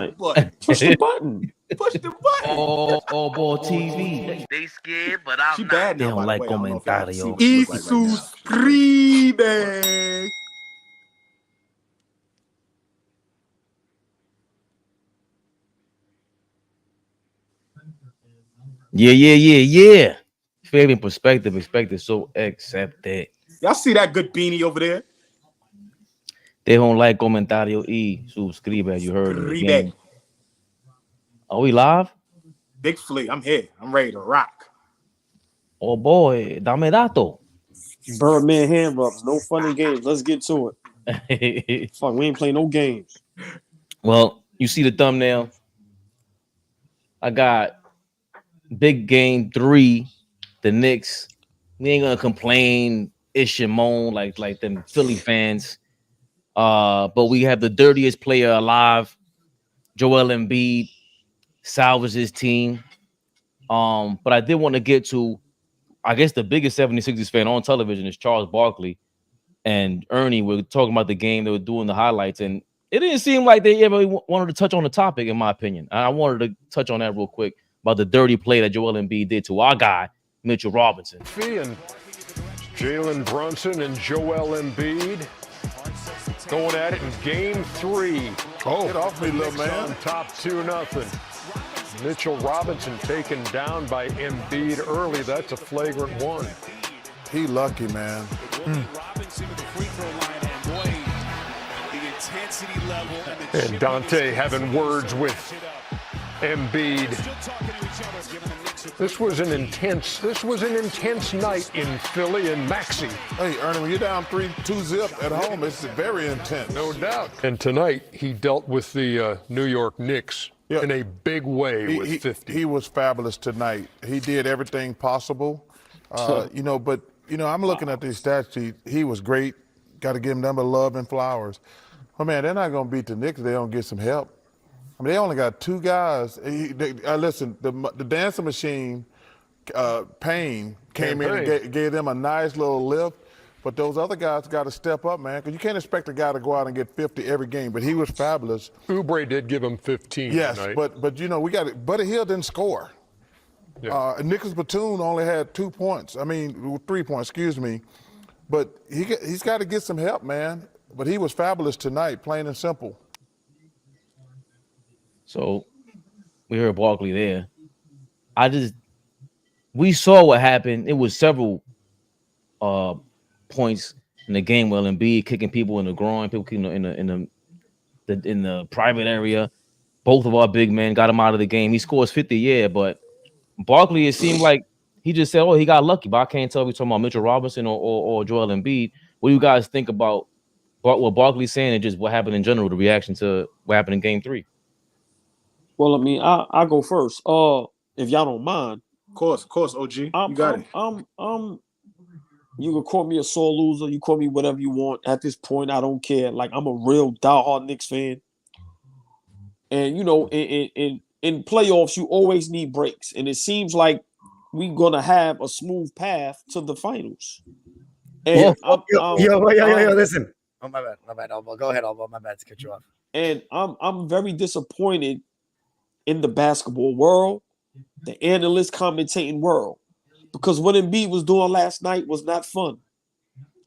the right. button. Push the button. Push the button. AllBall TV. They scared, but I'm She not. bad They now, don't by the like way. I don't know if y'all can see comentario. what she look like right now. Suscribe. Yeah. Fabian perspective expected, so accepted. Y'all see that good beanie over there? They don't like comentario y subscribe, as you heard in the game. Are we live? Big Flea, I'm here. I'm ready to rock. Oh boy, dame dato. Birdman hand rubs. No funny games. Let's get to it. Fuck, we ain't playing no games. Well, you see the thumbnail. I got big game 3. The Knicks. We ain't gonna complain, ish and moan like them Philly fans. But we have the dirtiest player alive, Joel Embiid, salvaged his team. But I did want to get to, I guess the biggest 76ers fan on television is Charles Barkley and Ernie were talking about the game. They were doing the highlights, and it didn't seem like they ever wanted to touch on the topic, in my opinion. I wanted to touch on that real quick about the dirty play that Joel Embiid did to our guy, Mitchell Robinson. And Jalen Brunson and Joel Embiid going at it in game 3. Get off me, little man. On top 2-0. Mitchell Robinson taken down by Embiid early. That's a flagrant one. He lucky, man. And Dante having words with Embiid. This was an intense night in Philly and Maxey. Hey, Ernie, when you're down 3-2 zip at home, it's very intense. No doubt. And tonight he dealt with the New York Knicks in a big way with 50. He was fabulous tonight. He did everything possible. But I'm looking at these stat sheet. He was great. Got to give him number love and flowers. Oh man, they're not going to beat the Knicks if they don't get some help. I mean, they only got 2 guys. Listen, the dancing machine, Payne, came in and gave them a nice little lift. But those other guys got to step up, man, because you can't expect a guy to go out and get 50 every game. But he was fabulous. Oubre did give him 15 yes, tonight. but we got it. Buddy Hield didn't score. Yeah. Nicholas Batum only had 2 points. 3 points, excuse me. But he's got to get some help, man. But he was fabulous tonight, plain and simple. So we heard Barkley there. We saw what happened. It was several points in the game where Embiid kicking people in the groin, people kicking in the private area. Both of our big men got him out of the game. He scores 50, but Barkley, it seemed like he just said, "Oh, he got lucky." But I can't tell if we're talking about Mitchell Robinson or Joel Embiid. What do you guys think about what Barkley's saying and just what happened in general, the reaction to what happened in game 3? Well, I mean, I'll go first. If y'all don't mind. Of course, OG. You got it. You can call me a sore loser. You call me whatever you want. At this point, I don't care. Like, I'm a real diehard Knicks fan. And, in playoffs, you always need breaks. And it seems like we're going to have a smooth path to the finals. And listen. Oh, my bad. Go ahead, AllBall. My bad to cut you off. And I'm very disappointed in the basketball world, the analyst commentating world, because what Embiid was doing last night was not fun.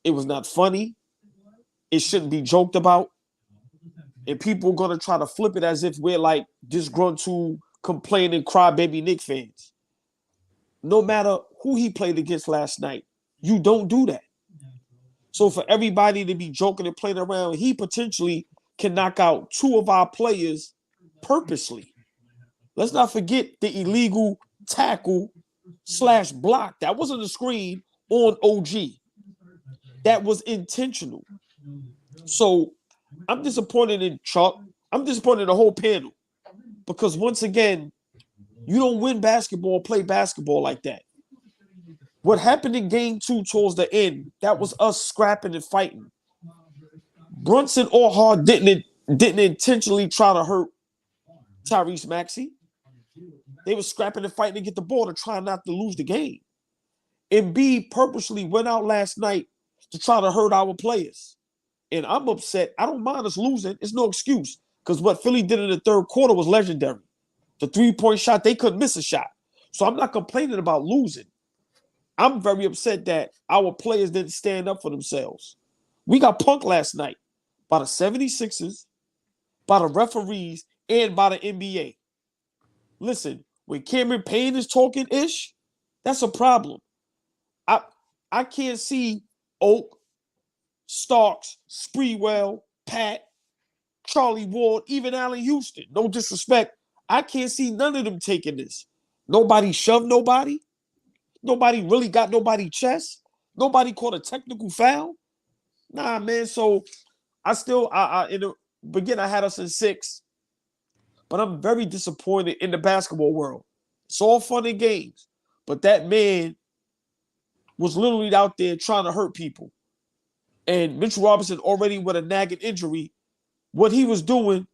It was not funny. It shouldn't be joked about. And people are going to try to flip it as if we're like disgruntled, complaining, crybaby Knicks fans. No matter who he played against last night, you don't do that. So for everybody to be joking and playing around, he potentially can knock out 2 of our players purposely. Let's not forget the illegal tackle / block. That wasn't a screen on OG. That was intentional. So I'm disappointed in Chuck. I'm disappointed in the whole panel. Because once again, you don't win basketball, play basketball like that. What happened in game 2 towards the end, that was us scrapping and fighting. Brunson or Hard didn't intentionally try to hurt Tyrese Maxey. They were scrapping and fighting to get the ball to try not to lose the game. Embiid purposely went out last night to try to hurt our players. And I'm upset. I don't mind us losing. It's no excuse. Because what Philly did in the third quarter was legendary. The 3-point shot, they couldn't miss a shot. So I'm not complaining about losing. I'm very upset that our players didn't stand up for themselves. We got punked last night by the 76ers, by the referees, and by the NBA. Listen, when Cameron Payne is talking ish, that's a problem. I can't see Oak, Starks, Spreewell, Pat, Charlie Ward, even Allen Houston. No disrespect. I can't see none of them taking this. Nobody shoved nobody. Nobody really got nobody's chest. Nobody caught a technical foul. Nah, man. So I in the beginning, I had us in 6, but I'm very disappointed in the basketball world. It's all fun and games, but that man was literally out there trying to hurt people. And Mitchell Robinson already with a nagging injury. What he was doing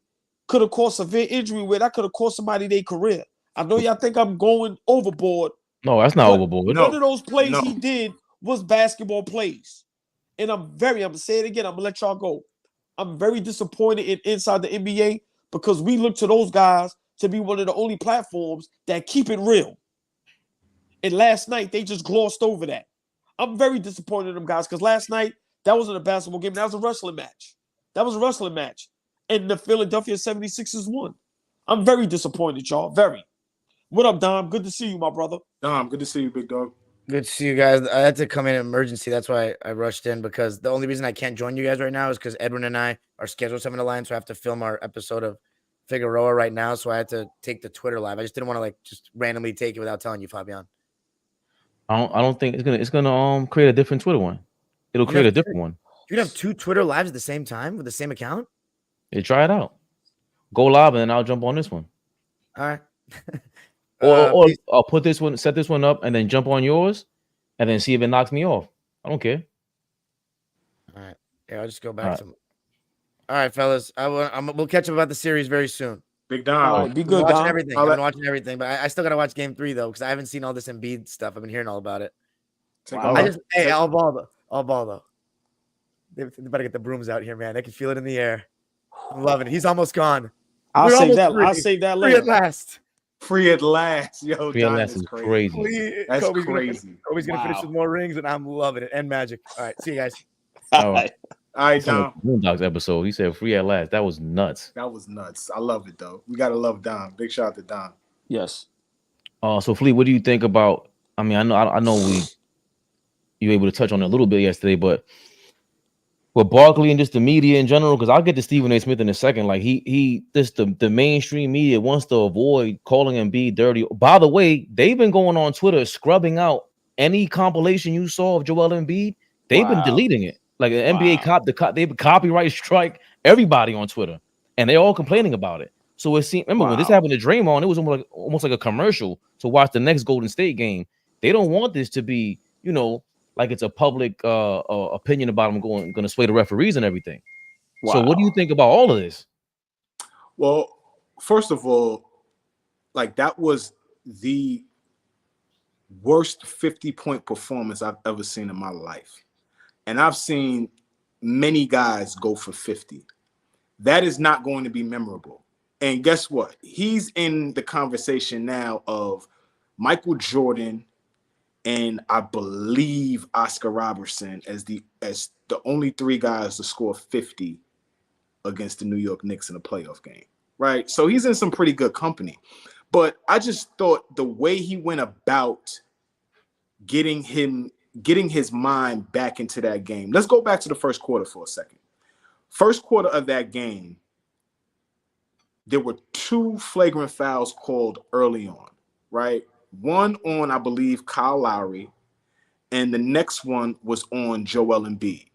could have caused severe injury where that could have cost somebody their career. I know y'all think I'm going overboard. No, that's not overboard. None of those plays he did was basketball plays. And I'm going to say it again, I'm going to let y'all go. I'm very disappointed inside the NBA because we look to those guys to be one of the only platforms that keep it real. And last night, they just glossed over that. I'm very disappointed in them guys because last night, that wasn't a basketball game. That was a wrestling match. And the Philadelphia 76ers won. I'm very disappointed, y'all. Very. What up, Dom? Good to see you, my brother. Dom, good to see you, big dog. Good to see you guys. I had to come in emergency. That's why I rushed in, because the only reason I can't join you guys right now is because Edwin and I, our schedules haven't aligned, so I have to film our episode of Figueroa right now, so I had to take the Twitter live. I just didn't want to just randomly take it without telling you, Fabian. I don't think it's gonna create a different Twitter one. It'll create a different one. You'd have 2 Twitter lives at the same time with the same account? Yeah, try it out. Go live and then I'll jump on this one. All right. Or I'll put this one, set this one up, and then jump on yours, and then see if it knocks me off. I don't care. All right. Yeah, I'll just go back to. All right, fellas. We'll catch up about the series very soon. Big Dom. Be good, watching Dom. everything. I've been watching everything, but I still gotta watch Game 3 though, because I haven't seen all this Embiid stuff. I've been hearing all about it. All ball though. They better get the brooms out here, man. I can feel it in the air. I'm loving it. He's almost gone. I'll save that later. Free at last. Free at last. Yo, Free at last is crazy. That's crazy. Kobe's gonna finish with more rings, and I'm loving it. And Magic. All right, see you guys. All right, Dom. Moondogs episode. He said free at last. That was nuts. That was nuts. I love it though. We gotta love Dom. Big shout out to Dom. Yes. So Fleet, what do you think about? I mean, I know you were able to touch on it a little bit yesterday, but with Barkley and just the media in general, because I'll get to Stephen A. Smith in a second. Like the mainstream media wants to avoid calling Embiid dirty. By the way, they've been going on Twitter scrubbing out any compilation you saw of Joel Embiid. They've been deleting it. Like an NBA they copyright strike everybody on Twitter, and they're all complaining about it. So it seemed. Remember when this happened to Draymond, it was almost like a commercial to watch the next Golden State game. They don't want this to be, like it's a public opinion about them going to sway the referees and everything. So what do you think about all of this? Well, first of all, like that was the worst 50-point performance I've ever seen in my life. And I've seen many guys go for 50. That is not going to be memorable. And guess what? He's in the conversation now of Michael Jordan and I believe Oscar Robertson as the only 3 guys to score 50 against the New York Knicks in a playoff game, right? So he's in some pretty good company. But I just thought the way he went about getting his mind back into that game. Let's go back to the first quarter for a second. First quarter of that game, there were 2 flagrant fouls called early on, right? One on, I believe, Kyle Lowry, and the next one was on Joel Embiid.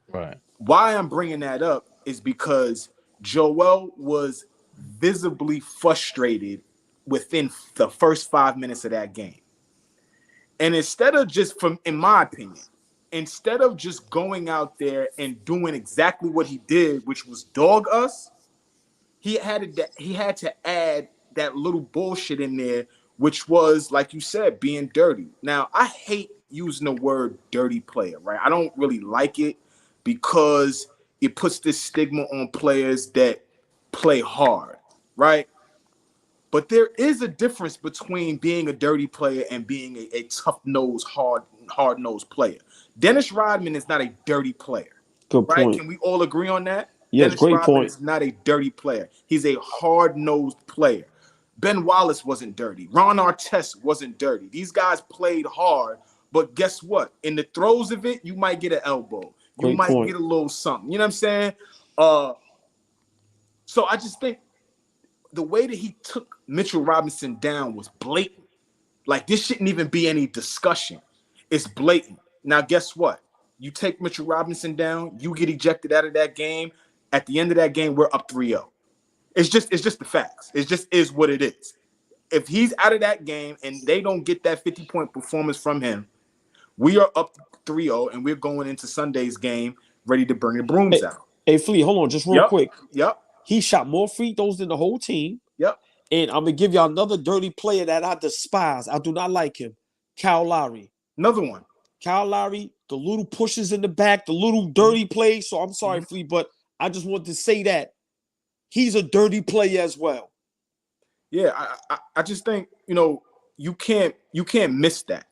Right. Why I'm bringing that up is because Joel was visibly frustrated within the first 5 minutes of that game. And instead of in my opinion, instead of just going out there and doing exactly what he did, which was dog us, he had to add that little bullshit in there, which was, like you said, being dirty. Now, I hate using the word dirty player, right? I don't really like it because it puts this stigma on players that play hard, right? But there is a difference between being a dirty player and being a tough-nosed, hard-nosed player. Dennis Rodman is not a dirty player. Good Right? point. Can we all agree on that? Yes, Dennis great Rodman point. is not a dirty player. He's a hard-nosed player. Ben Wallace wasn't dirty. Ron Artest wasn't dirty. These guys played hard, but guess what? In the throes of it, you might get an elbow. You Great might point. get a little something. You know what I'm saying? So I just think the way that he took Mitchell Robinson down was blatant. Like, this shouldn't even be any discussion. It's blatant. Now, guess what? You take Mitchell Robinson down, you get ejected out of that game. At the end of that game, we're up 3-0. It's just the facts. It just is what it is. If he's out of that game and they don't get that 50-point performance from him, we are up 3-0 and we're going into Sunday's game ready to bring the brooms out. Hey, Flea, hold on, just real quick. Yep. He shot more free throws than the whole team. Yep. And I'm gonna give y'all another dirty player that I despise. I do not like him. Kyle Lowry. Another one. Kyle Lowry, the little pushes in the back, the little dirty plays. So I'm sorry, Flea, but I just want to say that he's a dirty player as well. Yeah, I just think, you can't miss that.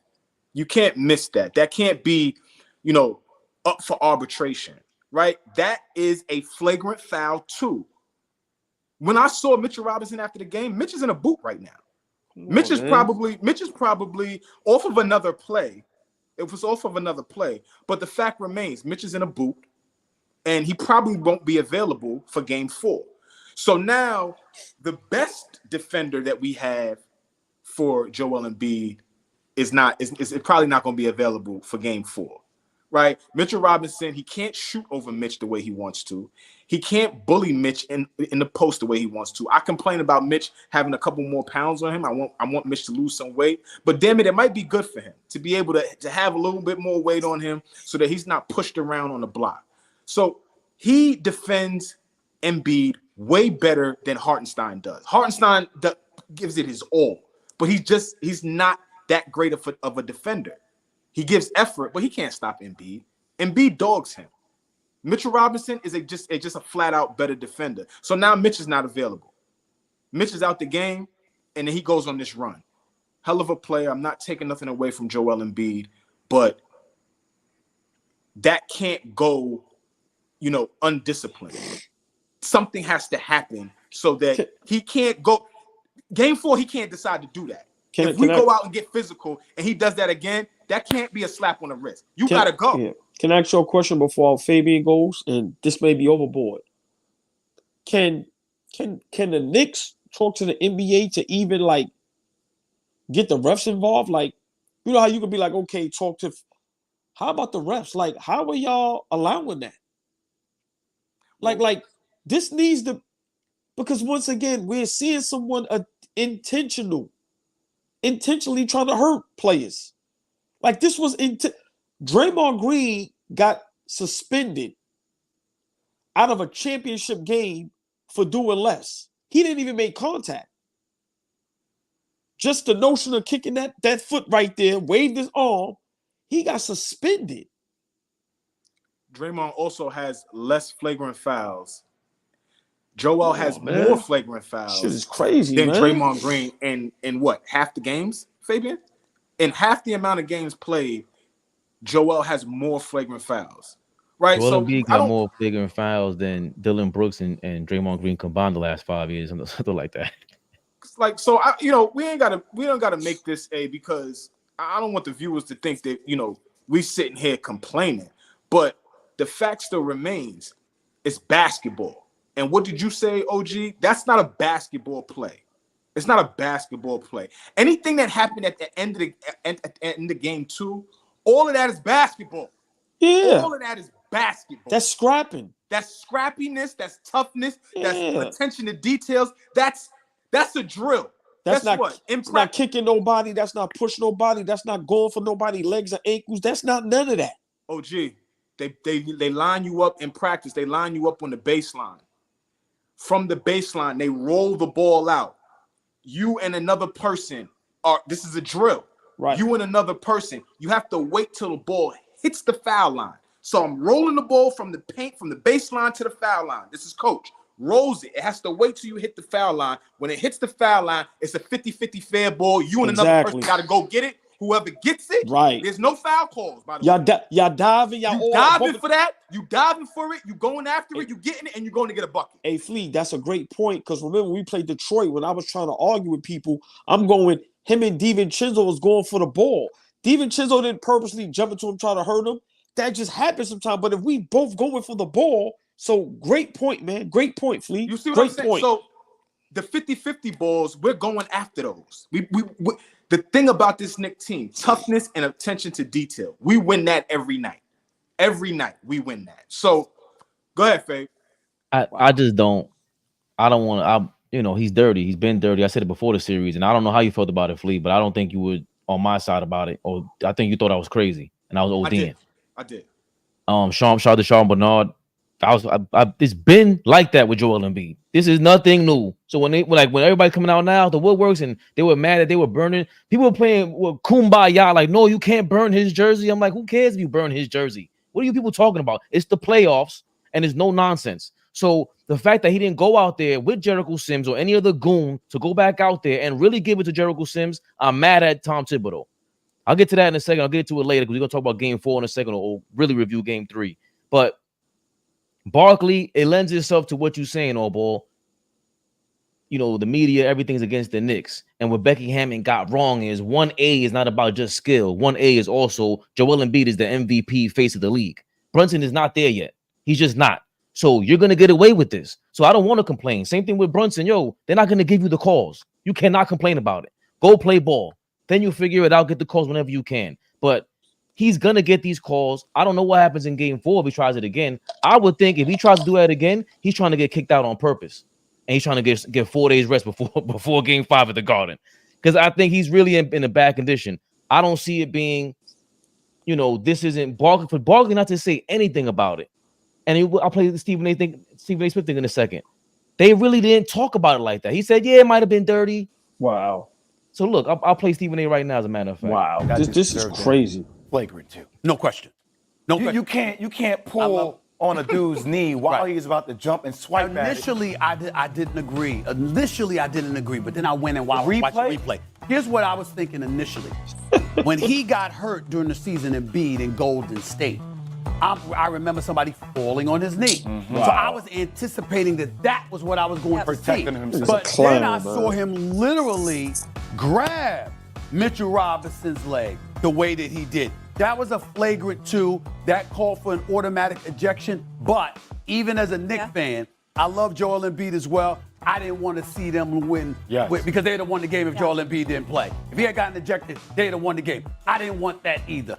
You can't miss that. That can't be, up for arbitration, right? That is a flagrant foul too. When I saw Mitchell Robinson after the game, Mitch is in a boot right now. Mitch is probably off of another play. It was off of another play, but the fact remains, Mitch is in a boot, and he probably won't be available for Game 4. So now, the best defender that we have for Joel Embiid is probably not going to be available for Game 4, right? Mitchell Robinson, he can't shoot over Mitch the way he wants to. He can't bully Mitch in the post the way he wants to. I complain about Mitch having a couple more pounds on him. I want Mitch to lose some weight, but damn it might be good for him to be able to have a little bit more weight on him so that he's not pushed around on the block. So he defends Embiid way better than Hartenstein does. Hartenstein gives it his all, but he's not that great of a defender. He gives effort, but he can't stop Embiid. Embiid dogs him. Mitchell Robinson is just a flat-out better defender. So now Mitch is not available. Mitch is out the game, and then he goes on this run. Hell of a player. I'm not taking nothing away from Joel Embiid, but that can't go, undisciplined. Something has to happen so that he can't go. Game 4, he can't decide to do that. If we go out and get physical and he does that again, that can't be a slap on the wrist. You got to go. Yeah. Can I ask you a question before Fabian goes? And this may be overboard. Can the Knicks talk to the NBA to even get the refs involved? Like, you know how you could be like, okay, how about the refs? Like, how are y'all allowing that? Like this needs to, because once again, we're seeing someone intentionally trying to hurt players. Like, this was Draymond Green got suspended out of a championship game for doing less. He didn't even make contact. Just the notion of kicking that foot right there, waved his arm, he got suspended. Draymond also has less flagrant fouls. Joel has more flagrant fouls. Shit is crazy, than man. Draymond Green in what, half the games, Fabian? In half the amount of games played, Joel has more flagrant fouls. Right? Joel So Embiid got more flagrant fouls than Dylan Brooks and Draymond Green combined the last 5 years, something like that. Like, so we don't gotta make this because I don't want the viewers to think that we sitting here complaining, but the fact still remains, it's basketball. And what did you say, OG? That's not a basketball play. It's not a basketball play. Anything that happened at the end of game 2, all of that is basketball. Yeah. All of that is basketball. That's scrapping. That's scrappiness. That's toughness. That's attention to details. That's a drill. That's not what? It's not kicking nobody. That's not pushing nobody. That's not going for nobody legs or ankles. That's not none of that. OG, they line you up in practice. They line you up on the baseline. From the baseline, they roll the ball out. You and another person this is a drill. Right. You and another person, you have to wait till the ball hits the foul line. So I'm rolling the ball from the paint, from the baseline to the foul line. This is coach. rolls it. It has to wait till you hit the foul line. When it hits the foul line, it's a 50-50 fair ball. You and another person got to go get it. Whoever gets it, right. There's no foul calls, by the way. Y'all diving, you diving for that. You diving for it. You going after it. You getting it, and you're going to get a bucket. Hey, Flea, that's a great point. Because remember, we played Detroit. When I was trying to argue with people, I'm going. Him and DiVincenzo was going for the ball. DiVincenzo didn't purposely jump into him, try to hurt him. That just happens sometimes. But if we both going for the ball, so great point, man. Great point, Flea. You see what I'm saying? Point. So the 50-50 balls, we're going after those. We the thing about this Knicks team, toughness and attention to detail. We win that every night. Every night we win that. So go ahead, Fabe. I just don't. I don't want to. He's dirty. He's been dirty. I said it before the series, and I don't know how you felt about it, Flea, but I don't think you were on my side about it. Or I think you thought I was crazy, and I was ODing. I did. Shout out to Sean Bernard. It's been like that with Joel Embiid. This is nothing new. So when everybody coming out now, the woodworks, and they were mad that they were burning. People were playing with kumbaya, like, no, you can't burn his jersey. I'm like, who cares if you burn his jersey? What are you people talking about? It's the playoffs, and it's no nonsense. So the fact that he didn't go out there with Jericho Sims or any other goon to go back out there and really give it to Jericho Sims, I'm mad at Tom Thibodeau. I'll get to that in a second. I'll get to it later because we're going to talk about game 4 in a second, or really review game 3. But Barkley, it lends itself to what you're saying, AllBall. The media, everything's against the Knicks. And what Becky Hammond got wrong is 1A is not about just skill. 1A is also Joel Embiid is the MVP face of the league. Brunson is not there yet. He's just not. So you're going to get away with this. So I don't want to complain. Same thing with Brunson. They're not going to give you the calls. You cannot complain about it. Go play ball. Then you figure it out, get the calls whenever you can. But he's going to get these calls. I don't know what happens in game 4 if he tries it again. I would think if he tries to do that again, he's trying to get kicked out on purpose. And he's trying to get 4 days rest before game 5 at the Garden. Because I think he's really in a bad condition. I don't see it being, this isn't Barkley. For Barkley not to say anything about it. And I'll play the Stephen A. Smith thing in a second. They really didn't talk about it like that. He said, yeah, it might have been dirty. Wow. So look, I'll play Stephen A. right now, as a matter of fact. Wow. This is crazy. Flagrant too. No question. You can't pull on a dude's knee while he's about to jump and swipe Initially, I didn't agree. But then I went and watched the replay. Here's what I was thinking initially. When he got hurt during the season in Embiid in Golden State, I remember somebody falling on his knee. Mm-hmm. So I was anticipating that was what I was going to see. Protecting himself. But then I saw him literally grab Mitchell Robinson's leg the way that he did. That was a flagrant 2. That called for an automatic ejection. But even as a Knicks fan, I love Joel Embiid as well. I didn't want to see them win because they'd have won the game if Joel Embiid didn't play. If he had gotten ejected, they'd have won the game. I didn't want that either.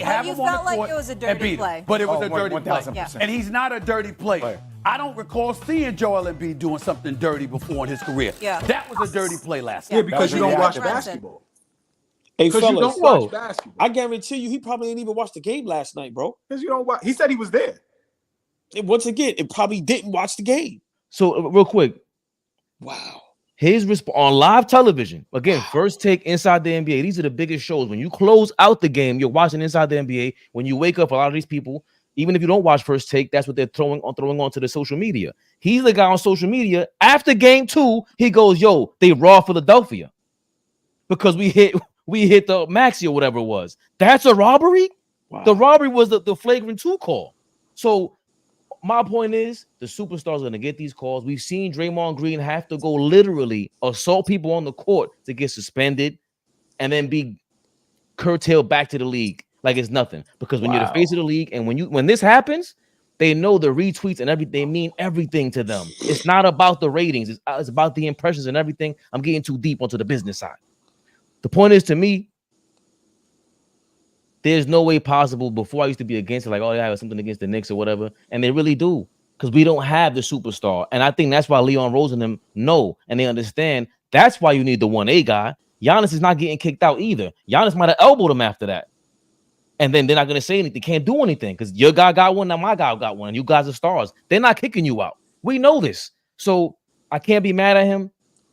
Have him on the court it was a dirty play. But it was a dirty play. Yeah. And he's not a dirty player. I don't recall seeing Joel Embiid doing something dirty before in his career. Yeah. That was a dirty play last night. Yeah, because you don't watch basketball. Hey, because you don't watch basketball. I guarantee you he probably didn't even watch the game last night, bro. Because you don't watch. He said he was there. And once again, it probably didn't watch the game. So real quick. Wow. His response on live television, again, First Take, Inside the NBA. These are the biggest shows. When you close out the game, you're watching Inside the NBA. When you wake up, a lot of these people, even if you don't watch First Take, that's what they're throwing onto the social media. He's the guy on social media. After game 2, he goes, yo, they raw Philadelphia because we hit the maxi or whatever it was. That's a robbery? Wow. The robbery was the flagrant 2 call. So my point is the superstars are going to get these calls. We've seen Draymond Green have to go literally assault people on the court to get suspended and then be curtailed back to the league like it's nothing. Because when you're the face of the league and when this happens, they know the retweets and everything, they mean everything to them. It's not about the ratings. It's about the impressions and everything. I'm getting too deep onto the business side. The point is, to me, there's no way possible. Before I used to be against it, like, oh, they have something against the Knicks or whatever. And they really do. Because we don't have the superstar. And I think that's why Leon Rose and them know. And they understand that's why you need the 1A guy. Giannis is not getting kicked out either. Giannis might have elbowed him after that. And then they're not going to say anything. They can't do anything. Because your guy got one, now my guy got one. And you guys are stars. They're not kicking you out. We know this. So I can't be mad at him.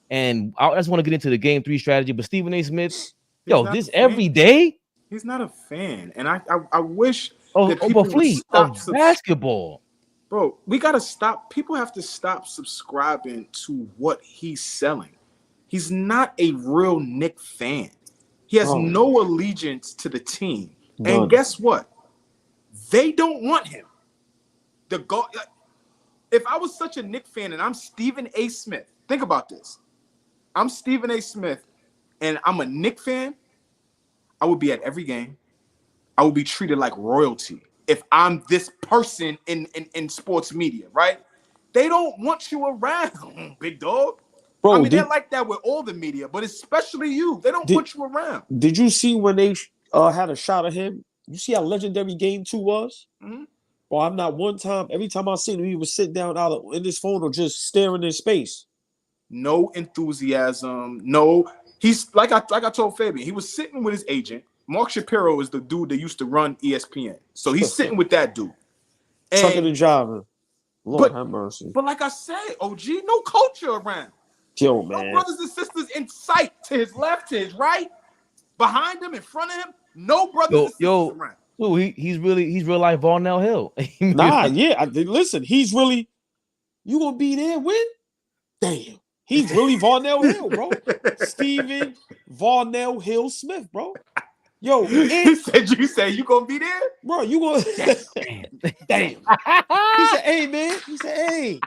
And I just want to get into the game 3 strategy. But Stephen A. Smith, this every day? He's not a fan, and I wish but Flea of basketball. Bro, we gotta stop. People have to stop subscribing to what he's selling. He's not a real Knicks fan. He has Oh, no allegiance to the team. none. And guess what? They don't want him. If I was such a Knicks fan and I'm Stephen A. Smith, think about this. I'm Stephen A. Smith and I'm a Knicks fan, I would be at every game. I would be treated like royalty if I'm this person in sports media, right? They don't want you around, big dog. Bro, I mean, they're like that with all the media, but especially you. They don't want you around. Did you see when they had a shot of him? You see how legendary Game 2 was? Mm-hmm. Well, I'm not one time. Every time I seen him, he was sitting down out in his phone or just staring in space. No enthusiasm. No, he's like I told Fabian. He was sitting with his agent. Mark Shapiro is the dude that used to run ESPN. So he's sitting with that dude. Trucking and driving. Lord have mercy. But like I said, OG, no culture around. Yo, man. No brothers and sisters in sight, to his left, to his right, behind him, in front of him. No brothers and sisters around. Well, he's real life Varnell Hill. Listen, he's really. You gonna be there when? Damn, he's really Varnell Hill, bro. Stephen Varnell Hill Smith, bro. Yo, you said you gonna be there, bro. You gonna damn. He said, "Hey, man." He said, "Hey,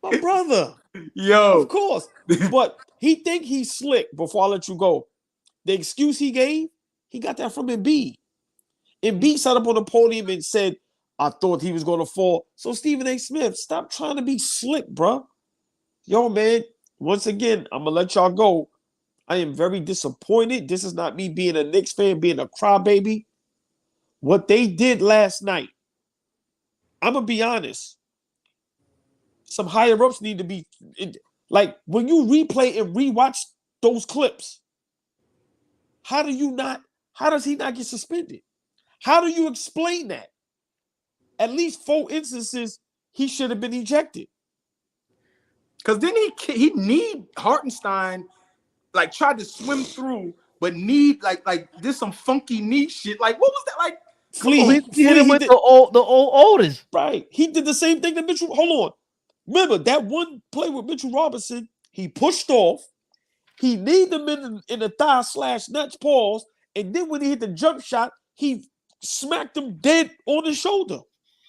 my brother." Yo, of course, but he think he's slick. Before I let you go, the excuse he gave, he got that from Embiid. Embiid sat up on the podium and said, "I thought he was going to fall." So Stephen A. Smith, stop trying to be slick, bro. Yo, man. Once again, I'm gonna let y'all go. I am very disappointed. This is not me being a Knicks fan, being a crybaby. What they did last night, I'm gonna be honest. Some higher ups need to be like when you replay and rewatch those clips. How does he not get suspended? How do you explain that? At least 4 instances he should have been ejected. Because then he need Hartenstein like tried to swim through, but need like there's some funky knee shit. Like what was that like? He hit him with the oldest. Right. He did the same thing to Mitchell. Hold on. Remember that one play with Mitchell Robinson, he pushed off, he kneed him in the thigh / nuts pause, and then when he hit the jump shot, he smacked him dead on his shoulder.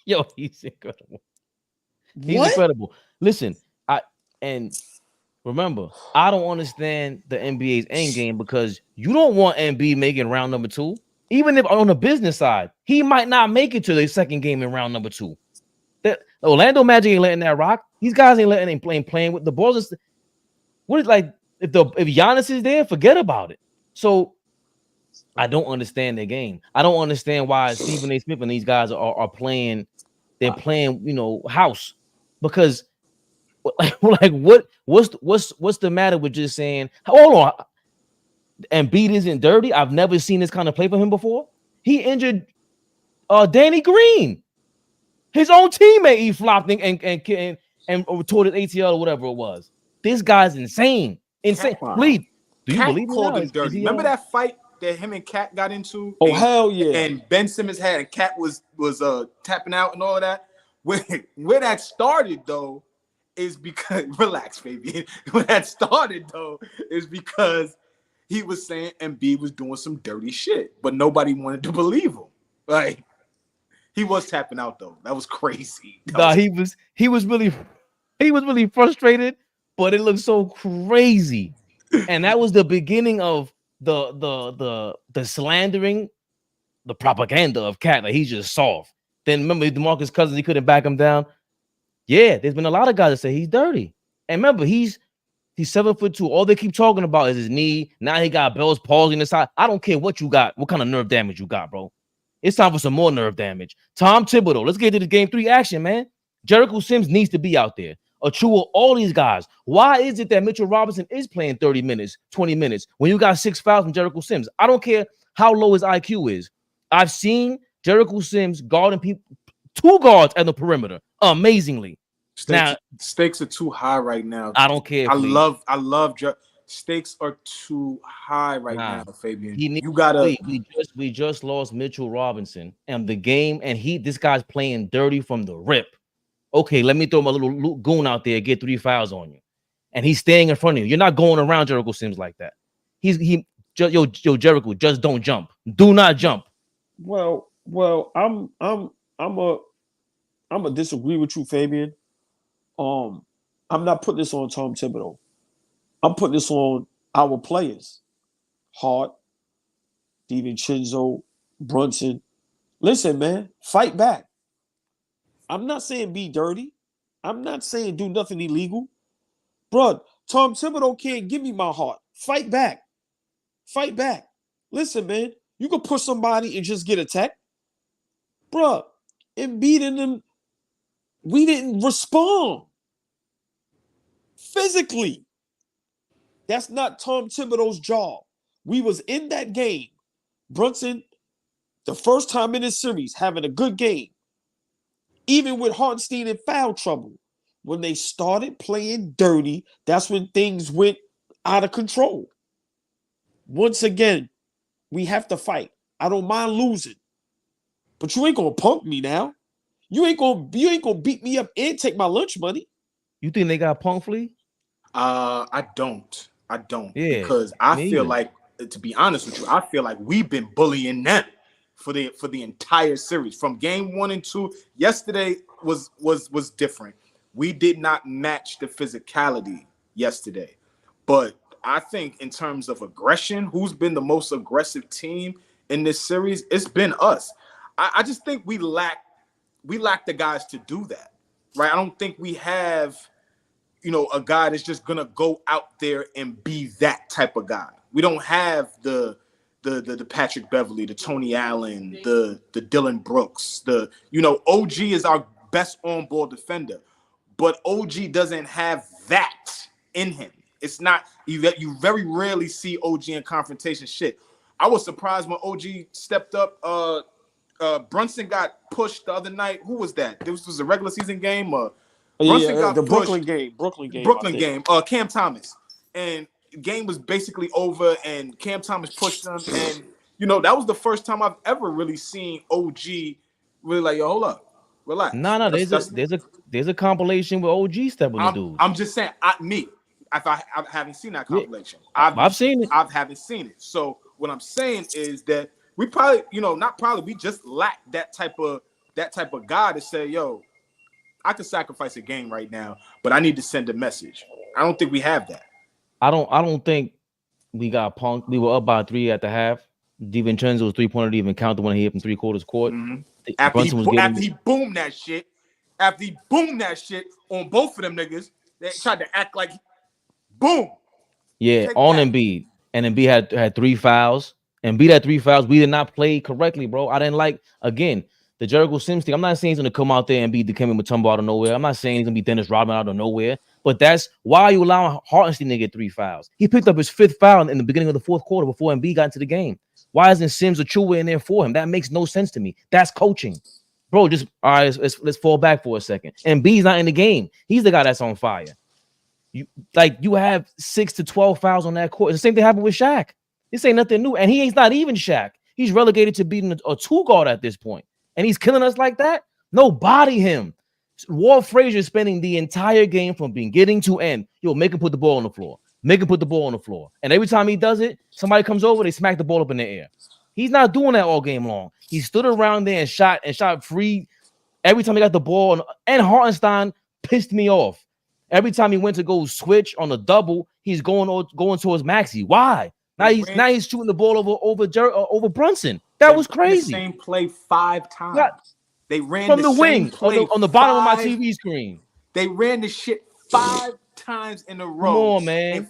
Yo, he's incredible. He's incredible. Listen, remember, I don't understand the NBA's end game because you don't want Embiid making round number 2. Even if on the business side, he might not make it to the second game in round number 2. The Orlando Magic ain't letting that rock. These guys ain't letting him playing with the balls. What is like if Giannis is there, forget about it. So I don't understand their game. I don't understand why Stephen A. Smith and these guys are playing. They're playing, house because like what's the matter with just saying, hold on, Embiid isn't dirty? I've never seen this kind of play for him before. He injured Danny Green, his own teammate. He flopped and tore his ACL or whatever it was. This guy's insane. Please, do you believe called him dirty? Remember that fight that him and Cat got into? Oh, hell yeah. And Ben Simmons had and Cat was tapping out and all of that. Where that started though is because relax, Fabian. When that started though is because he was saying Embiid was doing some dirty shit, but nobody wanted to believe him. Like he was tapping out though. That was crazy. He was really frustrated, but it looked so crazy. And that was the beginning of the slandering, the propaganda of Cat. Like he's just soft. Then remember DeMarcus Cousins, he couldn't back him down. Yeah, there's been a lot of guys that say he's dirty. And remember, he's 7'2". All they keep talking about is his knee. Now he got Bell's palsy in the side. I don't care what you got, what kind of nerve damage you got, bro. It's time for some more nerve damage. Tom Thibodeau, let's get to the game 3 action, man. Jericho Sims needs to be out there. Achua, all these guys. Why is it that Mitchell Robinson is playing 30 minutes, 20 minutes when you got 6 fouls from Jericho Sims? I don't care how low his IQ is. I've seen Jericho Sims guarding people, 2 guards at the perimeter, amazingly. Stakes are too high right now. I don't care. I love stakes are too high right now, Fabian. You gotta. We just lost Mitchell Robinson and the game, and this guy's playing dirty from the rip. Okay, let me throw my little goon out there, get 3 fouls on you, and he's staying in front of you. You're not going around Jericho Sims like that. Yo Jericho, just don't jump. Do not jump. Well, I'm a disagree with you, Fabian. I'm not putting this on Tom Thibodeau. I'm putting this on our players. Hart, DiVincenzo, Brunson. Listen, man, fight back. I'm not saying be dirty. I'm not saying do nothing illegal. Bruh, Tom Thibodeau can't give me my heart. Fight back. Fight back. Listen, man, you can push somebody and just get attacked. Bruh, Embiid and them, we didn't respond. Physically. That's not Tom Thibodeau's job. We was in that game. Brunson, the first time in this series, having a good game. Even with Hartenstein in foul trouble. When they started playing dirty, that's when things went out of control. Once again, we have to fight. I don't mind losing. But you ain't gonna punk me now. You ain't gonna beat me up and take my lunch money. You think they got punk, Flea? I don't. Yeah, because I feel like, to be honest with you, I feel like we've been bullying them for the entire series from game 1 and 2. Yesterday was different. We did not match the physicality yesterday, but I think in terms of aggression, who's been the most aggressive team in this series? It's been us. I just think we lack the guys to do that, right? I don't think we have, a guy that's just gonna go out there and be that type of guy. We don't have the Patrick Beverly, the Tony Allen, the Dylan Brooks, OG is our best on-ball defender, but OG doesn't have that in him. It's not you very rarely see OG in confrontation shit. I was surprised when OG stepped up. Brunson got pushed the other night. Who was that? This was a regular season game. Brunson got the pushed. Brooklyn game. Cam Thomas, and game was basically over, and Cam Thomas pushed him, and that was the first time I've ever really seen OG really like, yo, hold up, relax. No, there's a compilation with OG stepping the dude. I'm just saying, I haven't seen that compilation. Yeah, I've seen it. I haven't seen it. So what I'm saying is that we probably, we just lack that type of guy to say, yo, I could sacrifice a game right now, but I need to send a message. I don't think we have that. I don't think we got punked. We were up by 3 at the half. DiVincenzo's 3-pointer didn't even count the one he hit from 3/4 court. Mm-hmm. After he boomed that shit on both of them niggas, they tried to act like boom. Yeah, Take on that. Embiid. And Embiid had 3 fouls. Embiid had 3 fouls. We did not play correctly, bro. I didn't like, again, the Jericho Sims thing. I'm not saying he's gonna come out there and be the Kevin Mutombo out of nowhere. I'm not saying he's gonna be Dennis Rodman out of nowhere. But that's why are you allowing Hartenstein to get 3 fouls? He picked up his 5th foul in the beginning of the 4th quarter before Embiid got into the game. Why isn't Sims or Chua in there for him? That makes no sense to me. That's coaching, bro. Just all right. Let's fall back for a second. Embiid's not in the game. He's the guy that's on fire. You have 6 to 12 fouls on that court. The same thing happened with Shaq. This ain't nothing new, and he's not even Shaq. He's relegated to being a 2 guard at this point, and he's killing us like that. No, body him. Walt Frazier spending the entire game from beginning to end. Yo, make him put the ball on the floor. Make him put the ball on the floor. And every time he does it, somebody comes over, they smack the ball up in the air. He's not doing that all game long. He stood around there and shot free every time he got the ball. And Hartenstein pissed me off. Every time he went to go switch on a double, he's going towards Maxey. Why? Now he's shooting the ball over Brunson. That was crazy. The same play 5 times. Yeah. They ran from the wing play on the bottom of my TV screen. They ran the shit 5 times in a row. Come on, man. And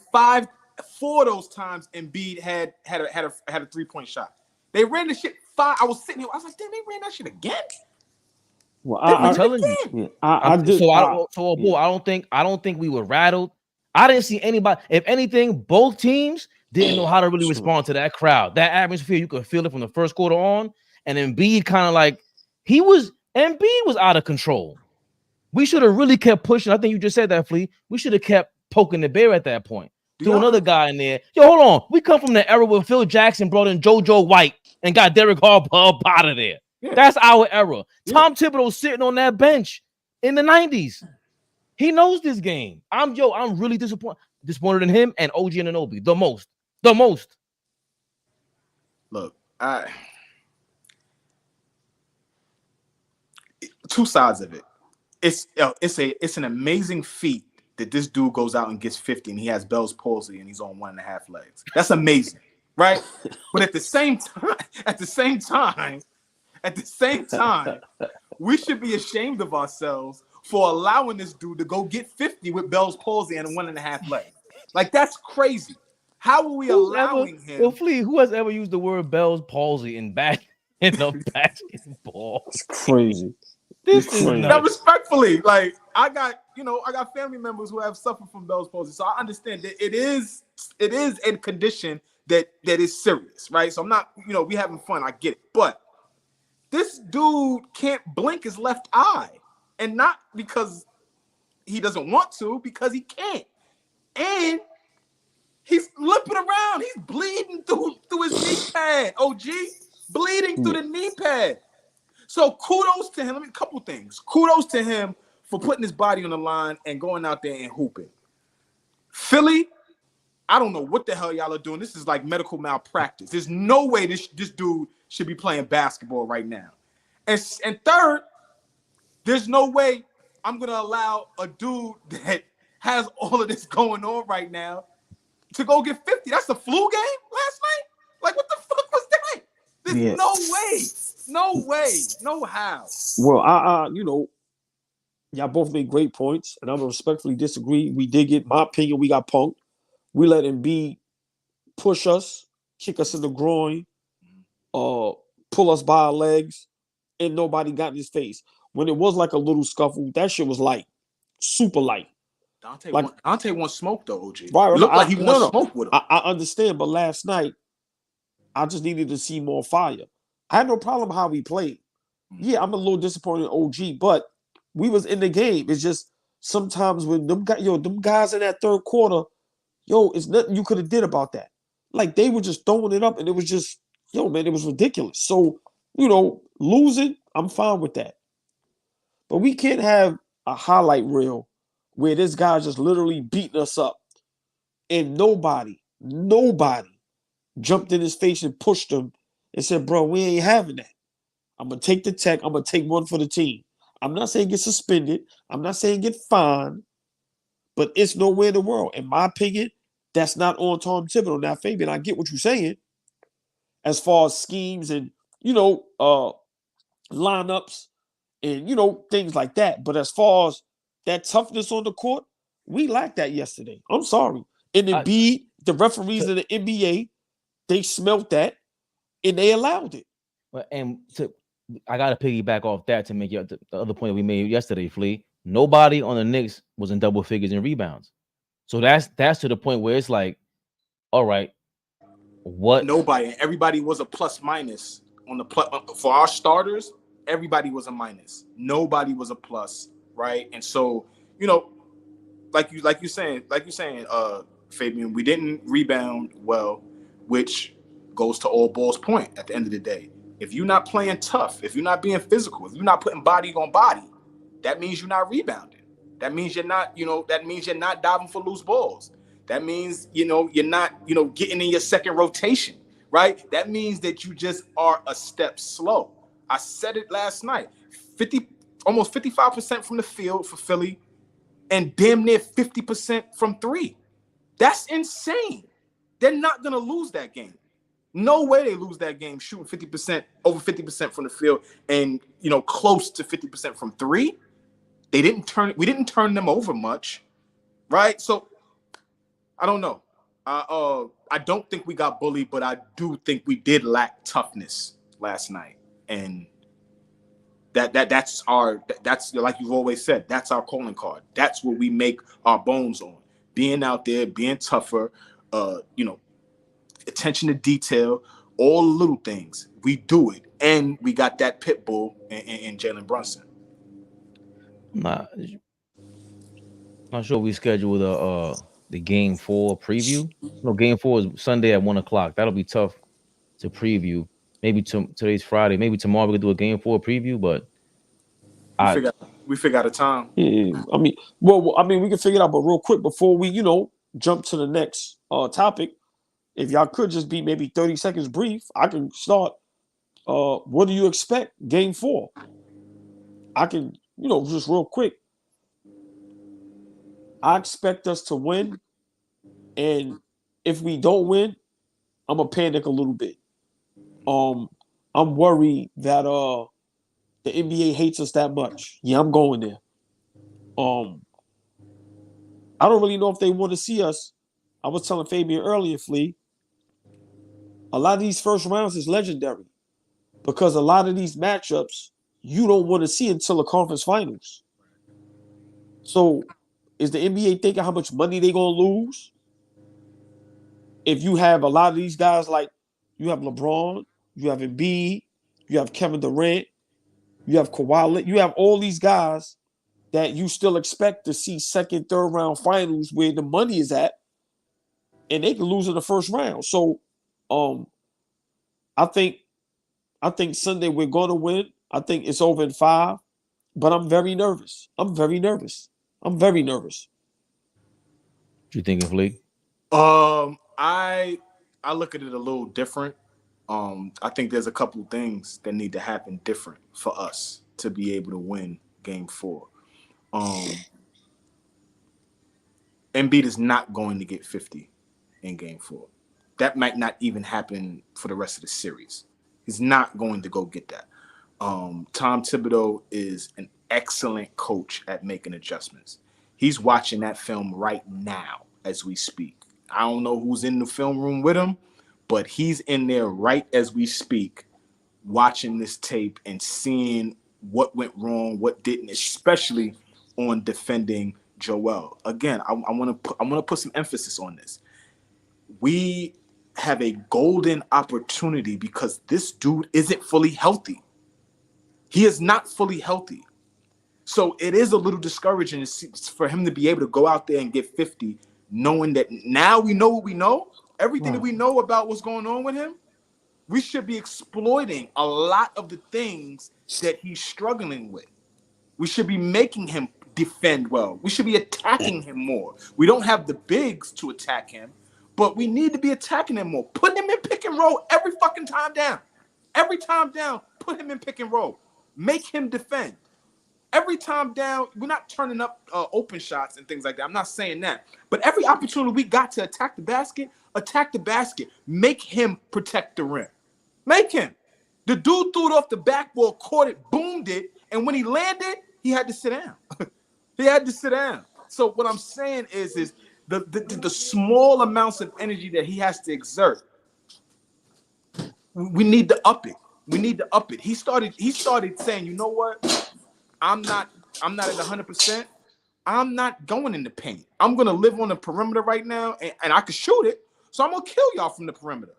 4 of those times Embiid had a 3-point shot. They ran the shit 5. I was sitting here. I was like, damn, they ran that shit again. Well, I'm telling you. I don't think we were rattled. I didn't see anybody. If anything, both teams didn't know how to really respond to that crowd, that atmosphere. You could feel it from the first quarter on. And Embiid kind of like Embiid was out of control. We should have really kept pushing. I think you just said that, Flea. We should have kept poking the bear at that point. Threw another guy in there. Yo, hold on. We come from the era where Phil Jackson brought in JoJo White and got Derek Harper up out of there. Yeah. That's our era. Yeah. Tom Thibodeau sitting on that bench. in the 90s. He knows this game. I'm really disappointed in him and OG Anunoby the most. Look, two sides of it. It's an amazing feat that this dude goes out and gets 50 and he has Bell's palsy and he's on 1.5 legs. That's amazing, right? But at the same time, we should be ashamed of ourselves for allowing this dude to go get 50 with Bell's palsy and 1.5 legs. Like, that's crazy. How are we allowing him? Well, Flea, who has ever used the word Bell's palsy in basketball? It's crazy. This is crazy. Now, respectfully, like, I got family members who have suffered from Bell's palsy, so I understand that it is a condition that is serious, right? So I'm not, we having fun, I get it, but this dude can't blink his left eye, and not because he doesn't want to, because he can't, and he's limping around, he's bleeding through his knee pad, OG, bleeding through the knee pad. So kudos to him. A couple things. Kudos to him for putting his body on the line and going out there and hooping. Philly, I don't know what the hell y'all are doing. This is like medical malpractice. There's no way this dude should be playing basketball right now. And third, there's no way I'm going to allow a dude that has all of this going on right now to go get 50. That's the flu game last night? Like, what the fuck was that? There's no way. No way. No how. Well, y'all both made great points, and I'm gonna respectfully disagree. We did get, my opinion, we got punked. We let Embiid push us, kick us in the groin, pull us by our legs, and nobody got in his face. When it was like a little scuffle, that shit was light, super light. Dante wants smoke though, OG. Right, It looked like he wants smoke with him. I understand, but last night, I just needed to see more fire. I had no problem how we played. Yeah, I'm a little disappointed in OG, but we was in the game. It's just sometimes when them guys in that third quarter, it's nothing you could have did about that. Like, they were just throwing it up, and it was just, man, it was ridiculous. So, losing, I'm fine with that. But we can't have a highlight reel where this guy's just literally beating us up, and nobody jumped in his face and pushed him and said, bro, we ain't having that. I'm going to take the tech. I'm going to take one for the team. I'm not saying get suspended. I'm not saying get fined. But it's nowhere in the world. In my opinion, that's not on Tom Thibodeau. Now, Fabian, I get what you're saying as far as schemes and, lineups and, things like that. But as far as that toughness on the court, we lacked that yesterday. I'm sorry. And Embiid, the referees in the NBA, they smelt that. And they allowed it. And I got to piggyback off that to make the other point we made yesterday, Flea. Nobody on the Knicks was in double figures in rebounds. So that's to the point where it's like, all right, what? Nobody. Everybody was a plus minus on the for our starters. Everybody was a minus. Nobody was a plus, right? And so, like you're saying, Fabian, we didn't rebound well, which goes to AllBall's point at the end of the day. If you're not playing tough, if you're not being physical, if you're not putting body on body, that means you're not rebounding. That means you're not, diving for loose balls. That means, you're not, getting in your second rotation, right? That means that you just are a step slow. I said it last night, almost 55% from the field for Philly and damn near 50% from three. That's insane. They're not going to lose that game. No way they lose that game shooting 50%, over 50% from the field and, close to 50% from three. We didn't turn them over much, right? So I don't know. I don't think we got bullied, but I do think we did lack toughness last night. And that's like you've always said, that's our calling card. That's what we make our bones on. Being out there, being tougher, attention to detail, all the little things. We do it. And we got that pit bull in Jalen Brunson. Not sure we scheduled the game 4 preview. No, game 4 is Sunday at 1:00. That'll be tough to preview. Maybe today's Friday. Maybe tomorrow we could do a game 4 preview, but We figure out a time. Yeah, I mean, we can figure it out, but real quick before we, jump to the next topic, if y'all could just be maybe 30 seconds brief, I can start. What do you expect game 4? I can, just real quick. I expect us to win, and if we don't win, I'm gonna panic a little bit. I'm worried that the NBA hates us that much. Yeah, I'm going there. I don't really know if they want to see us. I was telling Fabian earlier, Flea, a lot of these first rounds is legendary because a lot of these matchups you don't want to see until the conference finals. So is the NBA thinking how much money they're going to lose? If you have a lot of these guys, like you have LeBron, you have Embiid, you have Kevin Durant, you have Kawhi, you have all these guys that you still expect to see second, third round finals where the money is at, and they can lose in the first round. So I think Sunday we're going to win. I think it's over in 5, but I'm very nervous. I'm very nervous. What you thinking, Fleek? I look at it a little different. I think there's a couple things that need to happen different for us to be able to win game 4. Embiid is not going to get 50 in game 4. That might not even happen for the rest of the series. He's not going to go get that. Tom Thibodeau is an excellent coach at making adjustments. He's watching that film right now as we speak. I don't know who's in the film room with him, but he's in there right as we speak, watching this tape and seeing what went wrong, what didn't, especially on defending Joel. Again, I want to put some emphasis on this. We have a golden opportunity because this dude isn't fully healthy. He is not fully healthy. So it is a little discouraging for him to be able to go out there and get 50, knowing that now we know what we know, everything that we know about what's going on with him. We should be exploiting a lot of the things that he's struggling with. We should be making him defend well. We should be attacking him more. We don't have the bigs to attack him, but we need to be attacking him more. Put him in pick and roll every fucking time down. Every time down, put him in pick and roll. Make him defend. Every time down, we're not turning up open shots and things like that. I'm not saying that. But every opportunity we got to attack the basket. Make him protect the rim. Make him. The dude threw it off the backboard, caught it, boomed it, and when he landed, he had to sit down. He had to sit down. So what I'm saying is the small amounts of energy that he has to exert, we need to up it. We need to up it. He started saying, you know what? I'm not at 100%. I'm not going in the paint. I'm going to live on the perimeter right now, and I can shoot it. So I'm going to kill y'all from the perimeter.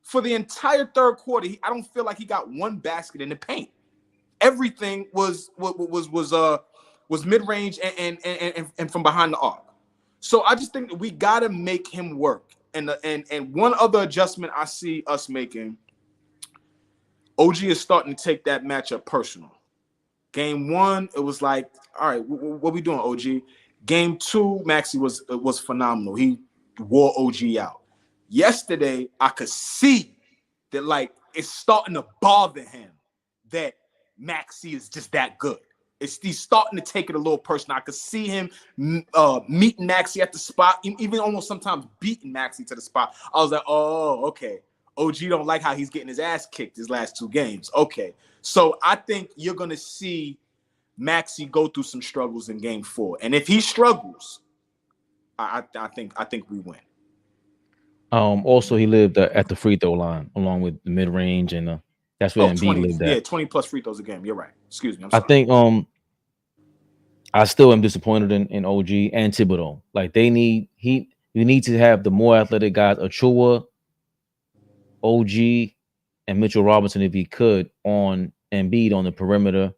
For the entire third quarter, I don't feel like he got one basket in the paint. Everything was mid-range and from behind the arc. So I just think that we got to make him work. And one other adjustment I see us making, OG is starting to take that matchup personal. Game 1, it was like, all right, what we doing, OG? Game 2, Maxey was phenomenal. He wore OG out. Yesterday, I could see that, like, it's starting to bother him that Maxey is just that good. He's starting to take it a little personal. I could see him meeting Maxey at the spot, even almost sometimes beating Maxey to the spot. I was like, oh, okay. OG don't like how he's getting his ass kicked his last 2 games. Okay. So I think you're going to see Maxey go through some struggles in game 4. And if he struggles, I think we win. Also, he lived at the free throw line along with the mid range, and that's where Embiid lived at. Yeah, 20 plus free throws a game. You're right. Excuse me. I'm sorry. I think I still am disappointed in OG and Thibodeau. Like you need to have the more athletic guys, Achua, OG, and Mitchell Robinson, if he could, on Embiid on the perimeter.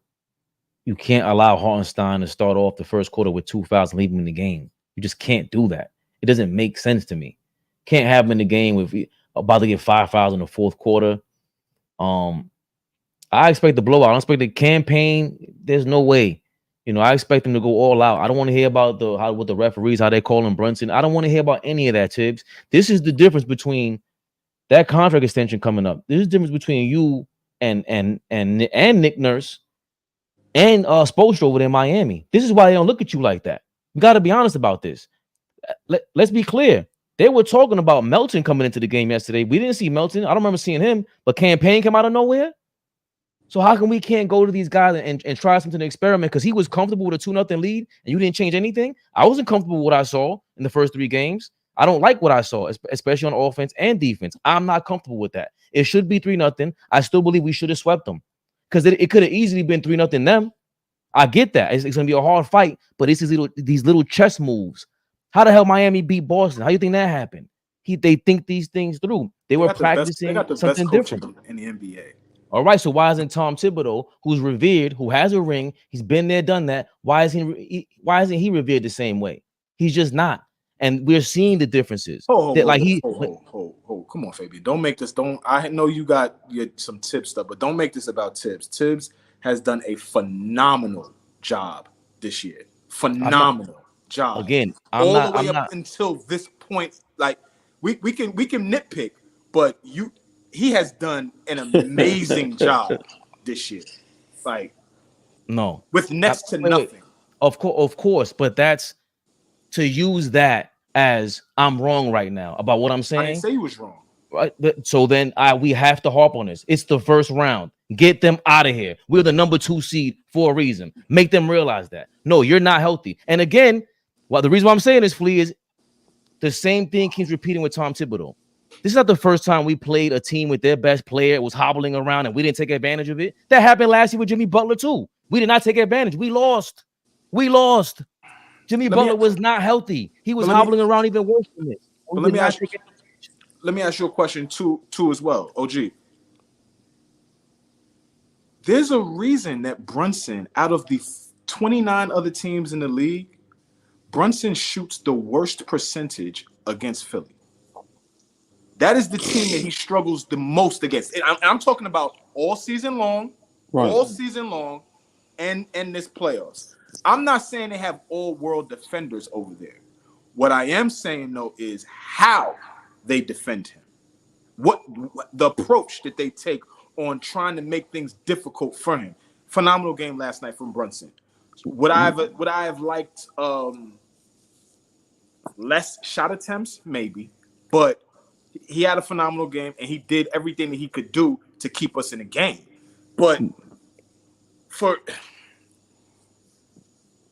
You can't allow Hartenstein to start off the first quarter with 2 fouls and leave him in the game. You just can't do that. It doesn't make sense to me. Can't have him in the game with about to get 5 fouls in the fourth quarter. I expect the blowout. I expect the campaign. There's no way You know, I expect them to go all out. I don't want to hear about what the referees, how they call him Brunson. I don't want to hear about any of that, Tibbs. This is the difference between that contract extension coming up. This is the difference between you and Nick Nurse and Spoelstra over there in Miami. This is why they don't look at you like that. We got to be honest about this. Let's be clear. They were talking about Melton coming into the game yesterday. We didn't see Melton. I don't remember seeing him, but Campaign came out of nowhere. So how come we can't go to these guys and try something to experiment? Because he was comfortable with a 2-0 lead and you didn't change anything. I wasn't comfortable with what I saw in the first 3 games. I don't like what I saw, especially on offense and defense. I'm not comfortable with that. It should be 3-0. I still believe we should have swept them because it could have easily been 3-0 them. I get that. It's going to be a hard fight, but it's these little chess moves. How the hell Miami beat Boston? How do you think that happened? They think these things through. They were practicing something different in the NBA. All right, so why isn't Tom Thibodeau, who's revered, who has a ring, he's been there, done that? Why isn't he revered the same way? He's just not, and we're seeing the differences. Come on, Fabian. Don't make this. I know you got some Tibbs stuff, but don't make this about Tibbs. Tibbs has done a phenomenal job this year. Phenomenal job. Again, until this point. Like we can nitpick, but he has done an amazing job this year. Like with next to nothing. Of course, but that's to use that as I'm wrong right now about what I'm saying. I didn't say you was wrong. Right. So then we have to harp on this. It's the first round. Get them out of here. We're the number 2 seed for a reason. Make them realize that. No, you're not healthy. And again, the reason why I'm saying this, Flea, is the same thing keeps repeating with Tom Thibodeau. This is not the first time we played a team with their best player was hobbling around and we didn't take advantage of it. That happened last year with Jimmy Butler too. We did not take advantage. We lost. Jimmy Butler was not healthy. He was hobbling around even worse than this. Let me ask you a question too as well, OG. There's a reason that Brunson, out of the 29 other teams in the league, Brunson shoots the worst percentage against Philly. That is the team that he struggles the most against. I'm talking about all season long, and this playoffs. I'm not saying they have all-world defenders over there. What I am saying, though, is how they defend him. What the approach that they take on trying to make things difficult for him. Phenomenal game last night from Brunson. Would I have liked less shot attempts? Maybe. But he had a phenomenal game, and he did everything that he could do to keep us in the game. But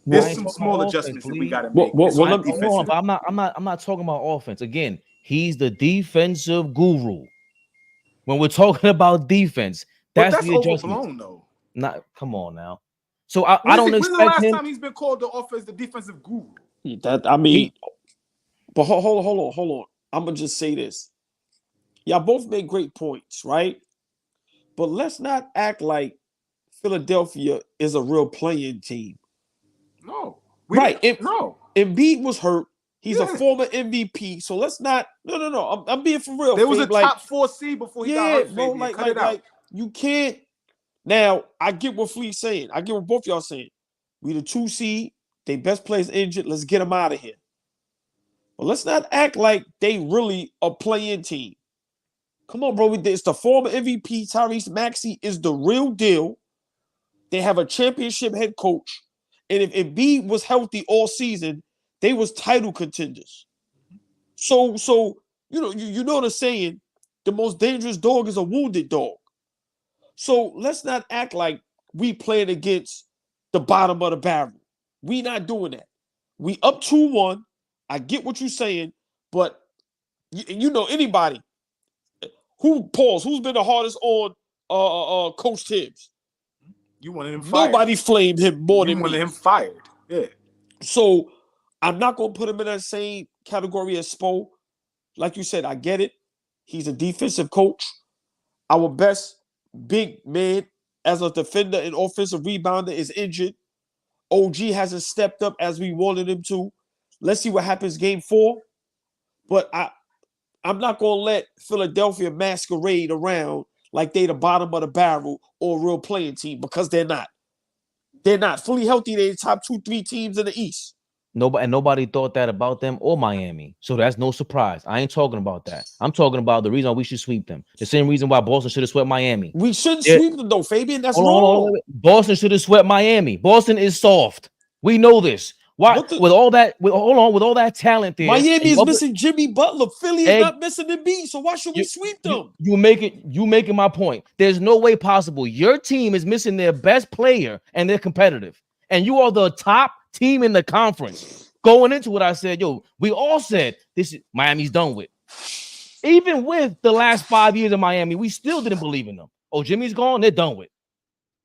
there's some small adjustments that we got to make. I'm not talking about offense. Again, he's the defensive guru. When we're talking about defense, that's the adjustment. Overblown, though. Come on now. So I don't expect him. When's the last time he's been called the defensive guru? But hold on. I'm gonna just say this. Y'all both made great points, right? But let's not act like Philadelphia is a real playing team. No. Embiid was hurt. He's a former MVP. So let's not. No. I'm being for real. There was a top 4 seed before he got hurt. Bro, like you can't. Now I get what Fleet's saying. I get what both y'all saying. We the 2 seed. They best players injured. Let's get them out of here. But let's not act like they really a play-in team. Come on, bro. It's the former MVP. Tyrese Maxey is the real deal. They have a championship head coach. And if Embiid was healthy all season, they was title contenders. So you know what I'm saying? The most dangerous dog is a wounded dog. So let's not act like we playing against the bottom of the barrel. We not doing that. We up 2-1. I get what you're saying, but you know anybody who's been the hardest on Coach Tibbs? You wanted him fired. Nobody flamed him more than me. You wanted him fired. Yeah. So I'm not gonna put him in that same category as Spo. Like you said, I get it. He's a defensive coach. Our best big man as a defender and offensive rebounder is injured. OG hasn't stepped up as we wanted him to. Let's see what happens game 4. But I'm not going to let Philadelphia masquerade around like they the bottom of the barrel or a real playing team because they're not. They're not fully healthy. They're the top 2-3 teams in the East. Nobody thought that about them or Miami. So that's no surprise. I ain't talking about that. I'm talking about the reason why we should sweep them. The same reason why Boston should have swept Miami. We shouldn't sweep them though, Fabian. That's wrong. Hold on. Boston should have swept Miami. Boston is soft. We know this. Why with all that talent there? Miami is missing Jimmy Butler. Philly is not missing Embiid. So why should we sweep them? You making my point. There's no way possible. Your team is missing their best player and they're competitive. And you are the top team in the conference. Going into what I said, we all said this is Miami's done with. Even with the last 5 years of Miami, we still didn't believe in them. Oh, Jimmy's gone, they're done with.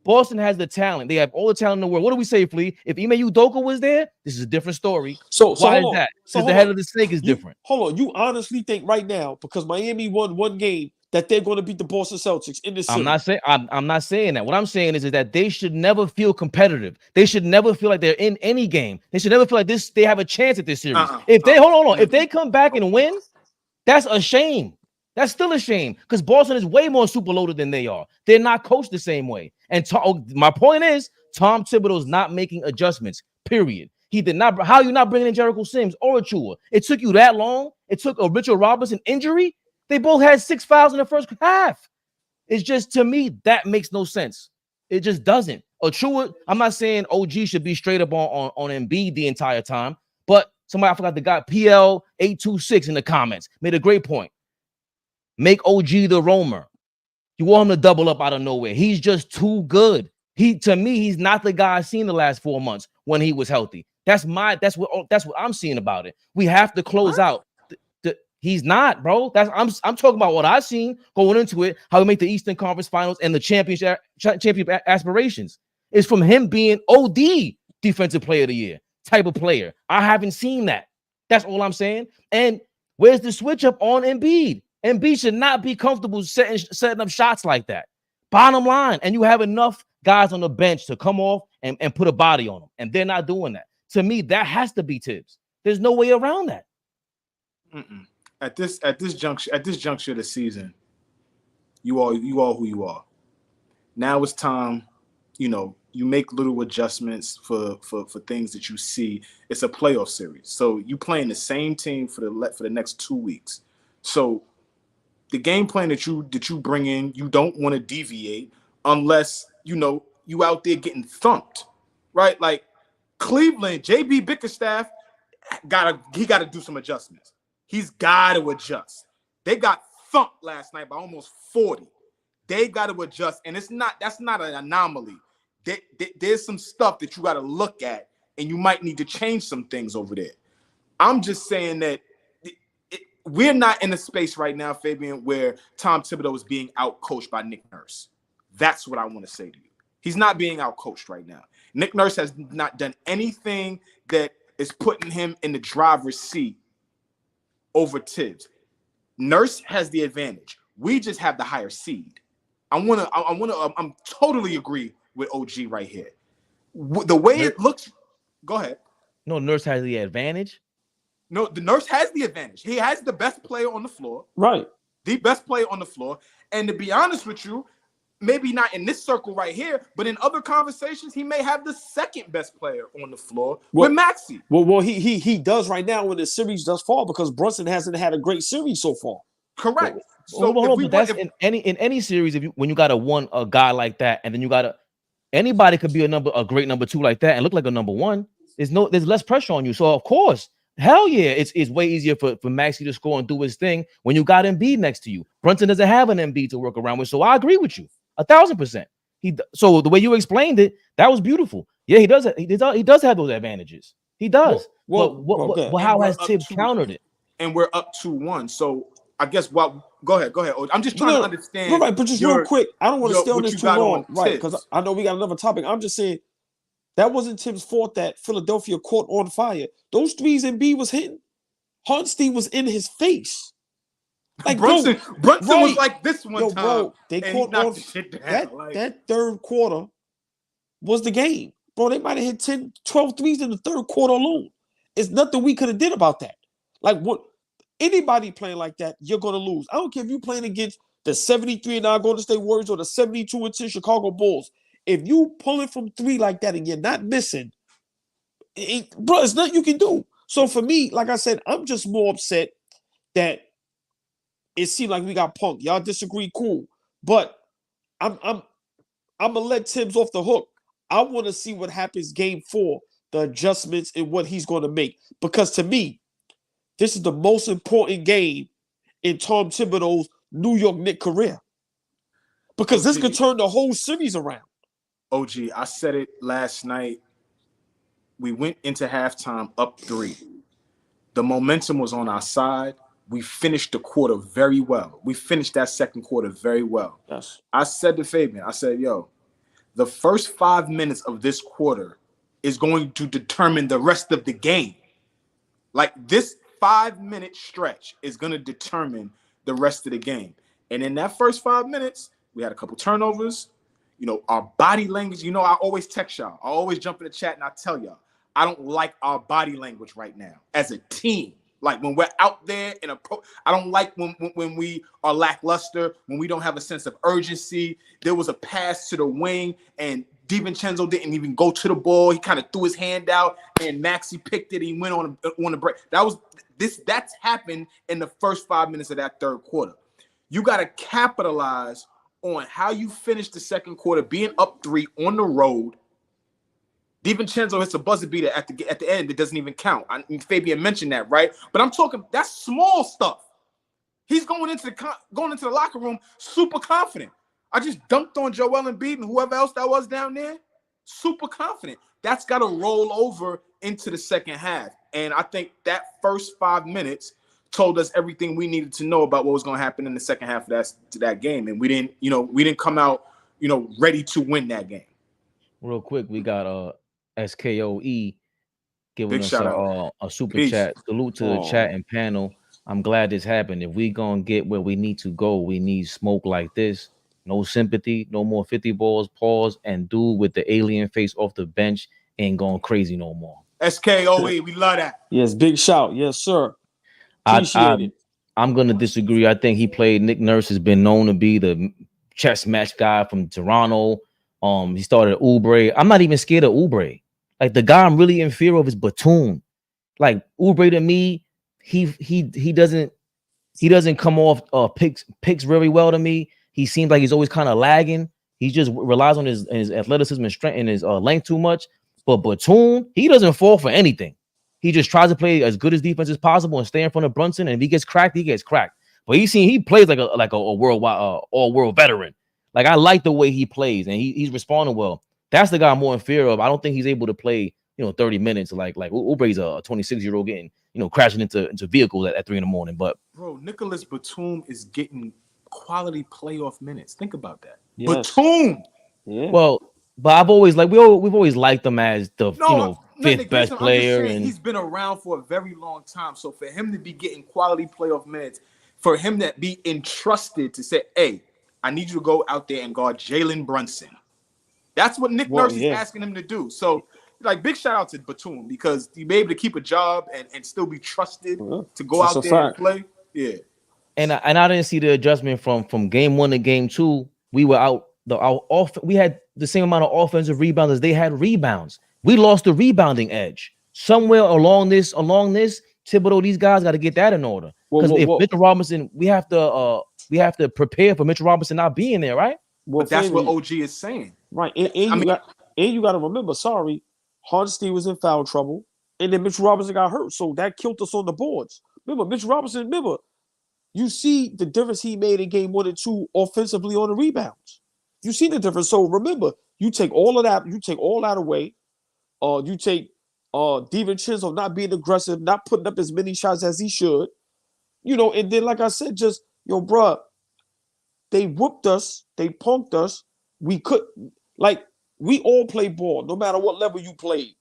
Boston has the talent. They have all the talent in the world. What do we say, Flea? If Ime Udoka was there, this is a different story. So why is that? Because the head of the snake is different. Hold on. You honestly think right now, because Miami won one game, that they're going to beat the Boston Celtics in this series? I'm not saying that. What I'm saying is that they should never feel competitive. They should never feel like they're in any game. They should never feel like they have a chance at this series. If they hold on, if they come back and win, that's a shame. That's still a shame because Boston is way more super loaded than they are. They're not coached the same way. And my point is, Tom Thibodeau's not making adjustments. Period. He did not. How are you not bringing in Jericho Sims or Achua? It took you that long. It took a Richard Robinson injury. They both had 6 fouls in the first half. It's just, to me, that makes no sense. It just doesn't. Achua, I'm not saying OG should be straight up on Embiid the entire time, but somebody, I forgot the guy, PL826 in the comments, made a great point. Make OG the roamer. You want him to double up out of nowhere. He's just too good. To me, he's not the guy I've seen the last 4 months when he was healthy. That's what I'm seeing about it. We have to close out. He's not, bro. I'm talking about what I've seen going into it, how we make the Eastern Conference Finals and the championship aspirations. Is from him being OD Defensive Player of the Year type of player. I haven't seen that. That's all I'm saying. And where's the switch up on Embiid? Embiid should not be comfortable setting up shots like that. Bottom line, and you have enough guys on the bench to come off and put a body on them, and they're not doing that. To me, that has to be Tibbs. There's no way around that. At this juncture of the season, you are who you are. Now it's time, you make little adjustments for things that you see. It's a playoff series, so you playing the same team for the next 2 weeks. So the game plan that you bring in, you don't want to deviate unless you out there getting thumped, right? Like Cleveland, JB Bickerstaff gotta do some adjustments. He's got to adjust. They got thumped last night by almost 40. They got to adjust, and that's not an anomaly. There's some stuff that you got to look at, and you might need to change some things over there. I'm just saying that we're not in a space right now, Fabian, where Tom Thibodeau is being out-coached by Nick Nurse. That's what I want to say to you. He's not being out-coached right now. Nick Nurse has not done anything that is putting him in the driver's seat over Tibbs. Nurse has the advantage. We just have the higher seed. I'm totally agree with OG right here. The way it looks, go ahead. No, Nurse has the advantage. No, the Nurse has the advantage. He has the best player on the floor. Right. The best player on the floor. And to be honest with you, maybe not in this circle right here, but in other conversations, he may have the second best player on the floor with Maxey. Well, he does right now when the series does fall because Brunson hasn't had a great series so far. Correct. In any series, when you got a guy like that, and then anybody could be a great number 2 like that and look like a number 1. There's less pressure on you. So of course, hell yeah, it's way easier for Maxey to score and do his thing when you got Embiid next to you. Brunson doesn't have an Embiid to work around with, so I agree with you 1,000%. So the way you explained it, that was beautiful. Yeah, he does have those advantages. He does. Well, how has Tibbs countered it? And we're up 2-1. So I guess go ahead. I'm just trying to understand. Right, but just real quick, I don't want to stay on this too long, right? Because I know we got another topic. I'm just saying that wasn't Tibbs' fault that Philadelphia caught on fire. Those threes Embiid was hitting, Hartenstein was in his face. Like Brunson was like this one time. Bro, they caught on that third quarter was the game. Bro, they might have hit 10, 12 threes in the third quarter alone. It's nothing we could have did about that. Like what anybody playing like that, you're gonna lose. I don't care if you're playing against the 73-9 Golden State Warriors or the 72-10 Chicago Bulls. if you pulling from 3 like that and you're not missing, bro, it's nothing you can do. So for me, like I said, I'm just more upset that it seemed like we got punked. Y'all disagree, cool. But I'm gonna let Tibbs off the hook. I want to see what happens game 4, the adjustments and what he's going to make. Because to me, this is the most important game in Tom Thibodeau's New York Knicks career. Because this could turn the whole series around. OG, I said it last night. We went into halftime up 3. The momentum was on our side. We finished the quarter very well. We finished that second quarter very well. Yes. I said to Fabian, I said, yo, the first 5 minutes of this quarter is going to determine the rest of the game. Like, this 5-minute stretch is going to determine the rest of the game. And in that first 5 minutes, we had a couple turnovers. You know, our body language, you know, I always text y'all. I always jump in the chat and I tell y'all, I don't like our body language right now as a team. Like, when we're out there in I don't like when we are lackluster, when we don't have a sense of urgency. There was a pass to the wing and DiVincenzo didn't even go to the ball. He kind of threw his hand out and Maxey picked it. And he went on a break. That's happened in the first 5 minutes of that third quarter. You got to capitalize on how you finish the second quarter, being up 3 on the road. DiVincenzo hits a buzzer beater at the end. It doesn't even count. I mean, Fabian mentioned that, right? But I'm talking, that's small stuff. He's going into the locker room super confident. I just dunked on Joel Embiid and whoever else that was down there. Super confident. That's got to roll over into the second half. And I think that first 5 minutes told us everything we needed to know about what was going to happen in the second half of that game. And we didn't come out, ready to win that game. Real quick, we got SKOE giving Big us a super chat. Salute to the chat and panel. I'm glad this happened. If we gonna get where we need to go, we need smoke like this. No sympathy, no more 50 balls, pause, and dude with the alien face off the bench ain't going crazy no more. SKOE, we love that. Yes, big shout. Yes, sir. Appreciate it. I'm gonna disagree. I think Nick Nurse has been known to be the chess match guy from Toronto. He started Oubre. I'm not even scared of Oubre. Like, the guy I'm really in fear of is Batum. Like, Oubre to me, he doesn't come off picks very well to me. He seems like he's always kind of lagging. He just relies on his athleticism and strength and his length too much. But Batum, he doesn't fall for anything. He just tries to play as good as defense as possible and stay in front of Brunson. And if he gets cracked, he gets cracked. But he plays like a worldwide all-world veteran. Like, I like the way he plays and he's responding well. That's the guy I'm more in fear of. I don't think he's able to play, 30 minutes like Oubre's a 26-year-old getting, crashing into vehicles at 3 a.m. But bro, Nicholas Batum is getting quality playoff minutes. Think about that. Yes. Batum. Yeah. Well, but I've always we've always liked him as the fifth best player, and he's been around for a very long time. So for him to be getting quality playoff minutes, for him to be entrusted to say, "Hey, I need you to go out there and guard Jalen Brunson." That's what Nick Nurse is asking him to do. So, big shout out to Batum because he be able to keep a job and still be trusted to go out there and play. Yeah. And I didn't see the adjustment from game 1 to game 2. We were out. We had the same amount of offensive rebounds as they had rebounds. We lost the rebounding edge somewhere along this. Thibodeau, these guys got to get that in order. Because if Mitchell Robinson, we have to prepare for Mitchell Robinson not being there, right? Well, but that's what OG is saying, right? And you got to remember. Sorry, Hardenstein was in foul trouble, and then Mitchell Robinson got hurt, so that killed us on the boards. Remember, Mitchell Robinson. You see the difference he made in game 1 and 2 offensively on the rebounds. You see the difference. So remember, you take all of that. You take all that away. You take DiVincenzo not being aggressive, not putting up as many shots as he should. And then like I said, just bruh, they whooped us, they punked us. We all play ball, no matter what level you played.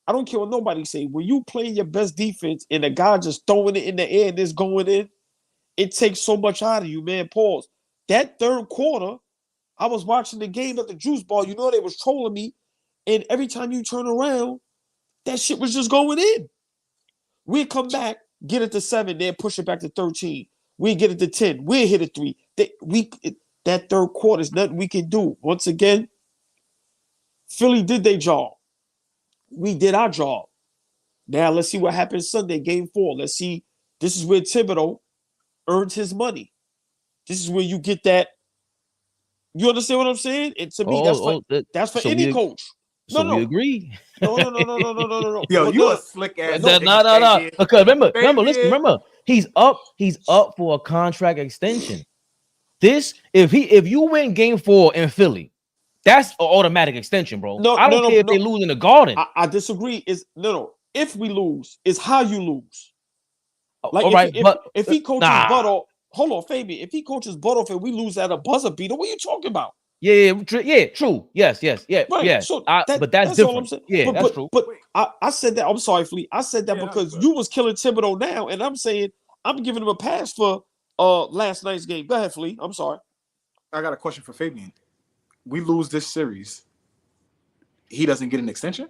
I don't care what nobody say. When you play your best defense and the guy just throwing it in the air and it's going in, it takes so much out of you, man. Pause. That third quarter, I was watching the game at the Juice Bar. They was trolling me. And every time you turn around, that shit was just going in. We'd come back, get it to 7, then push it back to 13. We'd get it to 10. We'd hit a 3. That third quarter is nothing we can do. Once again, Philly did their job. We did our job. Now let's see what happens Sunday, game 4. Let's see. This is where Thibodeau earns his money. This is where you get that. You understand what I'm saying? And to me, that's for any coach. We agree. No. Yo, you a slick ass. No. Because remember, he's up for a contract extension. If you win game 4 in Philly, that's an automatic extension, bro. I don't care if they lose in the Garden. I disagree. If we lose, it's how you lose. Like all right, if he coaches butt off, hold on, Fabian. If he coaches butt off and we lose at a buzzer beater, what are you talking about? Yeah, true. Yes, right. Yeah. So but that's different. All I'm saying. Yeah, that's true. But I said that. I'm sorry, Fleet. I said that because you was killing Thibodeau now, and I'm saying I'm giving him a pass for last night's game. Go ahead, Fleet. I'm sorry. I got a question for Fabian. We lose this series, he doesn't get an extension?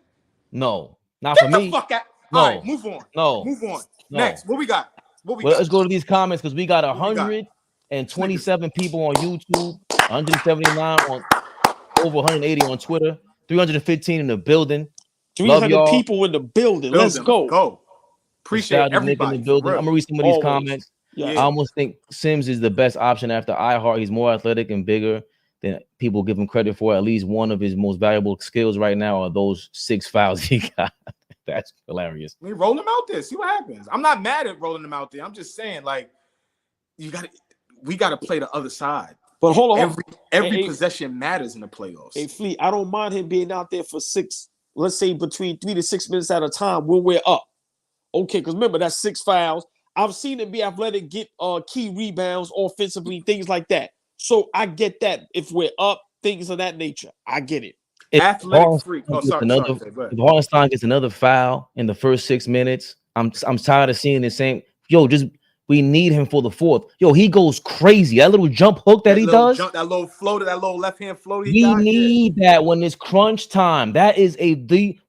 No, not for me. Get the fuck out. No. All right, move on. No. Move on. No. Next, what we got? Let's go to these comments because we got 127 people on YouTube, 179 on over 180 on Twitter, 315 in the building. 300 people in the building. Let's go. Appreciate everybody in the building. I'm gonna read some of these comments. Yeah. I almost think Sims is the best option after iHeart. He's more athletic and bigger than people give him credit for. At least one of his most valuable skills right now are those 6 fouls he got. That's hilarious. We roll him out there. See what happens. I'm not mad at rolling him out there. I'm just saying, like, we gotta play the other side. But hold on. Every possession matters in the playoffs. Hey, Fleet, I don't mind him being out there for 6, let's say between 3 to 6 minutes at a time when we're up. Okay, because remember, that's 6 fouls. I've seen him be athletic, get key rebounds offensively, things like that. So I get that. If we're up, things of that nature. I get it. Athletic freak. Oh, sorry. If Hartenstein gets another foul in the first 6 minutes, I'm tired of seeing the same. We need him for the 4th. He goes crazy. That little jump hook that he does. That little floater, that little left hand floater. We need that when it's crunch time. That is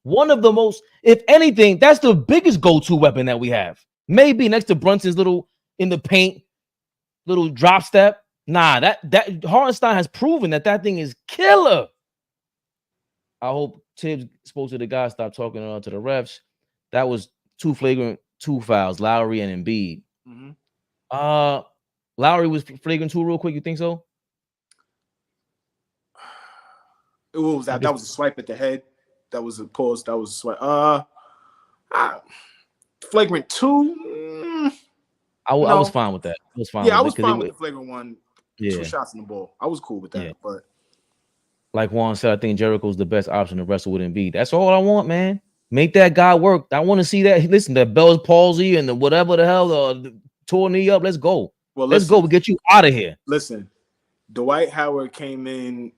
one of the most, if anything, that's the biggest go-to weapon that we have. Maybe next to Brunson's little in the paint, little drop step. Nah, that Hartenstein has proven that thing is killer. I hope Tibbs spoke to the guy, stop talking to the refs. That was 2 flagrant 2 fouls, Lowry and Embiid. Mm-hmm. Lowry was flagrant 2 real quick. You think so? What was that? That was a swipe at the head. That was a pause. That was a swipe. Flagrant 2. I was fine with that. I was fine. Yeah, I was fine with the flagrant 1. Yeah. 2 shots in the ball. I was cool with that. Yeah. But like Juan said, I think Jericho's the best option to wrestle with Embiid. That's all I want, man. Make that guy work. I want to see that. Listen, the Bell's palsy and the whatever the hell, the tore knee up. Let's go. Well, let's go. We'll get you out of here. Listen, Dwight Howard came in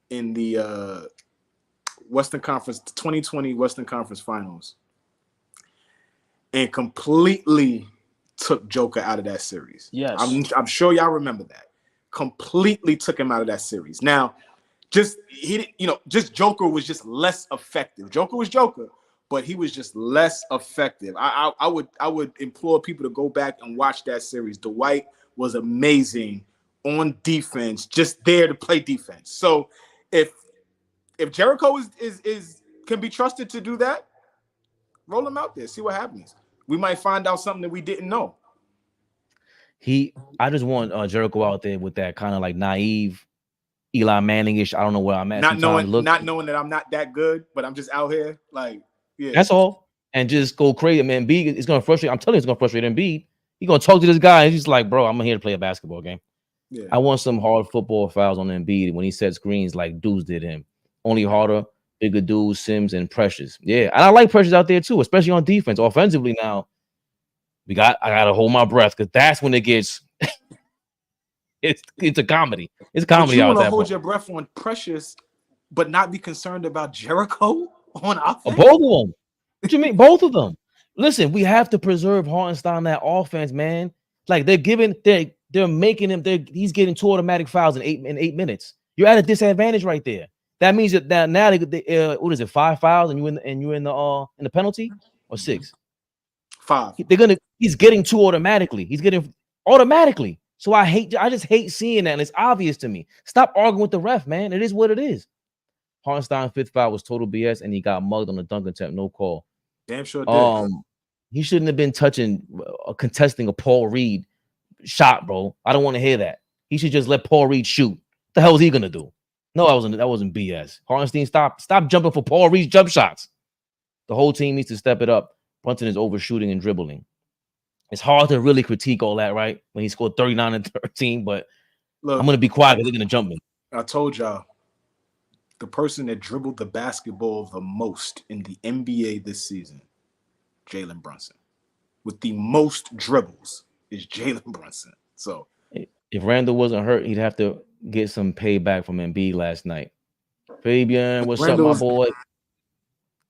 the Western Conference 2020 Western Conference Finals and completely took Joker out of that series. Yes, I'm sure y'all remember that. Completely took him out of that series. Now, just Joker was just less effective. Joker was Joker, but he was just less effective. I would implore people to go back and watch that series. Dwight was amazing on defense, just there to play defense. So if Jericho is can be trusted to do that, roll him out there, see what happens. We might find out something that we didn't know. I just want Jericho out there with that kind of like naive Eli Manning-ish. I don't know where I'm at. Not knowing that I'm not that good, but I'm just out here. Like, yeah. That's all. And just go crazy, man. Embiid is gonna frustrate. I'm telling you, it's gonna frustrate Embiid. He's gonna talk to this guy, and he's like, bro, I'm here to play a basketball game. Yeah. I want some hard football fouls on Embiid when he set screens like dudes did him. Only harder, bigger dudes, Sims and Precious. Yeah, and I like Precious out there too, especially on defense. Offensively now, I gotta hold my breath because that's when it gets it's a comedy. It's a comedy out there. You want to hold your breath on Precious, but not be concerned about Jericho on offense? Both of them. What you mean? Both of them. Listen, we have to preserve Hartenstein that offense, man. Like they're making him. He's getting 2 automatic fouls in 8 minutes. You're at a disadvantage right there. That means that now what is it? 5 fouls and you're in the penalty or 6? 5. He's getting 2 automatically. He's getting automatically. So I just hate seeing that, and it's obvious to me. Stop arguing with the ref, man. It is what it is. Hartenstein's fifth foul was total BS, and he got mugged on the dunk attempt, no call. Damn sure did. He shouldn't have been contesting a Paul Reed shot, bro. I don't want to hear that. He should just let Paul Reed shoot. What the hell was he gonna do? No, that wasn't BS. Hartenstein, stop jumping for Paul Reed's jump shots. The whole team needs to step it up. Brunson is overshooting and dribbling. It's hard to really critique all that, right? When he scored 39 and 13, but Look, I'm gonna be quiet because they're gonna jump me. I told y'all, the person that dribbled the basketball the most in the NBA this season, Jalen Brunson. With the most dribbles is Jalen Brunson. So if Randall wasn't hurt, he'd have to get some payback from Embiid last night. Fabian, what's up, my boy?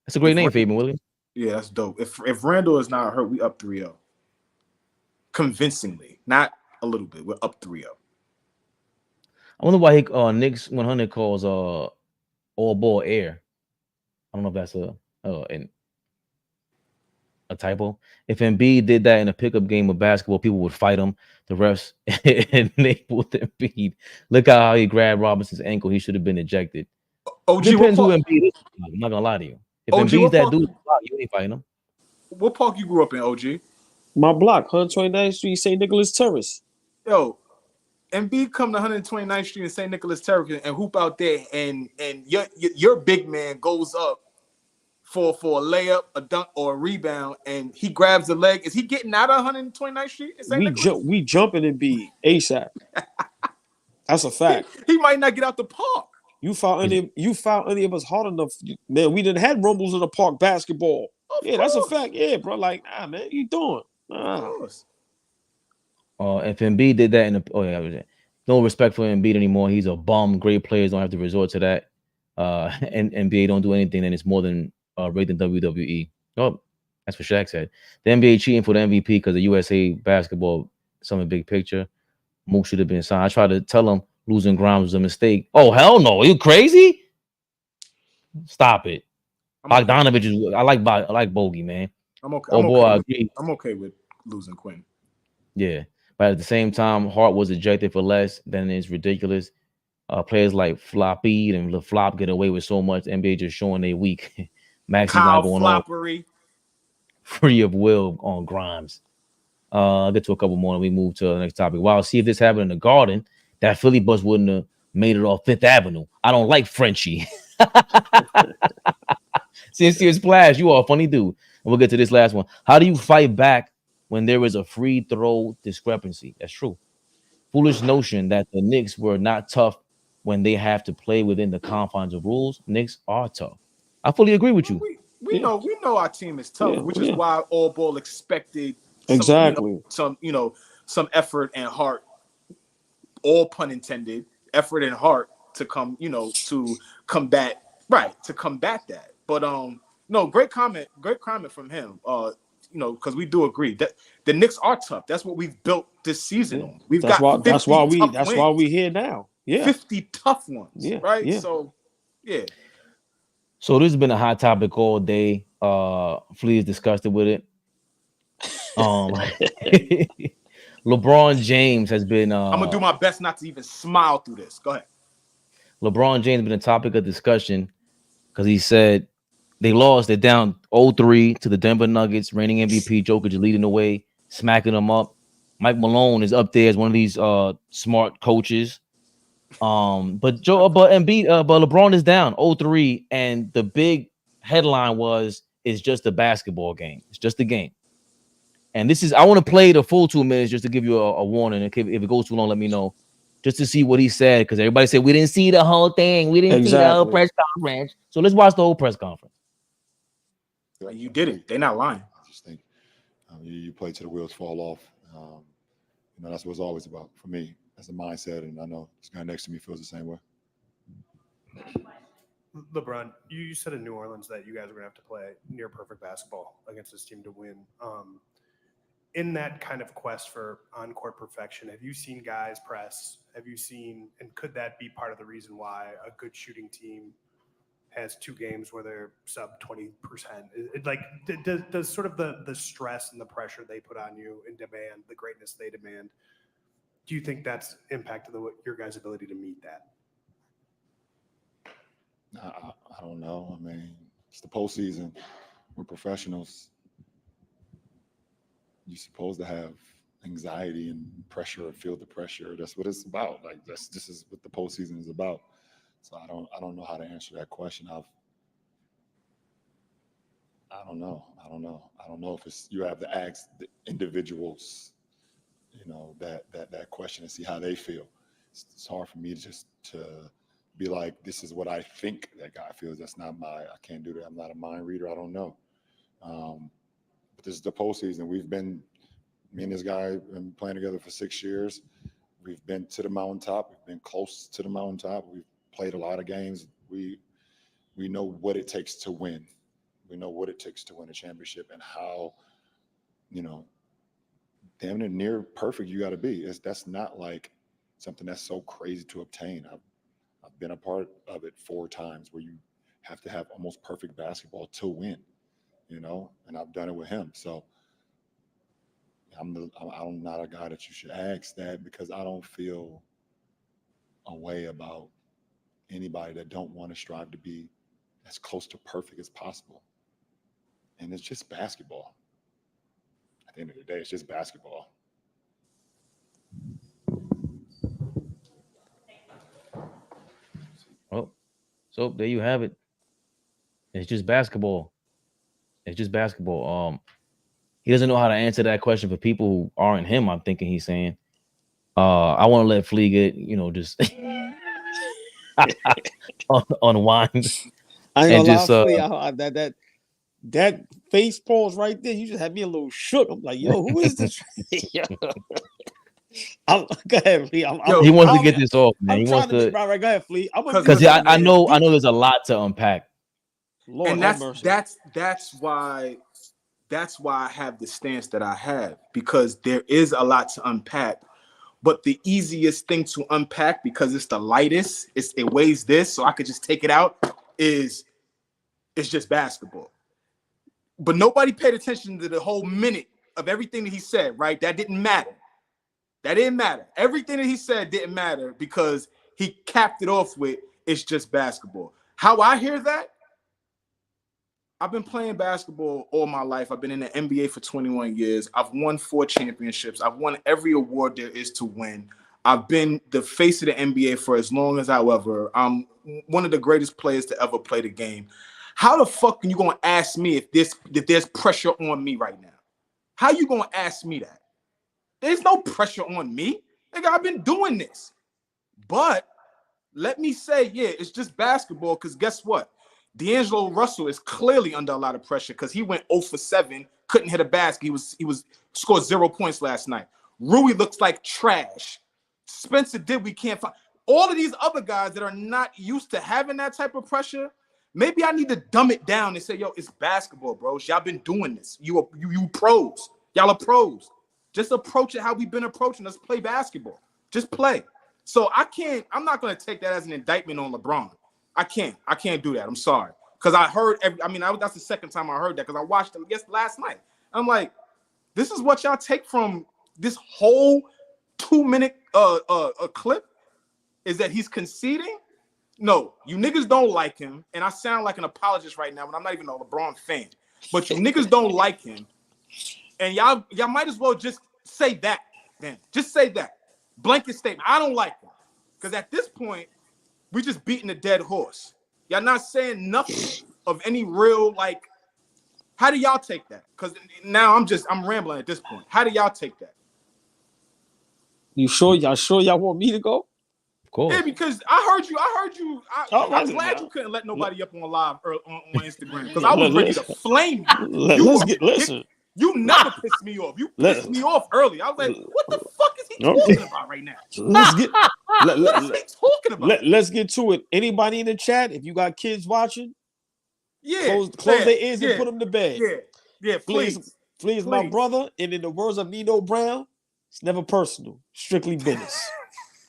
That's a great name, Fabian Williams. Yeah, that's dope. If Randall is not hurt, we up 3-0. Convincingly, not a little bit. We're up 3-0. I wonder why Knicks 100 calls AllBall air. I don't know if that's a typo. If Embiid did that in a pickup game of basketball, people would fight him. The refs enabled Embiid. Look how he grabbed Robinson's ankle. He should have been ejected. OG, depends who Embiid is. I'm not gonna lie to you. If Embiid's that dude, you ain't fighting him. What park you grew up in, OG? My block, 129th Street, St. Nicholas Terrace. Yo, Embiid come to 129th Street and St. Nicholas Terrace and hoop out there, and your big man goes up for a layup, a dunk, or a rebound, and he grabs the leg. Is he getting out of 129th Street? We jumping Embiid ASAP. That's a fact. He might not get out the park. You found any of us hard enough, man? We didn't had rumbles in the park basketball. That's a fact. Yeah, bro. Like, man, you doing? Of course. If Embiid did that no respect for Embiid anymore. He's a bum. Great players don't have to resort to that. And NBA don't do anything, then it's more than rated than WWE. Oh, that's what Shaq said. The NBA cheating for the MVP because the USA basketball, something big picture. Mook should have been signed. I tried to tell him losing Grimes was a mistake. Oh, hell no. Are you crazy? Stop it. Bogdanovich is I like Bogey, man. I'm okay. I agree. I'm okay with losing Quinn. Yeah. But at the same time, Hart was ejected for less. Then it's ridiculous. Players like Floppy and LaFlop get away with so much. NBA just showing they weak. Maxey's not going on. Free of will on Grimes. I'll get to a couple more and we move to the next topic. Wow, see if this happened in the Garden, that Philly bus wouldn't have made it off Fifth Avenue. I don't like Frenchie. Sincere Splash, you are a funny dude. And we'll get to this last one. How do you fight back when there is a free throw discrepancy? That's true. Foolish notion that the Knicks were not tough when they have to play within the confines of rules. Knicks are tough. I fully agree with you. We know our team is tough, which is why AllBall expected some effort and heart, all pun intended, effort and heart to come, to combat that. But no, great comment from him. Because we do agree that the Knicks are tough. That's what we've built this season on. That's why we here now. Yeah, 50 tough ones. Yeah, right. Yeah. So yeah. So this has been a hot topic all day. Flea is disgusted with it. LeBron James has been. I'm gonna do my best not to even smile through this. Go ahead. LeBron James has been a topic of discussion because he said they lost. They're down 0-3 to the Denver Nuggets. Reigning MVP Jokic is leading the way, smacking them up. Mike Malone is up there as one of these smart coaches. But LeBron is down 0-3, and the big headline was it's just a basketball game. It's just a game. And I want to play the full 2 minutes just to give you a warning. If it goes too long, let me know. Just to see what he said, because everybody said we didn't see the whole thing. We didn't see the whole press conference. So let's watch the whole press conference. You didn't. They're not lying. I just think you play till the wheels fall off. That's what it's always about for me. That's the mindset, and I know this guy next to me feels the same way. LeBron, you said in New Orleans that you guys were going to have to play near perfect basketball against this team to win. In that kind of quest for on-court perfection, have you seen guys press? And could that be part of the reason why a good shooting team has 2 games where they're sub 20%? Does sort of the stress and the pressure they put on you and demand, the greatness they demand, do you think that's impacted your guys' ability to meet that? I don't know. I mean, it's the postseason. We're professionals. You're supposed to have anxiety and pressure, or feel the pressure. That's what it's about. Like this is what the postseason is about. So I don't know how to answer that question. I don't know. I don't know if it's, you have to ask the individuals, that question and see how they feel. It's hard for me to be like, this is what I think that guy feels. That's not I can't do that. I'm not a mind reader. I don't know. But this is the postseason. Me and this guy have been playing together for 6 years. We've been to the mountaintop. We've been close to the mountaintop. We've played a lot of games. We know what it takes to win. We know what it takes to win a championship, and how, damn near perfect you got to be. That's not like something that's so crazy to obtain. I've been a part of it 4 times where you have to have almost perfect basketball to win, and I've done it with him. So I'm not a guy that you should ask that, because I don't feel a way about anybody that don't want to strive to be as close to perfect as possible. And it's just basketball. At the end of the day, it's just basketball. Well, so there you have it. It's just basketball. It's just basketball. He doesn't know how to answer that question for people who aren't him. I'm thinking he's saying. I want to let Flea get, just unwind. I ain't gonna just lie, Flea, that face pause right there, you just had me a little shook. I'm like, yo, who is this? Go ahead, Flea. He wants to get this off, man. He wants to. Right, go ahead, Flea. Because I know there's a lot to unpack. Lord, and that's why I have the stance that I have, because there is a lot to unpack. But the easiest thing to unpack, because it's the lightest, it weighs this, so I could just take it out, it's just basketball. But nobody paid attention to the whole minute of everything that he said, right? That didn't matter. That didn't matter. Everything that he said didn't matter, because he capped it off with, it's just basketball. How I hear that, I've been playing basketball all my life. I've been in the NBA for 21 years. I've won 4 championships. I've won every award there is to win. I've been the face of the NBA for as long as I'm one of the greatest players to ever play the game. How the fuck are you gonna ask me if there's pressure on me right now? How you gonna ask me that? There's no pressure on me. Nigga, I've been doing this. But let me say, yeah, it's just basketball, because guess what? D'Angelo Russell is clearly under a lot of pressure, because he went 0 for 7, couldn't hit a basket. He was scored 0 points last night. Rui looks like trash. Spencer Dinwiddie can't find. All of these other guys that are not used to having that type of pressure, maybe I need to dumb it down and say, yo, it's basketball, bros. Y'all been doing this. You pros. Y'all are pros. Just approach it how we've been approaching. Let's play basketball. Just play. So I'm not going to take that as an indictment on LeBron. I can't do that. I'm sorry. Because I heard, that's the second time I heard that, because I watched him last night. I'm like, this is what y'all take from this whole 2-minute clip, is that he's conceding? No, you niggas don't like him. And I sound like an apologist right now, but I'm not even a LeBron fan. But you niggas don't like him. And y'all might as well just say that then. Just say that. Blanket statement. I don't like him. Because at this point, we just beating a dead horse. Y'all not saying nothing of any real, how do y'all take that? Because now I'm rambling at this point. How do y'all take that? You sure y'all want me to go? Of course. Yeah, because I heard you. I'm glad you couldn't let nobody up on live or on Instagram, because I was ready to flame you. Listen. You never pissed me off. You pissed me off early. I was like, what the fuck is he talking about right now? Let's get what is he talking about? Let's get to it. Anybody in the chat, if you got kids watching, close their ears and put them to bed. Yeah, please. Please, my brother. And in the words of Nino Brown, it's never personal, strictly business.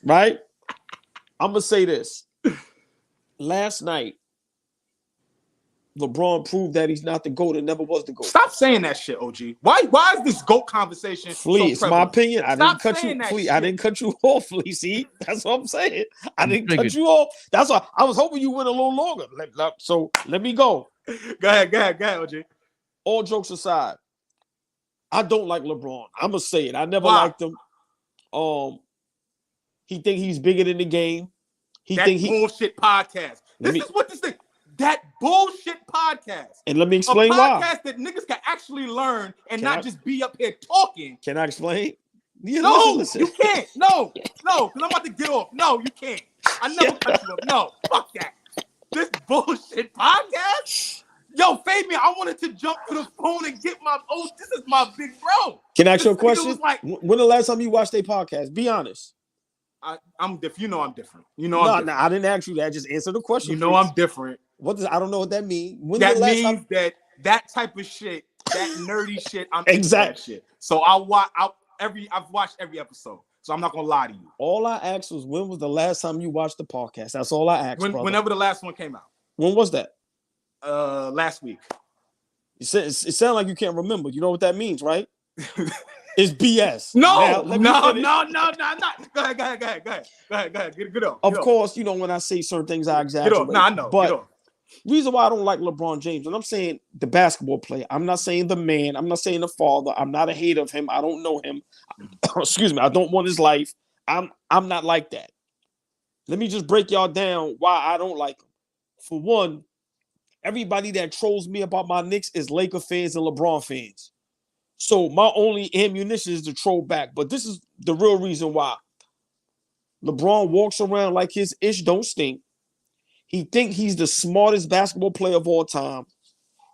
Right? I'm gonna say this. Last night, LeBron proved that he's not the GOAT and never was the GOAT. Stop saying that shit, OG. Why is this GOAT conversation Flea, it's so my prevalent? opinion. I Stop didn't cut saying you, that Flea. shit. I didn't cut you off, Flea. See, that's what I'm saying. I didn't cut triggered. you off. That's why I was hoping you went a little longer. So let me go. Go ahead, OG. All jokes aside, I don't like LeBron. I'm gonna say it. I never Why? liked him. He think he's bigger than the game. That bullshit podcast. This is what this thing. That bullshit podcast. And let me explain a why. podcast that niggas can actually learn and Can not I- just be up here talking. Can I explain? Yeah, No, listen. you can't. No, because I'm about to get off. No, you can't. I never cut you up. No, fuck that. This bullshit podcast. Yo, Fabian, I wanted to jump to the phone and get my. Oh, this is my big bro. Can I ask you a This nigga question? was like, When the last time you watched a podcast? Be honest. I'm different. You know I'm different. You know No, I'm different. I didn't ask you that. Just answer the question. You know please. I'm different. I don't know what that means. When That the last means time? that type of shit, that nerdy shit, I'm Exactly. into that shit. So I've watched every episode. So I'm not gonna lie to you. All I asked was when was the last time you watched the podcast? That's all I asked. brother. Whenever the last one came out. When was that? Last week. It sounds like you can't remember. You know what that means, right? It's BS. No, Now, let me finish. no, not. Go ahead. Get off. Of course, when I say certain things, I Get exaggerate. off. No, I know. But Get off. reason why I don't like LeBron James, and I'm saying the basketball player. I'm not saying the man. I'm not saying the father. I'm not a hater of him. I don't know him. Excuse me. I don't want his life. I'm not like that. Let me just break y'all down why I don't like him. For one, everybody that trolls me about my Knicks is Laker fans and LeBron fans. So my only ammunition is to troll back. But this is the real reason why. LeBron walks around like his ish don't stink. He think he's the smartest basketball player of all time.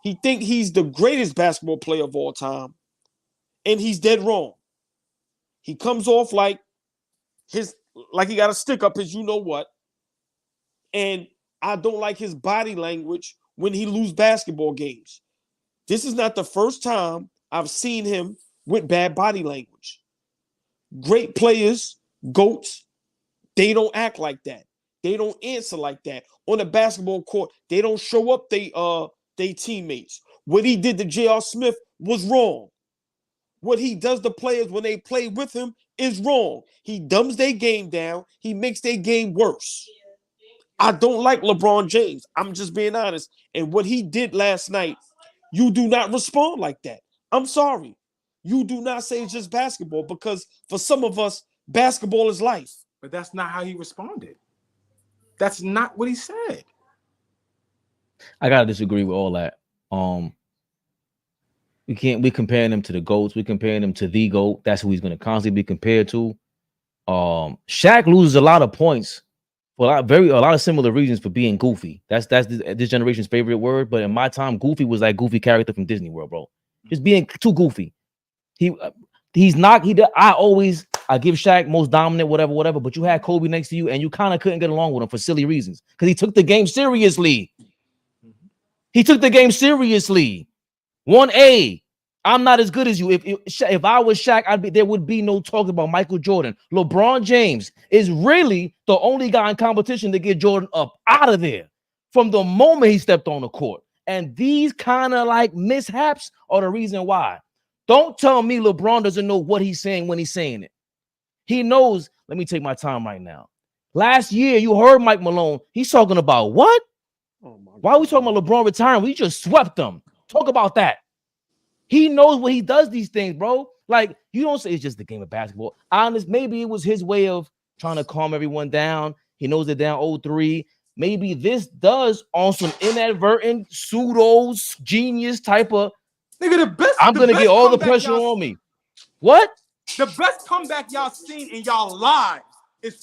He think he's the greatest basketball player of all time. And he's dead wrong. He comes off like he got a stick up his you know what. And I don't like his body language when he lose basketball games. This is not the first time I've seen him with bad body language. Great players, GOATs, they don't act like that. They don't answer like that. On the basketball court, they don't show up they teammates. What he did to J.R. Smith was wrong. What he does to players when they play with him is wrong. He dumbs their game down. He makes their game worse. I don't like LeBron James. I'm just being honest. And what he did last night, you do not respond like that. I'm sorry. You do not say it's just basketball because for some of us, basketball is life. But that's not how he responded. That's not what he said. I gotta disagree with all that. We comparing him to the GOATs. We comparing him to the GOAT. That's who he's gonna constantly be compared to. Shaq loses a lot of points for a lot of similar reasons for being goofy. That's this generation's favorite word. But in my time, goofy was that goofy character from Disney World, bro. Just being too goofy. He's not. I give Shaq most dominant, whatever. But you had Kobe next to you, and you kind of couldn't get along with him for silly reasons because he took the game seriously. He took the game seriously. 1A. I'm not as good as you. If I was Shaq, there would be no talk about Michael Jordan. LeBron James is really the only guy in competition to get Jordan up out of there from the moment he stepped on the court. And these kind of like mishaps are the reason why. Don't tell me LeBron doesn't know what he's saying when he's saying it. He knows. Let me take my time right now. Last year, you heard Mike Malone. He's talking about what? Why are we talking about LeBron retiring? We just swept them. Talk about that. He knows when he does these things, bro. Like, you don't say it's just the game of basketball. Honest, maybe it was his way of trying to calm everyone down. He knows they're down 0-3. Maybe this does on some inadvertent, pseudo genius type of Nigga, the best. I'm gonna get all the pressure on me. What? The best comeback y'all seen in y'all lives is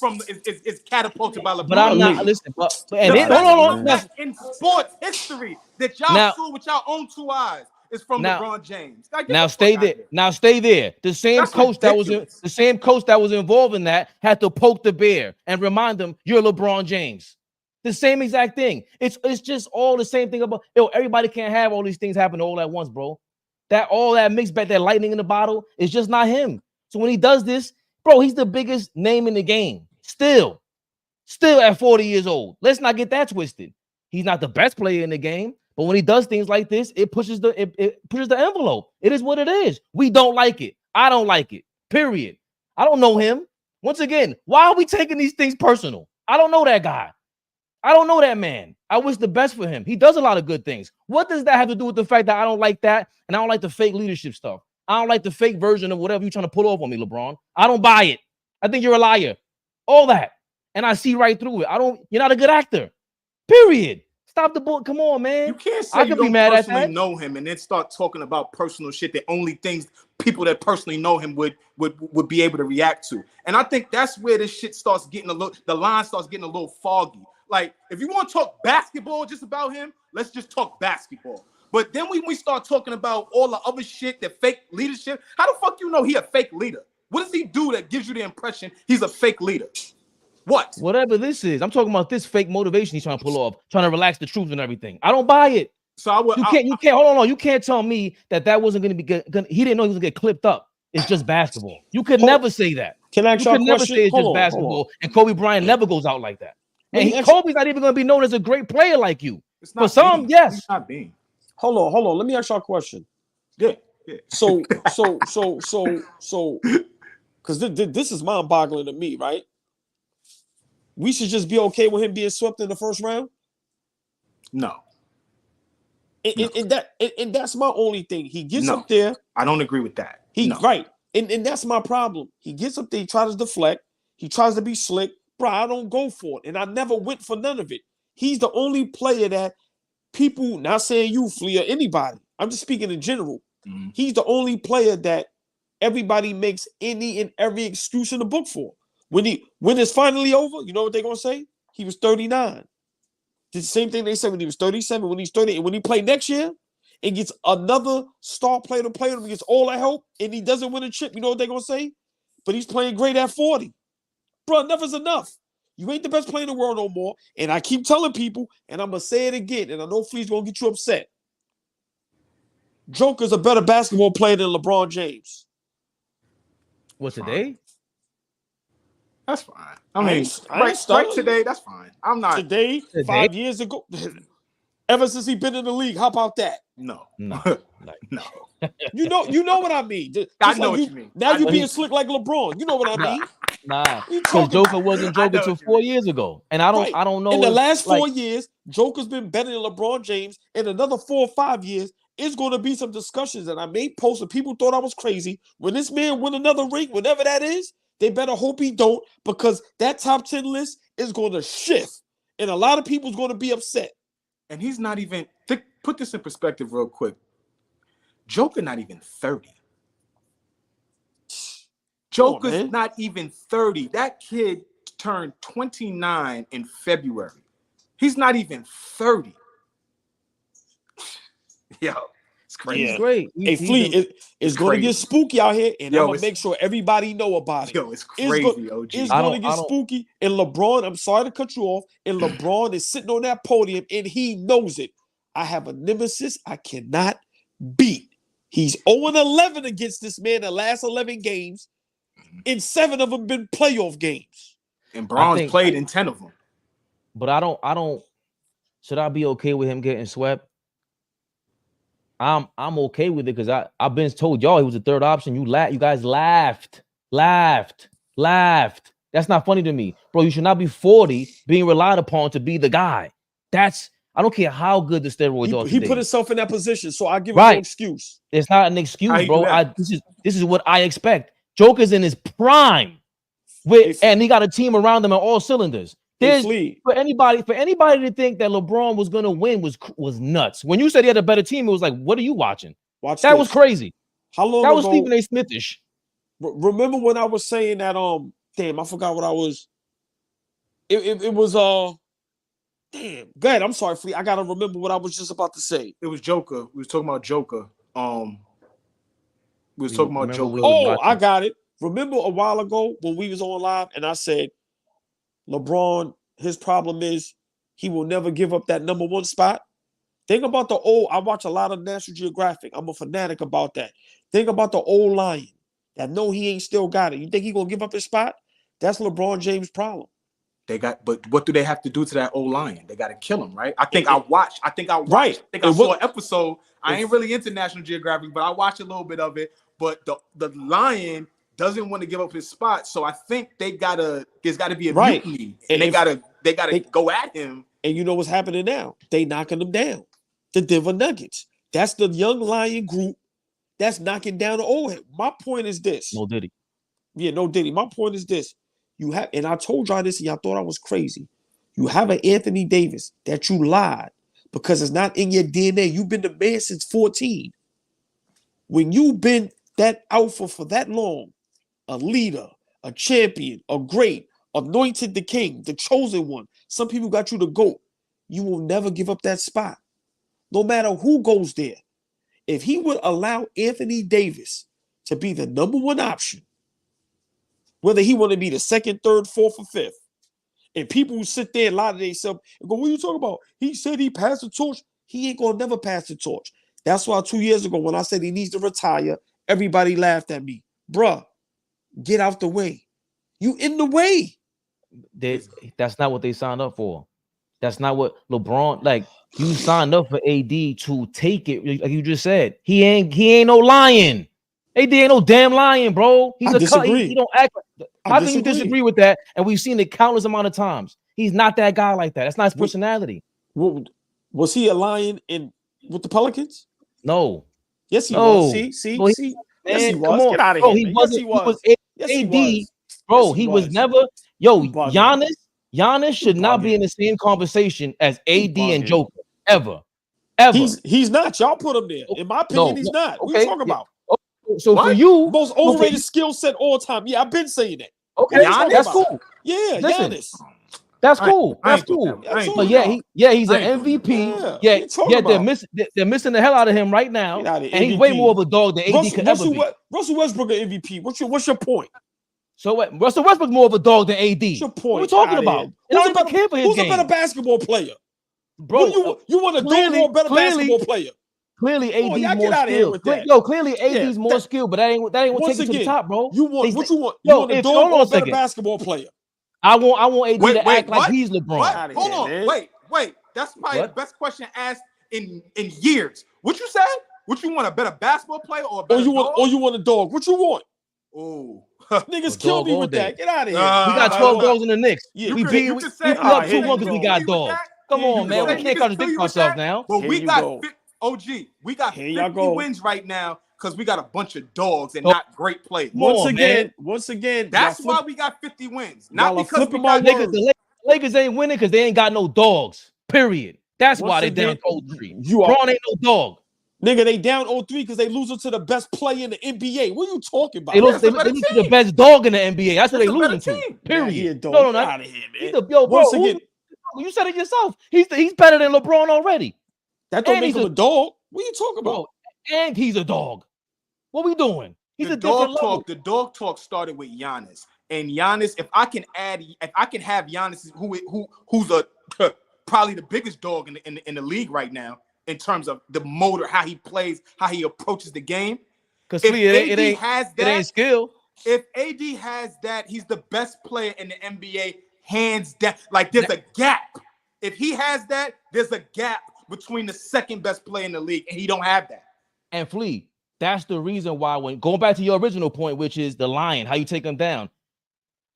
catapulted by LeBron. But I'm not listening. But and the then, best hold on. comeback in sports history that y'all saw with y'all own two eyes is from LeBron James. Now stay there. Now stay there. The same coach that was involved in that had to poke the bear and remind them you're LeBron James. The same exact thing. It's just all the same thing about everybody can't have all these things happen all at once, bro. All that mixed back, that lightning in the bottle is just not him. So when he does this, bro, he's the biggest name in the game. Still at 40 years old. Let's not get that twisted. He's not the best player in the game, But when he does things like this, it pushes the envelope. It is what it is. We don't like it. I don't like it. Period. I don't know him. Once again, why are we taking these things personal? I don't know that guy. I don't know that man. I wish the best for him. He does a lot of good things. What does that have to do with the fact that I don't like that and I don't like the fake leadership stuff? I don't like the fake version of whatever you're trying to pull off on me, LeBron. I don't buy it. I think you're a liar. All that. And I see right through it. You're not a good actor. Period. Stop the book. Come on, man. You can't say I you could be don't mad at personally that. know him and then start talking about personal shit that only things people that personally know him would be able to react to. And I think that's where this shit starts getting the line starts getting a little foggy. Like, if you want to talk basketball just about him, let's just talk basketball. But then when we start talking about all the other shit, that fake leadership, how the fuck you know he a fake leader? What does he do that gives you the impression he's a fake leader? What? Whatever this is, I'm talking about this fake motivation he's trying to pull off, trying to relax the truth and everything. I don't buy it. So you can't hold on. You can't tell me that wasn't going to be good. He didn't know he was going to get clipped up. It's just basketball. You could never say that. Can I ask you a question? Never say it's just basketball. And Kobe Bryant never goes out like that. And Kobe's not even going to be known as a great player like you. For some, yes. It's not being. Hold on. Let me ask y'all a question. Yeah. So, because this is mind-boggling to me, right? We should just be okay with him being swept in the first round. No. And that's my only thing. He gets up there. I don't agree with that. Right. And that's my problem. He gets up there, he tries to deflect, he tries to be slick. Bro, I don't go for it. And I never went for none of it. He's the only player that people, not saying you, Flea, or anybody, I'm just speaking in general. Mm-hmm. He's the only player that everybody makes any and every excuse in the book for. When it's finally over, you know what they're gonna say? He was 39. The same thing they said when he was 37, when he's 30, and when he play next year and gets another star player to play him, gets all that help, and he doesn't win a chip, you know what they're gonna say? But he's playing great at 40. Bro, enough is enough. You ain't the best player in the world no more. And I keep telling people, and I'm gonna say it again, and I know Flea's gonna get you upset. Joker's a better basketball player than LeBron James. What, today? That's fine. I mean, right today, that's fine. I'm not. Today, 5 years ago, ever since he been in the league, how about that? No. You know what I mean. I know what you mean. Now you being slick like LeBron. You know what I mean. Nah, because Joker wasn't Joker till 4 years ago. And I don't know. In the last 4 years, Joker's been better than LeBron James. In another 4 or 5 years, it's going to be some discussions. And I made posts and people thought I was crazy. When this man win another ring, whenever that is, they better hope he don't, because that top 10 list is going to shift. And a lot of people's going to be upset. And he's not even, put this in perspective real quick. Joker not even 30. Joker's not even 30. That kid turned 29 in February. He's not even 30. Yo, it's crazy. Yeah. Great. Hey, Flea, it's going to get spooky out here, and I'm going to make sure everybody know about it. Yo, it's crazy, OG. It's going to get spooky, and LeBron, I'm sorry to cut you off, and LeBron is sitting on that podium, and he knows it. I have a nemesis I cannot beat. He's 0-11 against this man the last 11 games, and 7 of them been playoff games. And Bron's played in 10 of them. But I don't. Should I be okay with him getting swept? I'm okay with it because I've been told y'all he was the third option. You guys laughed. That's not funny to me, bro. You should not be 40 being relied upon to be the guy. I don't care how good the steroids are. He put himself in that position, so I give him no excuse. It's not an excuse, bro. This is what I expect. Joker's in his prime, and he got a team around him on all cylinders. For anybody to think that LeBron was gonna win was nuts. When you said he had a better team, it was like, what are you watching? That was crazy. How long that ago, was Stephen A. Smithish. Remember when I was saying that? Damn, I forgot what I was. It was damn. Go ahead. I'm sorry, Flea. I gotta remember what I was just about to say. It was Joker. We was talking about Joker. We was talking about Joker. Oh, I got it. Remember a while ago when we was on live and I said, LeBron, his problem is he will never give up that number 1 spot. Think about I watch a lot of National Geographic. I'm a fanatic about that. Think about the old lion that know he ain't still got it. You think he gonna give up his spot? That's LeBron James' problem. But what do they have to do to that old lion? They got to kill him, right? I think I Right. saw an episode. I ain't really into National Geographic, but I watched a little bit of it. But the lion doesn't want to give up his spot, so I think there's got to be a mutiny, and they gotta go at him. And you know what's happening now? They knocking them down. The Denver Nuggets. That's the young lion group that's knocking down the old head. My point is this. No Diddy. Yeah, no Diddy. My point is this. You have, and I told y'all this, and y'all thought I was crazy. You have an Anthony Davis that you lied because it's not in your DNA. You've been the man since 14. When you've been that alpha for that long, a leader, a champion, a great, anointed the king, the chosen one. Some people got you the GOAT. You will never give up that spot. No matter who goes there. If he would allow Anthony Davis to be the number one option, whether he want to be the second, third, fourth, or fifth, and people who sit there and lie to themselves and go, what are you talking about? He said he passed the torch. He ain't going to never pass the torch. That's why 2 years ago when I said he needs to retire, everybody laughed at me. Bruh, get out the way. You in the way. That's not what they signed up for. That's not what LeBron, like, you signed up for AD to take it. Like you just said, he ain't no lion. AD ain't no damn lion, bro. He's he don't act like, how can you disagree with that? And we've seen it countless amount of times. He's not that guy like that. That's not his personality. Was he a lion with the Pelicans? No. Yes, he was. See. Man, Yes, he come was. on. Get out of Bro, here. he Yes, he was. Yes, he AD, was. bro, Yes, he was never. Yo, Giannis should not be in the same conversation as AD and Joker ever. He's not. Y'all put him there. In my opinion, he's not. What are you talking about? So for you, most overrated skill set all time. Yeah, I've been saying that. Okay, that's cool. Yeah, Giannis. That's cool. That's cool. But he's an MVP. They're missing the hell out of him right now, and he's way more of a dog than AD could ever be. Russell Westbrook an MVP. What's your point? So what? Russell Westbrook's more of a dog than AD. What's your point? What are we talking about? Who's a better basketball player? Bro, you want a dog or better basketball player? Clearly, AD's more skilled. Yo, clearly AD's more skilled, but that ain't what take you to the top, bro. You want what you want? You want a dog or a better basketball player? I want AD to act like he's LeBron. Hold on, wait. That's probably the best question asked in years. What you said? What you want, a better basketball player or a better dog? Or you want a dog? What you want? Oh, niggas kill me with that. Get out of here. We got 12 dogs in the Knicks. Yeah, we up 2-1 because we got dogs. Come on, man. We can't contradict ourselves now. But we got we got 50 wins right now because we got a bunch of dogs and not great players. Once again, that's why we got 50 wins. Not because we got the Lakers ain't winning because they ain't got no dogs. Period. That's why they down 0-3. Braun ain't no dog. Nigga, they down 0-3 because they losing to the best player in the NBA. What are you talking about? They lose to the best dog in the NBA. That's what they losing to. Period. No, out of here, man. Yo, bro, you said it yourself. He's better than LeBron already. That don't make him a dog. What are you talking about? And he's a dog. What we doing? He's a different level. The dog talk started with Giannis. And Giannis, if I can have Giannis, who's probably the biggest dog in the league right now in terms of the motor, how he plays, how he approaches the game. Because it ain't skill. If AD has that, he's the best player in the NBA, hands down. Like there's a gap. If he has that, there's a gap between the second best player in the league, and he don't have that. And Flea, that's the reason why when going back to your original point, which is the lion, how you take him down.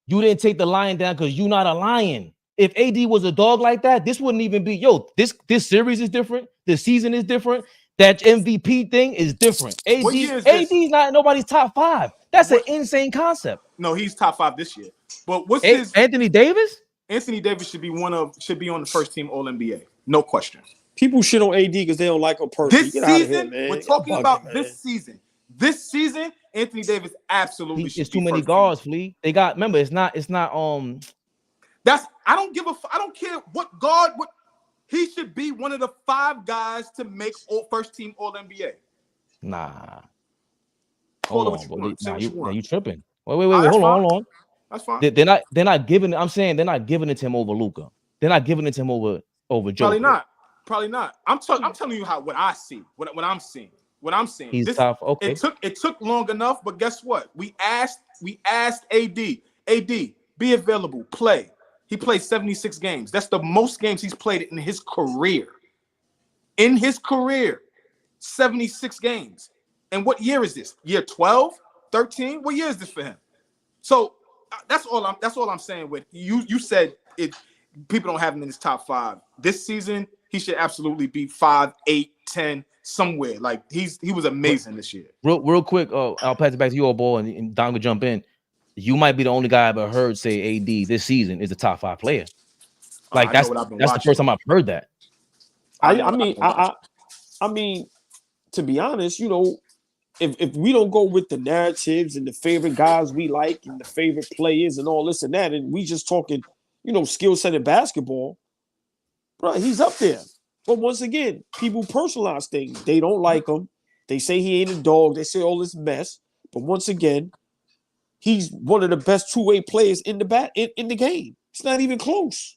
You didn't take the lion down because you're not a lion. If AD was a dog like that, this wouldn't even be, this series is different. The season is different. That MVP thing is different. AD's not nobody's top 5. That's an insane concept. No, he's top 5 this year. But what's Anthony Davis? Anthony Davis should be on the first team All NBA. No question. People shit on AD because they don't like him personally. This season, we're talking about this season. This season, Anthony Davis absolutely should be. It's too many guards, Flea. They got, remember, it's not That's I don't care what guard he should be one of the 5 guys to make first team All NBA. Nah. Hold on, you tripping. Wait, hold on. That's fine. They're not giving it to him over Luka. They're not giving it to him over Jokic. Probably not. I'm telling you what I see, what I'm seeing. He's tough. Okay. It took long enough, but guess what? We asked AD, be available, play. He played 76 games. That's the most games he's played in his career. In his career, 76 games. And what year is this? Year 12, 13? What year is this for him? So that's all I'm saying with you. You said it. People don't have him in his top 5 this season. He should absolutely be 5, 8, 10 somewhere. Like he was amazing this year. Real quick, I'll pass it back to you, AllBall, and Don will jump in. You might be the only guy I've ever heard say AD this season is a top 5 player. Like that's the first time I've heard that. I mean, to be honest, you know, if we don't go with the narratives and the favorite guys we like and the favorite players and all this and that, and we just talking, you know, skill set in basketball, bro, he's up there. But once again, people personalize things. They don't like him. They say he ain't a dog. They say all this mess. But once again, he's one of the best two-way players in the game. It's not even close.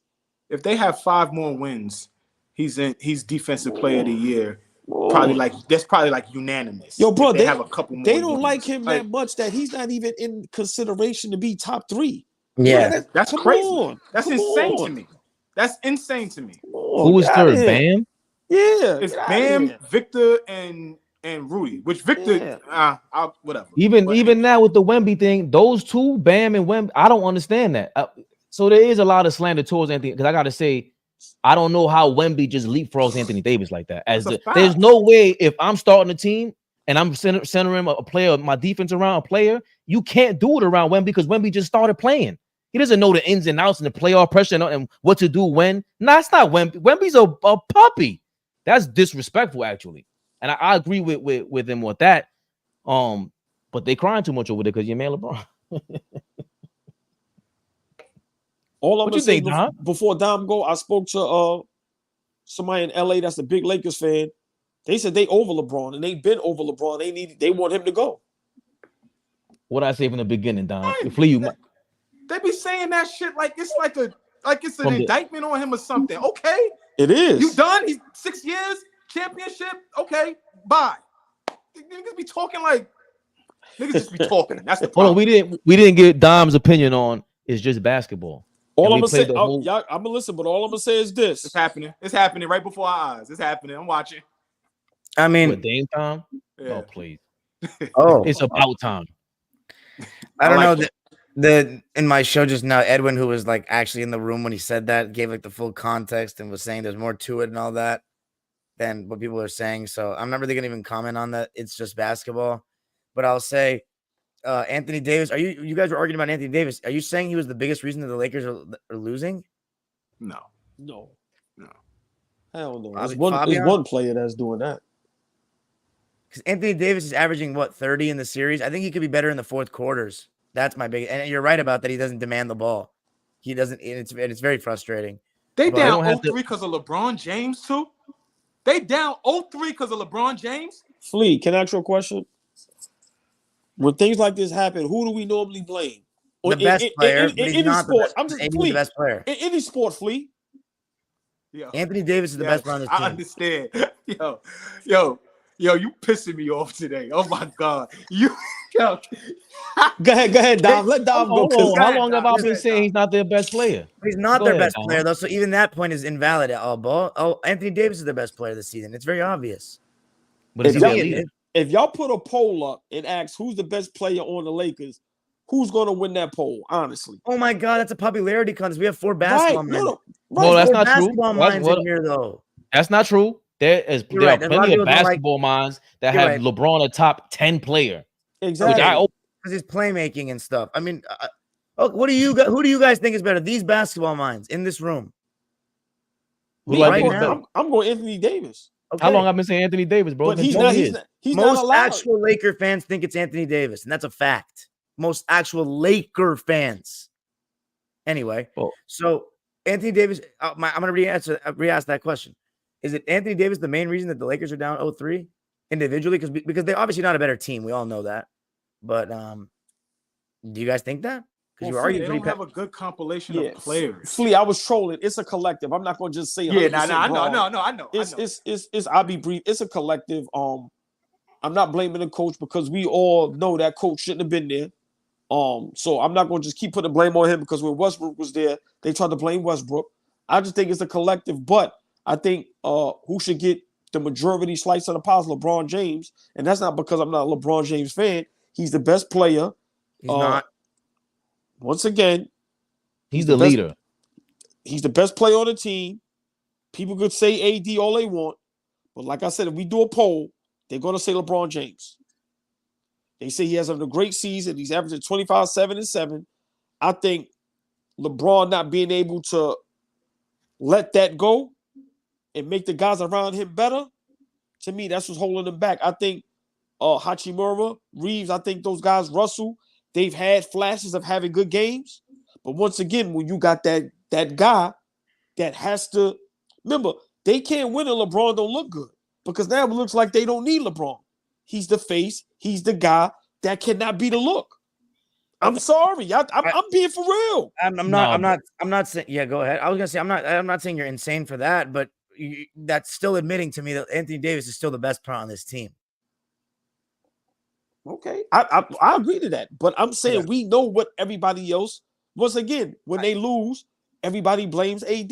If they have 5 more wins, he's defensive player of the year. That's probably like unanimous. Yo, bro, they have a couple more. They don't like him that much that he's not even in consideration to be top 3. Yeah, bro, that's crazy. That's insane to me. That's insane to me. Who was third? Bam? Yeah. It's Bam, Victor, and Rudy. Which Victor, whatever. Even now with the Wemby thing, those two, Bam and Wemby, I don't understand that. So there is a lot of slander towards Anthony, because I got to say, I don't know how Wemby just leapfrogs Anthony Davis like that. There's no way if I'm starting a team and I'm centering a player, my defense around a player, you can't do it around Wemby because Wemby just started playing. He doesn't know the ins and outs and the playoff pressure and what to do when. Nah, it's not Wemby. Wemby's a puppy. That's disrespectful, actually. And I agree with him with that. But they crying too much over there because your man LeBron. All I'm What gonna you say think, Dom? before Dom go, I spoke to somebody in LA that's a big Lakers fan. They said they over LeBron and they've been over LeBron. They want him to go. What I say from the beginning, Don. They be saying that shit like it's an indictment on him or something. Okay, it is. You done? He's 6 years championship. Okay, bye. Niggas be talking like niggas just be talking. That's the problem. Hold on, we didn't get Dom's opinion on it's just basketball. All I'm gonna say, I'm gonna listen, but all I'm gonna say is this: it's happening. It's happening right before our eyes. It's happening. I'm watching. I mean, what, Dame time? Yeah. Oh, please. It's about time. I don't know. In my show just now, Edwin, who was like actually in the room when he said that, gave like the full context and was saying there's more to it and all that than what people are saying. So I'm not really gonna even comment on that. It's just basketball. But I'll say, Anthony Davis. You guys were arguing about Anthony Davis? Are you saying he was the biggest reason that the Lakers are losing? No. Hell no. There's one player that's doing that. Because Anthony Davis is averaging what 30 in the series. I think he could be better in the fourth quarters. That's my big. And you're right about that. He doesn't demand the ball. He doesn't. It's very frustrating. They down 0-3 because of LeBron James too. They down 0-3 because of LeBron James. Flea, can I ask you a question? When things like this happen, who do we normally blame? The best player. In any sport. I'm just the best player. In any sport, Flea. Yo. Anthony Davis is the best player on this team. I understand. Yo, you pissing me off today. Oh my God. Yo. Go ahead, Dom. Let Dom go. How long have I been saying he's not their best player? He's not their best player, though. So even that point is invalid at all. Oh, Anthony Davis is their best player this season. It's very obvious. But if y'all put a poll up and ask who's the best player on the Lakers, who's going to win that poll? Honestly. Oh my God, that's a popularity contest. We have 4 basketball men. No, that's not true. In here, though. That's not true. There are plenty of basketball minds that have LeBron a top 10 player. Exactly. Because he's playmaking and stuff. I mean, who do you guys think is better? These basketball minds in this room. I'm going Anthony Davis. Okay. How long I've been saying Anthony Davis, bro? But he's not actual Laker fans think it's Anthony Davis, and that's a fact. Most actual Laker fans. Anyway, so Anthony Davis, I'm going to re-ask that question. Is it Anthony Davis the main reason that the Lakers are down 0-3 individually? Because they're obviously not a better team. We all know that. But do you guys think that? Because you arguing they don't have a good compilation of players. Flea, I was trolling. It's a collective. I'm not going to just say. Yeah, I know. It's. I'll be brief. It's a collective. I'm not blaming the coach because we all know that coach shouldn't have been there. So I'm not going to just keep putting the blame on him because when Westbrook was there, they tried to blame Westbrook. I just think it's a collective, but I think who should get the majority slice of the pie is LeBron James, and that's not because I'm not a LeBron James fan. He's the best player. He's not. Once again, He's the leader. He's the best player on the team. People could say AD all they want, but like I said, if we do a poll, they're going to say LeBron James. They say he has a great season. He's averaging 25, 7, and 7. I think LeBron not being able to let that go and make the guys around him better, to me, that's what's holding him back. I think Hachimura, Reeves, I think those guys, Russell, they've had flashes of having good games. But once again, when you got that guy that has to – remember, they can't win and LeBron don't look good because now it looks like they don't need LeBron. He's the face. He's the guy that cannot be the look. I'm sorry. I'm being for real. I'm not saying. Yeah, go ahead. I was gonna say I'm not saying you're insane for that, but that's still admitting to me that Anthony Davis is still the best player on this team. Okay, I agree to that, but I'm saying we know what everybody else. Once again, when they lose, everybody blames AD.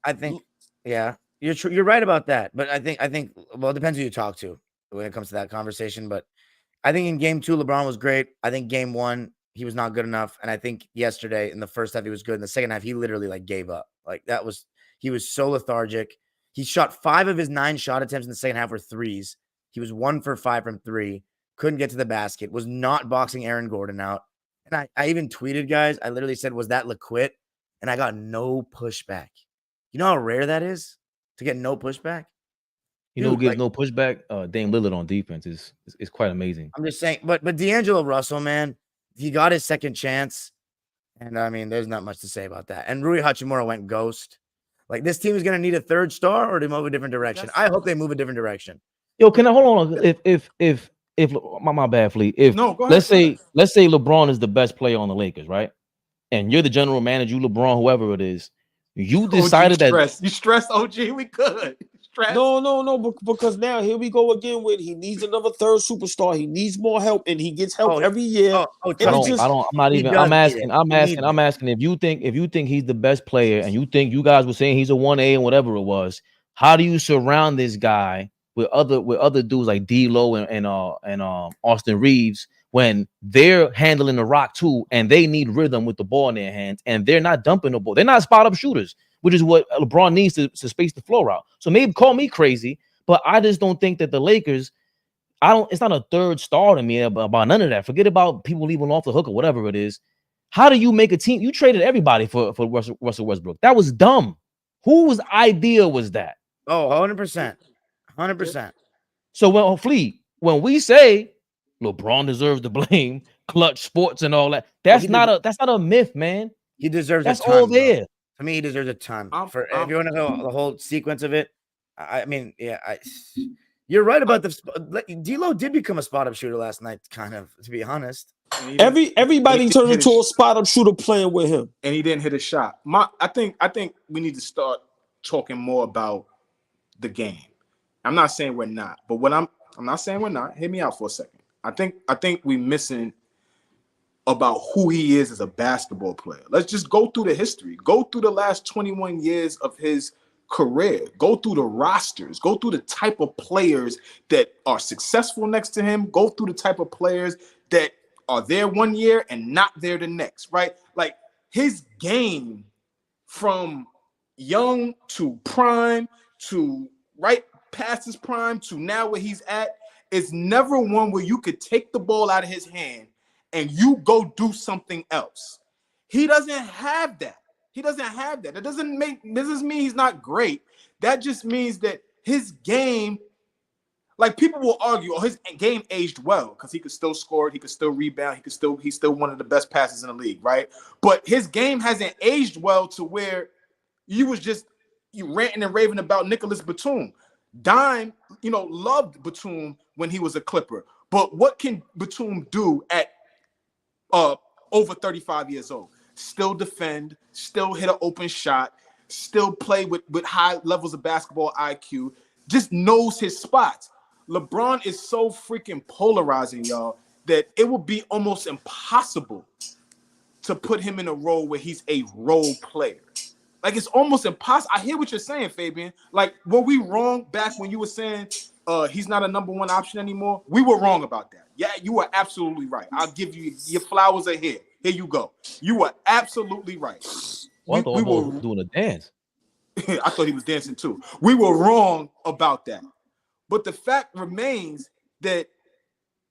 I think, yeah, you're right about that. But I think well, it depends who you talk to when it comes to that conversation. But I think in game 2, LeBron was great. I think game 1, he was not good enough. And I think yesterday in the first half, he was good. In the second half, he literally like gave up. He was so lethargic. He shot 5 of his 9 shot attempts in the second half were threes. He was 1 for 5 from 3. Couldn't get to the basket. Was not boxing Aaron Gordon out. And I even tweeted, guys. I literally said, was that LaQuit? And I got no pushback. You know how rare that is to get no pushback? You know who gives no pushback? Dame Lillard on defense is quite amazing. I'm just saying, but D'Angelo Russell, man, he got his second chance. And I mean, there's not much to say about that. And Rui Hachimura went ghost. Like, this team is going to need a third star or to move a different direction. I hope they move a different direction. Yo, can I hold on? If my bad, Fleet. If no, go ahead, let's say LeBron is the best player on the Lakers, right? And you're the general manager, you LeBron, whoever it is, you decided that you stressed OG. We could. No, because now here we go again with he needs another third superstar. He needs more help, and he gets help every year. I'm asking if you think he's the best player, and you think you guys were saying he's a 1A and whatever it was. How do you surround this guy with other dudes like D-Lo and Austin Reeves when they're handling the rock too, and they need rhythm with the ball in their hands, and they're not dumping the ball. They're not spot up shooters, which is what LeBron needs to space the floor out. So maybe call me crazy, but I just don't think that the Lakers, it's not a third star to me about none of that. Forget about people leaving off the hook or whatever it is. How do you make a team? You traded everybody for Russell Westbrook. That was dumb. Whose idea was that? Oh, 100%. 100%. So when we say LeBron deserves the blame, clutch sports and all that, that's not a myth, man. He deserves that's a ton, all there. Bro. To me, he deserves a ton. If you want to go the whole sequence of it, I mean, yeah, you're right about the D-Lo did become a spot-up shooter last night, kind of, to be honest. Everybody turned into a spot-up shooter playing with him, and he didn't hit a shot. I think we need to start talking more about the game. I'm not saying we're not, but I'm not saying we're not. Hear me out for a second. I think we're missing about who he is as a basketball player. Let's just go through the history. Go through the last 21 years of his career. Go through the rosters. Go through the type of players that are successful next to him. Go through the type of players that are there one year and not there the next, right? Like, his game from young to prime to right past his prime to now where he's at is never one where you could take the ball out of his hand and you go do something else. He doesn't have that. That doesn't mean he's not great. That just means that his game, like, people will argue, his game aged well because he could still score, he could still rebound, he's still one of the best passers in the league, right? But his game hasn't aged well to where you ranting and raving about Nicholas Batum. Dime, loved Batum when he was a Clipper. But what can Batum do at over 35 years old? Still defend, still hit an open shot, still play with high levels of basketball IQ, just knows his spots. LeBron is so freaking polarizing, y'all. that it would be almost impossible to put him in a role where he's a role player. Like, it's almost impossible. I hear what you're saying, Fabian. Like, were we wrong back when you were saying he's not a number one option anymore? We were wrong about that. Yeah, you were absolutely right. I'll give you your flowers are here. Here you go. You were absolutely right. Well, I thought we were doing a dance. I thought he was dancing too. We were wrong about that. But the fact remains that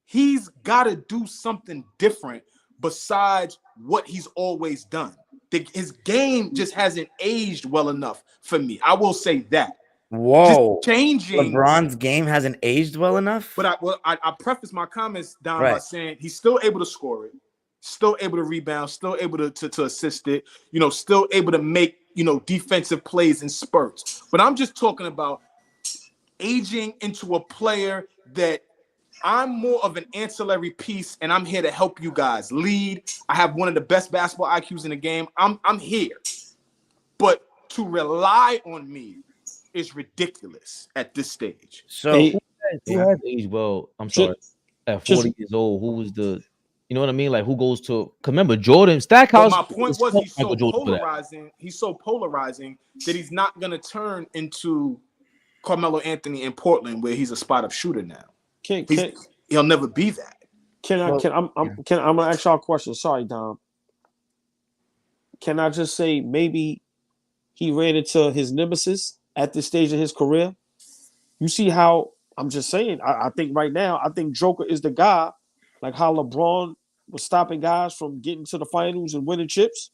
he's got to do something different besides what he's always done. His game just hasn't aged well enough for me. I will say that. Whoa. Just changing. LeBron's game hasn't aged well enough? But I preface my comments down by saying he's still able to score it, still able to rebound, still able to assist it, still able to make, defensive plays in spurts. But I'm just talking about aging into a player that I'm more of an ancillary piece, and I'm here to help you guys lead. I have one of the best basketball IQs in the game. I'm here. But to rely on me is ridiculous at this stage. So who has aged well? I'm sorry. At 40 years old, who was the, you know what I mean? Like, who goes to, remember Jordan, Stackhouse. But my point was he's so polarizing. He's so polarizing that he's not going to turn into Carmelo Anthony in Portland, where he's a spot-up shooter now. He'll never be that. I'm gonna ask y'all a question. Sorry, Dom. Can I just say maybe he ran into his nemesis at this stage of his career? You see how I'm just saying. I think right now, I think Joker is the guy, like how LeBron was stopping guys from getting to the finals and winning chips.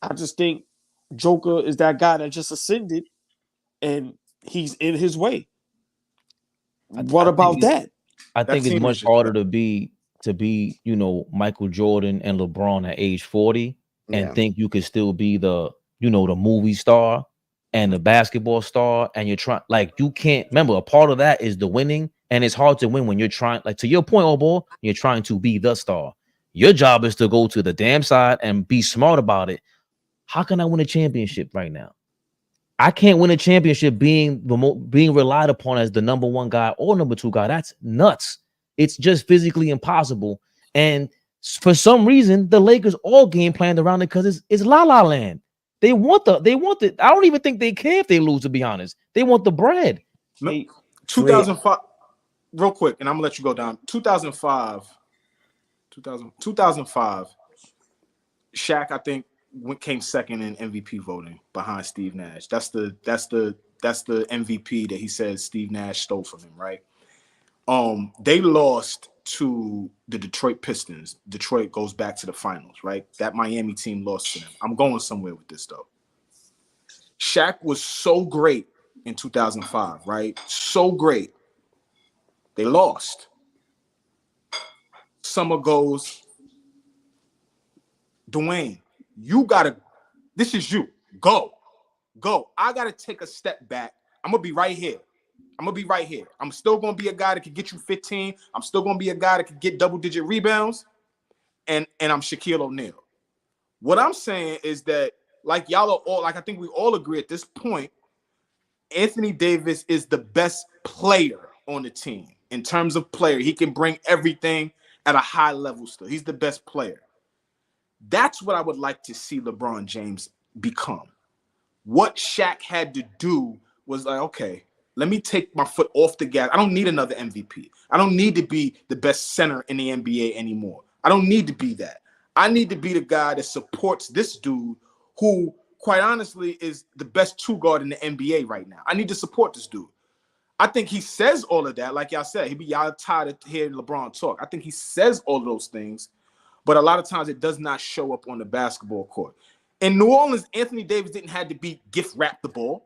I just think Joker is that guy that just ascended, and he's in his way. What about that? I think it's much harder to be, Michael Jordan and LeBron at age 40 and think you could still be the movie star and the basketball star, and you're trying, like, you can't remember a part of that is the winning, and it's hard to win when you're trying, like, to your point, AllBall, you're trying to be the star. Your job is to go to the damn side and be smart about it. How can I win a championship right now? I can't win a championship being relied upon as the number one guy or number two guy. That's nuts. It's just physically impossible. And for some reason, the Lakers all game planned around it because it's La La Land. They want the. I don't even think they care if they lose, to be honest. They want the bread. 2005, real quick, and I'm gonna let you go down. 2005, Shaq, I think, came second in MVP voting behind Steve Nash. That's the MVP that he says Steve Nash stole from him, right? They lost to the Detroit Pistons. Detroit goes back to the finals, right? That Miami team lost to them. I'm going somewhere with this though. Shaq was so great in 2005, right? So great. They lost. Summer goes, Dwayne, you gotta, this is you. Go. I gotta take a step back. I'm gonna be right here. I'm still gonna be a guy that can get you 15. I'm still gonna be a guy that can get double-digit rebounds. And I'm Shaquille O'Neal. What I'm saying is that, like y'all are all, like I think we all agree at this point, Anthony Davis is the best player on the team. In terms of player, he can bring everything at a high level still. He's the best player. That's what I would like to see LeBron James become. What Shaq had to do was like, okay, let me take my foot off the gas. I don't need another MVP. I don't need to be the best center in the NBA anymore. I don't need to be that. I need to be the guy that supports this dude who, quite honestly, is the best two guard in the NBA right now. I need to support this dude. I think he says all of that. Like y'all said, y'all tired of hearing LeBron talk. I think he says all of those things, but a lot of times it does not show up on the basketball court. In New Orleans, Anthony Davis didn't have to be gift wrap the ball.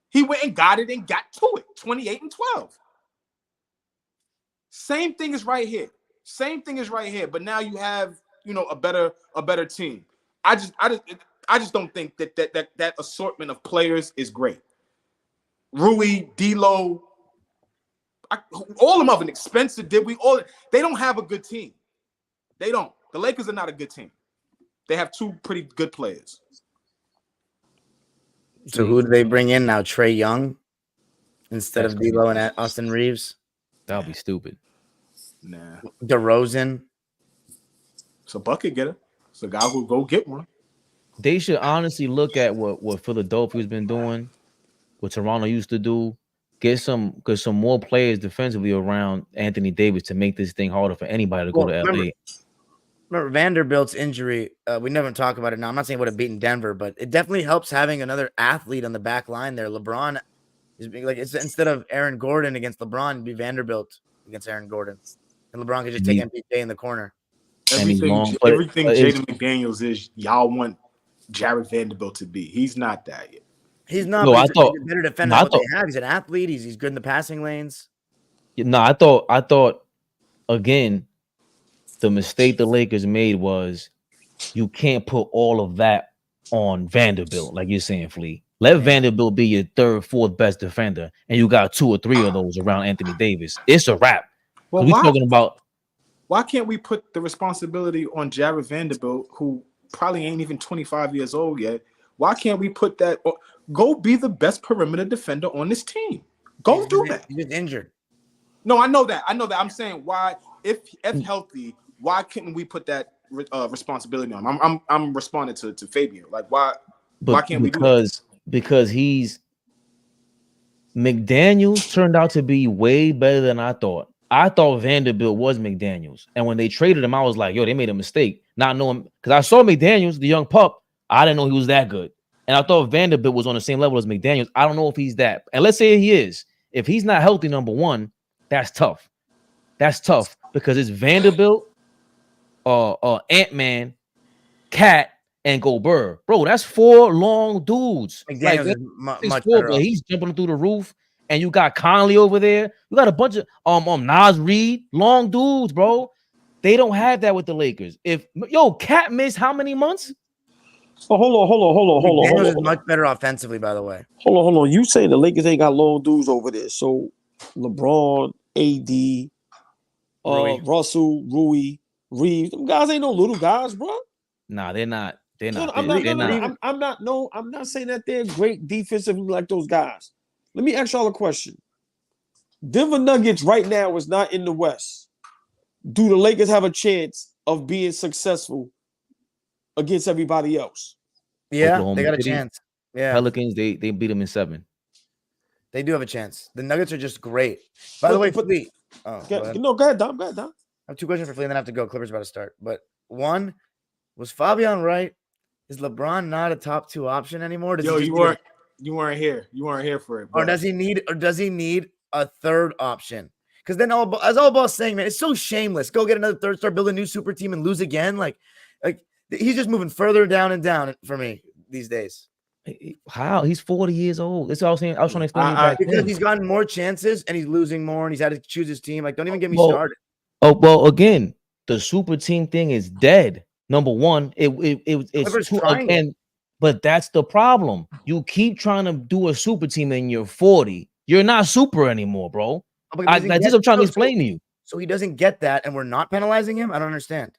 He went and got it and got to it, 28 and 12. Same thing is right here. But now you have, a better team. I just don't think that assortment of players is great. Rui, D'Lo, all of them have an expensive. They don't have a good team. They don't. The Lakers are not a good team. They have two pretty good players. So who do they bring in now? Trae Young instead of D'Lo and Austin Reeves? That'll be stupid. Nah. DeRozan. It's a bucket getter. It's a guy who go get one. They should honestly look at what Philadelphia's been doing, what Toronto used to do. Get some more players defensively around Anthony Davis to make this thing harder for anybody to go to LA. Remember Vanderbilt's injury. We never talk about it now. I'm not saying it would have beaten Denver, but it definitely helps having another athlete on the back line there. LeBron is like it's instead of Aaron Gordon against LeBron, it'd be Vanderbilt against Aaron Gordon, and LeBron could just take MPJ in the corner. Everything Jaden McDaniels is, y'all want Jared Vanderbilt to be. He's not that yet. He's not. No, but I thought he's a better defender than what they have. He's an athlete. He's good in the passing lanes. No, I thought again, the mistake the Lakers made was you can't put all of that on Vanderbilt, like you're saying, Flea. Let Vanderbilt be your third, fourth best defender, and you got 2 or 3 of those around Anthony Davis. It's a wrap. Well, we're talking about. Why can't we put the responsibility on Jared Vanderbilt, who probably ain't even 25 years old yet? Why can't we put that? Go be the best perimeter defender on this team. Go do that. He's injured. No, I know that. I'm saying why, if healthy, why couldn't we put that responsibility on him? I'm responding to Fabian. Like why can't we do that? Because he's McDaniels turned out to be way better than I thought. I thought Vanderbilt was McDaniels, and when they traded him, I was like, "Yo, they made a mistake." Not knowing, because I saw McDaniels, the young pup, I didn't know he was that good, and I thought Vanderbilt was on the same level as McDaniels. I don't know if he's that, and let's say he is. If he's not healthy, number one, that's tough. That's tough because it's Vanderbilt, Ant-Man, Cat, and Gobert. Bro, that's 4 long dudes. McDaniels like, is much better. but he's jumping through the roof. And you got Conley over there. You got a bunch of Nas Reed, long dudes, bro. They don't have that with the Lakers. If Cat missed how many months? Oh, hold on. Is much better offensively, by the way. Hold on. You saying the Lakers ain't got long dudes over there? So LeBron, AD, Russell, Rui, Reeves. Them guys ain't no little guys, bro. Nah, they're not. They're not. I'm not saying that they're great defensively like those guys. Let me ask y'all a question. Denver Nuggets right now is not in the West. Do the Lakers have a chance of being successful against everybody else? Yeah, Oklahoma they got a City, chance. Yeah, Pelicans, they beat them in 7. They do have a chance. The Nuggets are just great. By the way, Flea. Go ahead, Dom. I have 2 questions for Flea, and then I have to go. Clippers about to start. But one, was Fabian right? Is LeBron not a top 2 option anymore? You weren't here. You weren't here for it. Bro. Or does he need a third option? Because then as AllBall's saying, man, it's so shameless. Go get another third star, build a new super team, and lose again. Like he's just moving further down and down for me these days. How? He's 40 years old. That's what I was saying. I was trying to explain because he's gotten more chances and he's losing more, and he's had to choose his team. Like, don't even get me started. Oh well, again, the super team thing is dead. Number one, it's too, again. But that's the problem. You keep trying to do a super team and you're 40. You're not super anymore, bro. That's what I'm trying to explain to you. So he doesn't get that, and we're not penalizing him? I don't understand.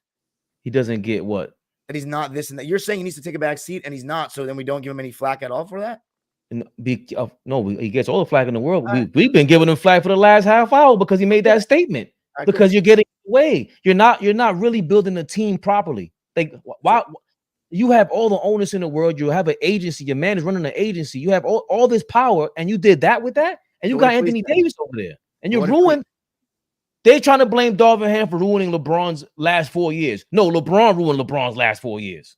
He doesn't get what? That he's not this and that. You're saying he needs to take a back seat, and he's not, so then we don't give him any flack at all for that? No, he gets all the flack in the world. We've been giving him flack for the last half hour because he made that statement. Because you're getting away. You're not really building a team properly. Like, why? You have all the onus in the world. You have an agency. Your man is running an agency. You have all this power, and you did that with that, and you got Anthony Davis over there, and you ruined. They're trying to blame Darvin Ham for ruining LeBron's last 4 years. No, LeBron ruined LeBron's last 4 years.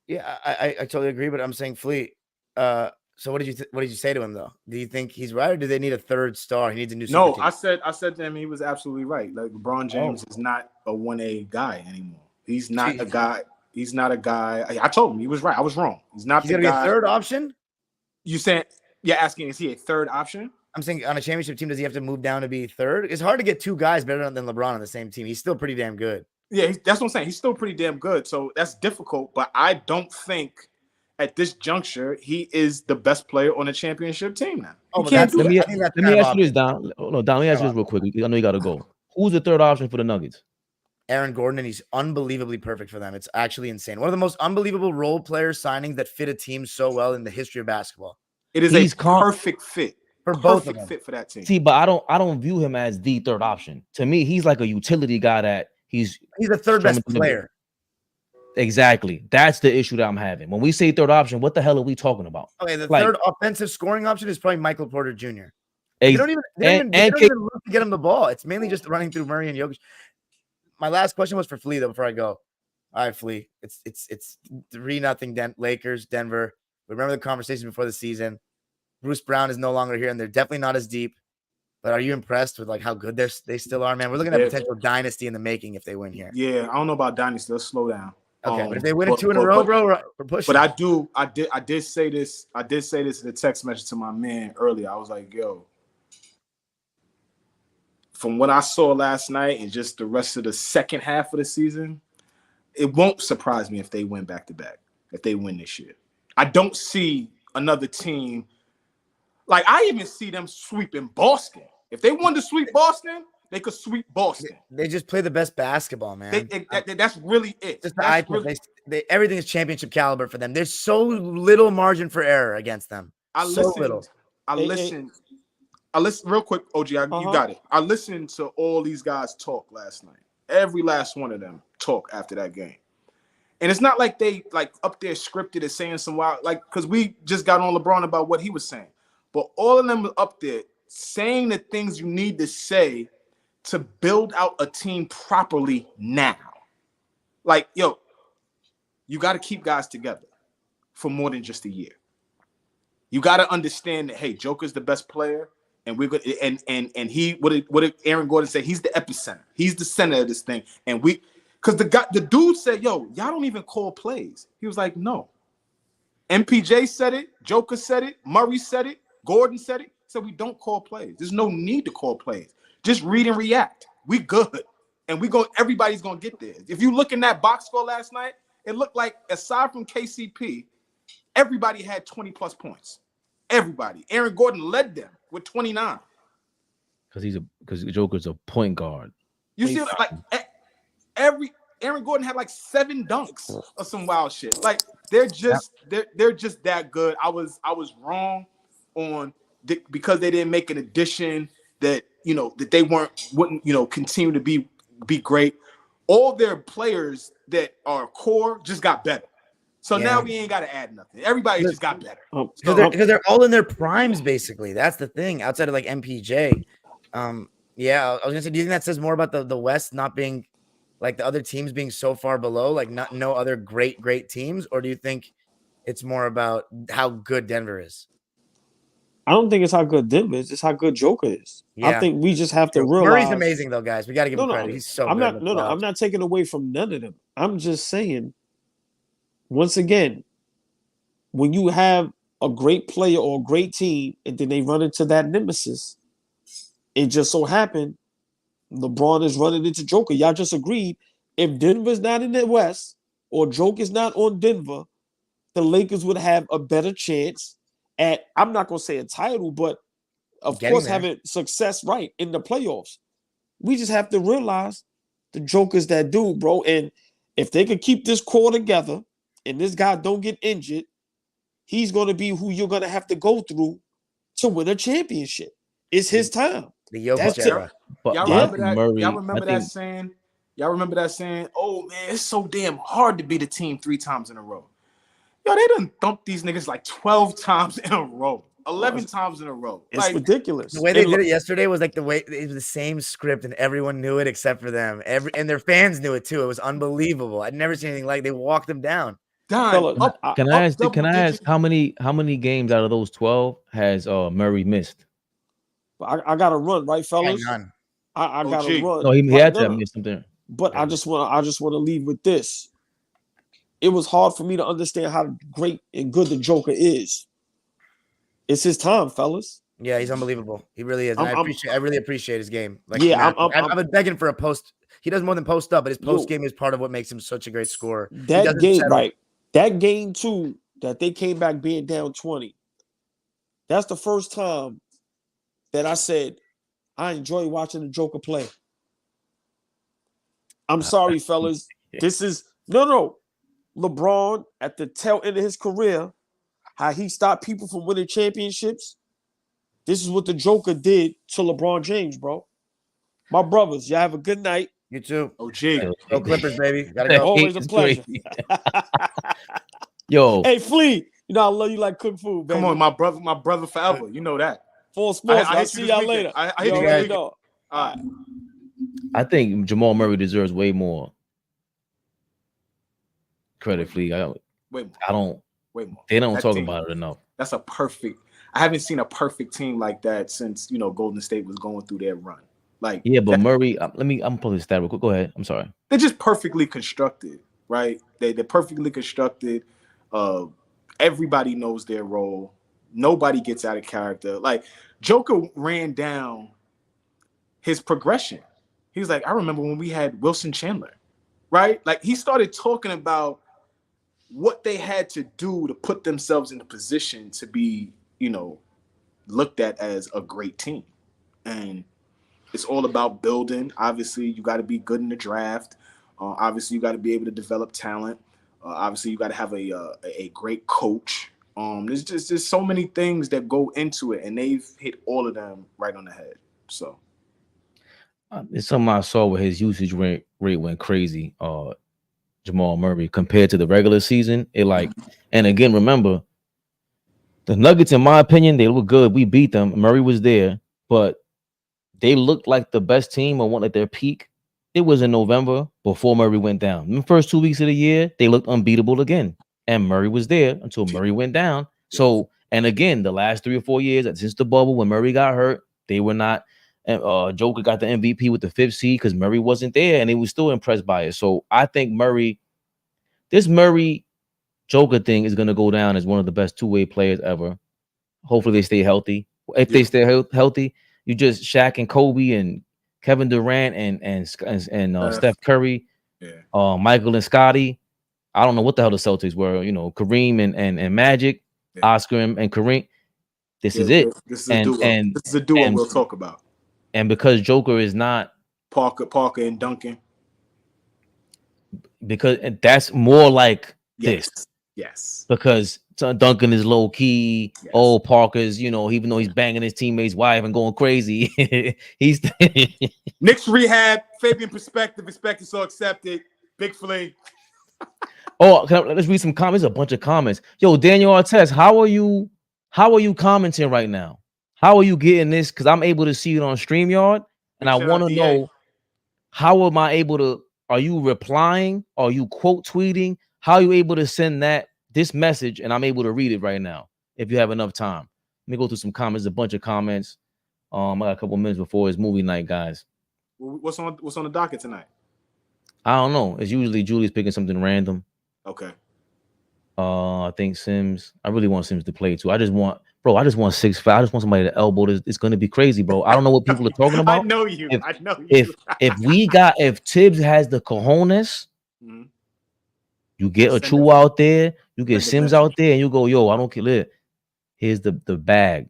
Yeah, I totally agree. But I'm saying, Flea. So what did you say to him though? Do you think he's right, or do they need a third star? He needs a new. No, I said to him he was absolutely right. Like LeBron James is not a 1A guy anymore. He's not a guy. He's not a guy. I told him he was right. I was wrong. He's not. He's gonna be a third option. You saying? You're asking, is he a third option? I'm saying on a championship team, does he have to move down to be third? It's hard to get 2 guys better than LeBron on the same team. He's still pretty damn good. Yeah, that's what I'm saying. He's still pretty damn good. So that's difficult. But I don't think at this juncture he is the best player on a championship team now. Let me ask you this, Don. No, Don, let me ask you this real quick. I know you got to go. Who's the third option for the Nuggets? Aaron Gordon, and he's unbelievably perfect for them. It's actually insane. One of the most unbelievable role player signings that fit a team so well in the history of basketball. It is a perfect fit. for both of perfect them. fit for that team. See, but I don't view him as the third option. To me, he's like a utility guy that he's the third best player. Exactly. That's the issue that I'm having. When we say third option, what the hell are we talking about? Okay, the third offensive scoring option is probably Michael Porter Jr. They don't even look to get him the ball. It's mainly just running through Murray and Jokic. My last question was for Flea, though, before I go. All right, Flea. It's 3-0 Lakers, Denver. We remember the conversation before the season. Bruce Brown is no longer here, and they're definitely not as deep. But are you impressed with like how good they still are, man? We're looking at potential dynasty in the making if they win here. Yeah, I don't know about dynasty. Let's slow down. Okay, but if they win it 2 in a row, bro, we're pushing. But I did say this. I did say this in a text message to my man earlier. I was like, yo, from what I saw last night and just the rest of the second half of the season, it won't surprise me if they win back-to-back, if they win this year. I don't see another team. Like, I even see them sweeping Boston. If they wanted to sweep Boston, they could sweep Boston. They just play the best basketball, man. That's really it. Everything is championship caliber for them. There's so little margin for error against them. I listened real quick, OG. You got it. I listened to all these guys talk last night. Every last one of them talk after that game. And it's not like they like up there scripted and saying some wild, like, because we just got on LeBron about what he was saying. But all of them were up there saying the things you need to say to build out a team properly now. Like, yo, you got to keep guys together for more than just a year. You got to understand that, hey, Joker's the best player, and we're good. And he, what did Aaron Gordon say? He's the epicenter. He's the center of this thing. And because the dude said, yo, y'all don't even call plays. He was like, no. MPJ said it. Joker said it. Murray said it. Gordon said it. So we don't call plays. There's no need to call plays. Just read and react. We good. And everybody's going to get there. If you look in that box score last night, it looked like, aside from KCP, everybody had 20-plus points. Everybody. Aaron Gordon led them with 29. Because Joker's a point guard. You see, like, Aaron Gordon had like 7 dunks or some wild shit. Like, they're just that good. I was wrong on because they didn't make an addition that that they wouldn't continue to be great. All their players that are core just got better. So now we ain't got to add nothing. Everybody just got better. Because they're all in their primes, basically. That's the thing. Outside of like MPJ. I was gonna say, do you think that says more about the West not being like the other teams being so far below, like no other great teams, or do you think it's more about how good Denver is? I don't think it's how good Denver is. It's how good Joker is. Yeah. I think we just have to realize. Murray's amazing, though, guys. We got to give him credit. He's so good. I'm not taking away from none of them. I'm just saying, once again, when you have a great player or a great team and then they run into that nemesis, it just so happened LeBron is running into Joker. Y'all just agreed. If Denver's not in the West or Joker's not on Denver, the Lakers would have a better chance at, I'm not going to say a title, but of course having success in the playoffs. We just have to realize the Joker's that dude, bro. And if they could keep this core together and this guy don't get injured, he's going to be who you're going to have to go through to win a championship. It's his time. The Jokic era. Y'all remember that? Y'all remember that saying? Y'all remember that saying? Oh man, it's so damn hard to beat a team 3 times in a row. Yo, they done thumped these niggas like 12 times in a row, 11 times in a row. It's ridiculous. The way they did it yesterday was like the way it was the same script, and everyone knew it except for them. And their fans knew it too. It was unbelievable. I'd never seen anything like. They walked them down. Can I ask how many games out of those 12 has Murray missed? I got to run, right, fellas? I got to run. No, he had to miss something. But I just want to leave with this. It was hard for me to understand how great and good the Joker is. It's his time, fellas. Yeah, he's unbelievable. He really is. And I really appreciate his game. Like, I've been begging for a post. He does more than post up, but his post game is part of what makes him such a great scorer. That game, that game too, that they came back being down 20. That's the first time that I said I enjoy watching the Joker play. I'm sorry, fellas. This is no. LeBron at the tail end of his career, how he stopped people from winning championships. This is what the Joker did to LeBron James, bro. My brothers, y'all have a good night. You too. OG. Go Clippers, baby. Gotta go. Always a It's pleasure. crazy. Yo, Hey, Flea, you know I love you like cook food, baby. Come on, my brother forever. You know that. Full sports. I I'll hit you see this y'all weekend. later. I hit You you already guys. know. All right. I think Jamal Murray deserves way more credit, Flea. Way more. I don't. Way more. They don't That talk team, about it enough. That's a perfect. I haven't seen a perfect team like that since Golden State was going through their run. Like Yeah, but Murray. I'm pulling this stat real quick. Go ahead. I'm sorry. they're just perfectly constructed, right? They're perfectly constructed. Everybody knows their role. Nobody gets out of character. Like Joker ran down his progression. He was like, I remember when we had Wilson Chandler, right? Like he started talking about what they had to do to put themselves in a position to be, looked at as a great team. And it's all about building. Obviously, you got to be good in the draft. Obviously, you got to be able to develop talent. Obviously, you got to have a great coach. There's so many things that go into it, and they've hit all of them right on the head. So it's something I saw where his usage rate went crazy. Jamal Murray compared to the regular season, and again, remember the Nuggets. In my opinion, they look good. We beat them. Murray was there, but they looked like the best team or one at their peak. It was in November before Murray went down. In the first 2 weeks of the year, they looked unbeatable again. And Murray was there until Murray went down. So, and again, the last 3 or 4 years since the bubble, when Murray got hurt, they were not. Joker got the MVP with the 5th seed because Murray wasn't there, and they were still impressed by it. So I think this Murray Joker thing is going to go down as one of the best two-way players ever. Hopefully they stay healthy. If they stay healthy, you just Shaq and Kobe and Kevin Durant and Steph Curry, Michael and Scotty. I don't know what the hell the Celtics were. Kareem and Magic, Oscar and Kareem. This is it. This is a duo. This is a duo we'll talk about. And because Joker is not Parker and Duncan, because that's more like this. Yes. Because Duncan is low key. Yes. Oh, Parker's, even though he's banging his teammate's wife and going crazy, he's Knicks Rehab. Fabian PerspecTV. Respect is so accepted. Big Flea. Oh, let's read some comments. A bunch of comments. Yo, Daniel Artest, how are you commenting right now? How are you getting this? Because I'm able to see it on StreamYard, and I want to know how am I able to? Are you replying? Are you quote tweeting? How are you able to send this message, and I'm able to read it right now? If you have enough time, let me go through some comments. A bunch of comments. I got a couple minutes before it's movie night, guys. What's on the docket tonight? I don't know. It's usually Julie's picking something random. Okay. I think Sims. I really want Sims to play too. I just want 6'5". I just want somebody to elbow this. It's gonna be crazy, bro. I don't know what people are talking about. I know you. If Tibbs has the cojones, you get a True out there, you get Sims out there, and you go, yo, I don't care. Here's the bag.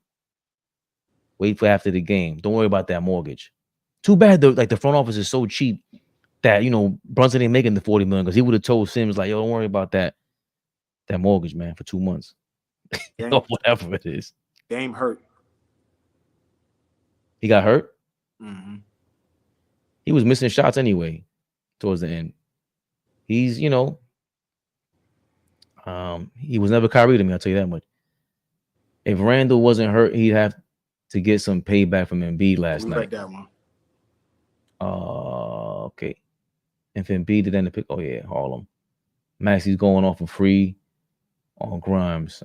Wait for after the game. Don't worry about that mortgage. Too bad the front office is so cheap that Brunson ain't making the $40 million, because he would have told Sims like, yo, don't worry about that mortgage, man, for 2 months. Or whatever it is. Dame hurt. He got hurt. Mm-hmm. He was missing shots anyway towards the end. He's, he was never Kyrie to me, I'll tell you that much. If Randall wasn't hurt, he'd have to get some payback from Embiid last night. Read that one. Okay. If Embiid did end the pick, Harlem. Maxi's going off for free on Grimes.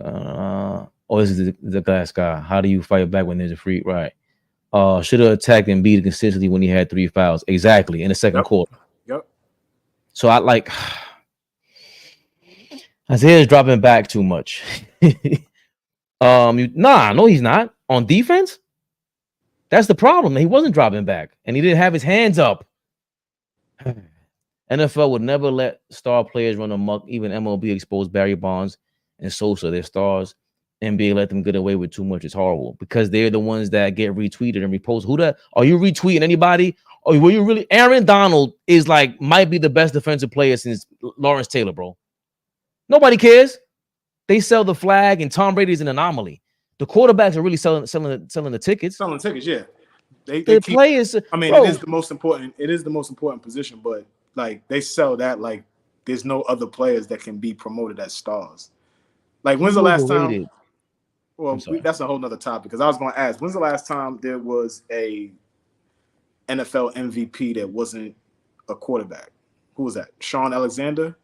This is the glass guy. How do you fight back when there's a free? Right. Should have attacked Embiid consistently when he had 3 fouls. Exactly. In the second quarter. Yep. So I like Isaiah's dropping back too much. No, he's not. On defense, that's the problem. He wasn't dropping back, and he didn't have his hands up. NFL would never let star players run amok. Even MLB exposed Barry Bonds and Sosa, their stars. NBA let them get away with too much. It's horrible because they're the ones that get retweeted and reposted. Are you retweeting anybody? Or were you really? Aaron Donald is might be the best defensive player since Lawrence Taylor, bro. Nobody cares. They sell the flag, and Tom Brady is an anomaly. The quarterbacks are really selling the tickets. Selling tickets, yeah. They The keep, players. I mean, bro, it is the most important position, but like they sell that like there's no other players that can be promoted as stars. Like, when's the last time? overrated. Well, that's a whole nother topic because I was going to ask, when's the last time there was a NFL MVP that wasn't a quarterback? Who was that? Sean Alexander?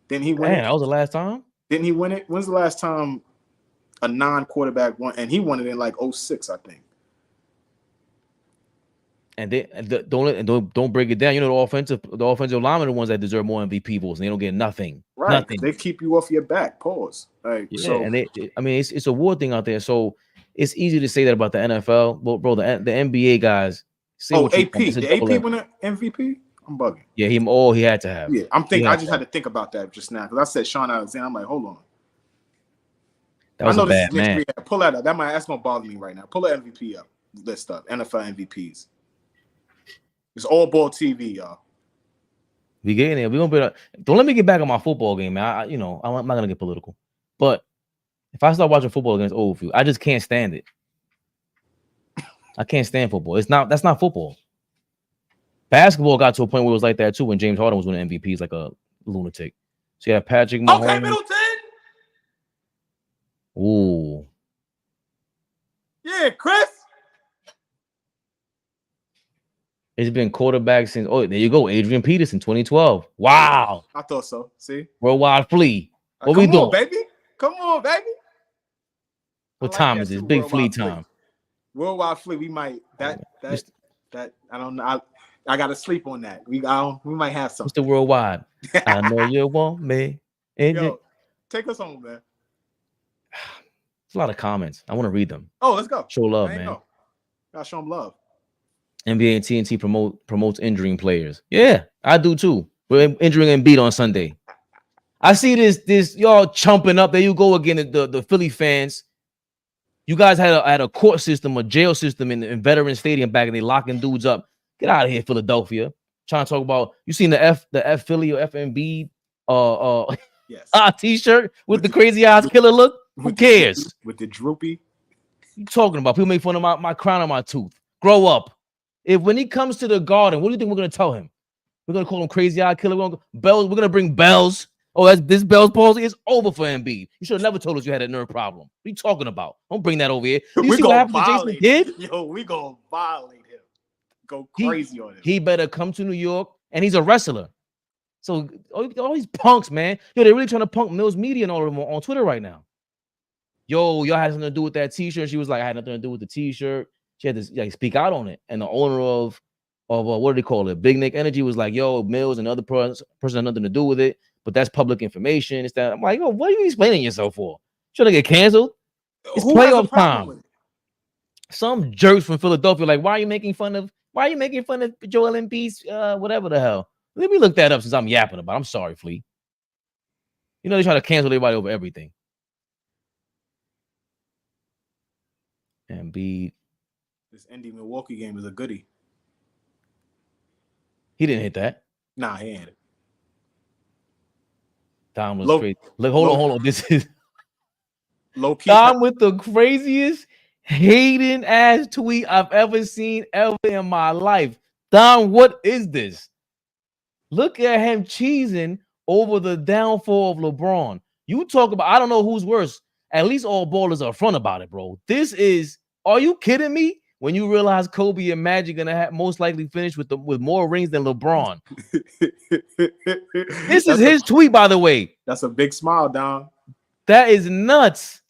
Didn't he win Man, it? that was the last time. Didn't he win it? When's the last time a non-quarterback won? And he won it in like 06, I think. And don't break it down. You know, the offensive linemen are the ones that deserve more MVP votes, and they don't get nothing. Right. Nothing. They keep you off your back. Pause. Like, Yeah, so, and it's a war thing out there. So it's easy to say that about the NFL. But bro, the NBA guys. AP. Did AP win an MVP? I'm bugging. Yeah, he had to have. Yeah, I'm thinking. I just had to think about that just now because I said Sean Alexander. I'm like, hold on. That was I know a bad this is man. Pull that up. That's gonna bother me right now. Pull the MVP up. List up. NFL MVPs. It's AllBall TV, y'all. We getting there. We gonna be. Don't let me get back on my football game, man. I'm not gonna get political, but if I start watching football against old few, I just can't stand it. I can't stand football. That's not football. Basketball got to a point where it was like that too when James Harden was winning MVPs like a lunatic. So you have Patrick Mahomes. Okay, Middleton. Ooh. Yeah, Chris. It's been quarterback since. Oh, there you go, Adrian Peterson, 2012. Wow. I thought so. See, Worldwide Flea. What come we on, doing, baby? Come on, baby. What like time that is this? too, Big Worldwide Flea Flea. time. Worldwide Flea. We might that I don't know. I got to sleep on that. We might have What's something. the worldwide? I know you want me. Yo, take us home, man. There's a lot of comments. I want to read them. Oh, let's go. Show love, I man. know. Gotta show them love. NBA and TNT promotes injuring players. Yeah, I do too. We're injuring Embiid on Sunday. I see this y'all chumping up. There you go again. The Philly fans. You guys had a court system, a jail system in Veterans Stadium back, and they locking dudes up. Get out of here, Philadelphia. Trying to talk about you seen the F Philly or FMB yes. T-shirt with the crazy eyes killer look? Who cares? With the droopy. You talking about? People make fun of my crown on my tooth. Grow up. When he comes to the Garden, what do you think we're gonna tell him? We're gonna call him crazy eye killer. We're gonna bring bells. Oh, this Bell's palsy is over for Embiid. You should have never told us you had a nerve problem. What are you talking about? Don't bring that over here. You see what happened to Jason Kidd? Yo, we gonna violate him. Go crazy on him. He better come to New York, and he's a wrestler. So all these punks, man. Yo, they're really trying to punk Mills Media and all of them on Twitter right now. Yo, y'all had something to do with that T-shirt. She was like, I had nothing to do with the T-shirt. She had to speak out on it. And the owner of what do they call it? Big Nick Energy was like, yo, Mills and the other person had nothing to do with it, but that's public information. It's that. I'm like, yo, what are you explaining yourself for? Trying to get canceled? It's playoff time. Some jerks from Philadelphia like, why are you making fun of Joel Embiid's whatever the hell? Let me look that up since I'm yapping about it. I'm sorry, Flea. You know they try to cancel everybody over everything. Embiid. This Indy Milwaukee game is a goodie. He didn't hit that. Nah, he ain't. Dom was crazy. Look, hold on. This is low key. Dom with the craziest hating ass tweet I've ever seen ever in my life. Dom, what is this? Look at him cheesing over the downfall of LeBron. You talk about, I don't know who's worse. At least all ballers are upfront about it, bro. Are you kidding me? When you realize Kobe and Magic gonna have most likely finish with more rings than LeBron. This is his tweet, by the way. That's a big smile, Dom. That is nuts.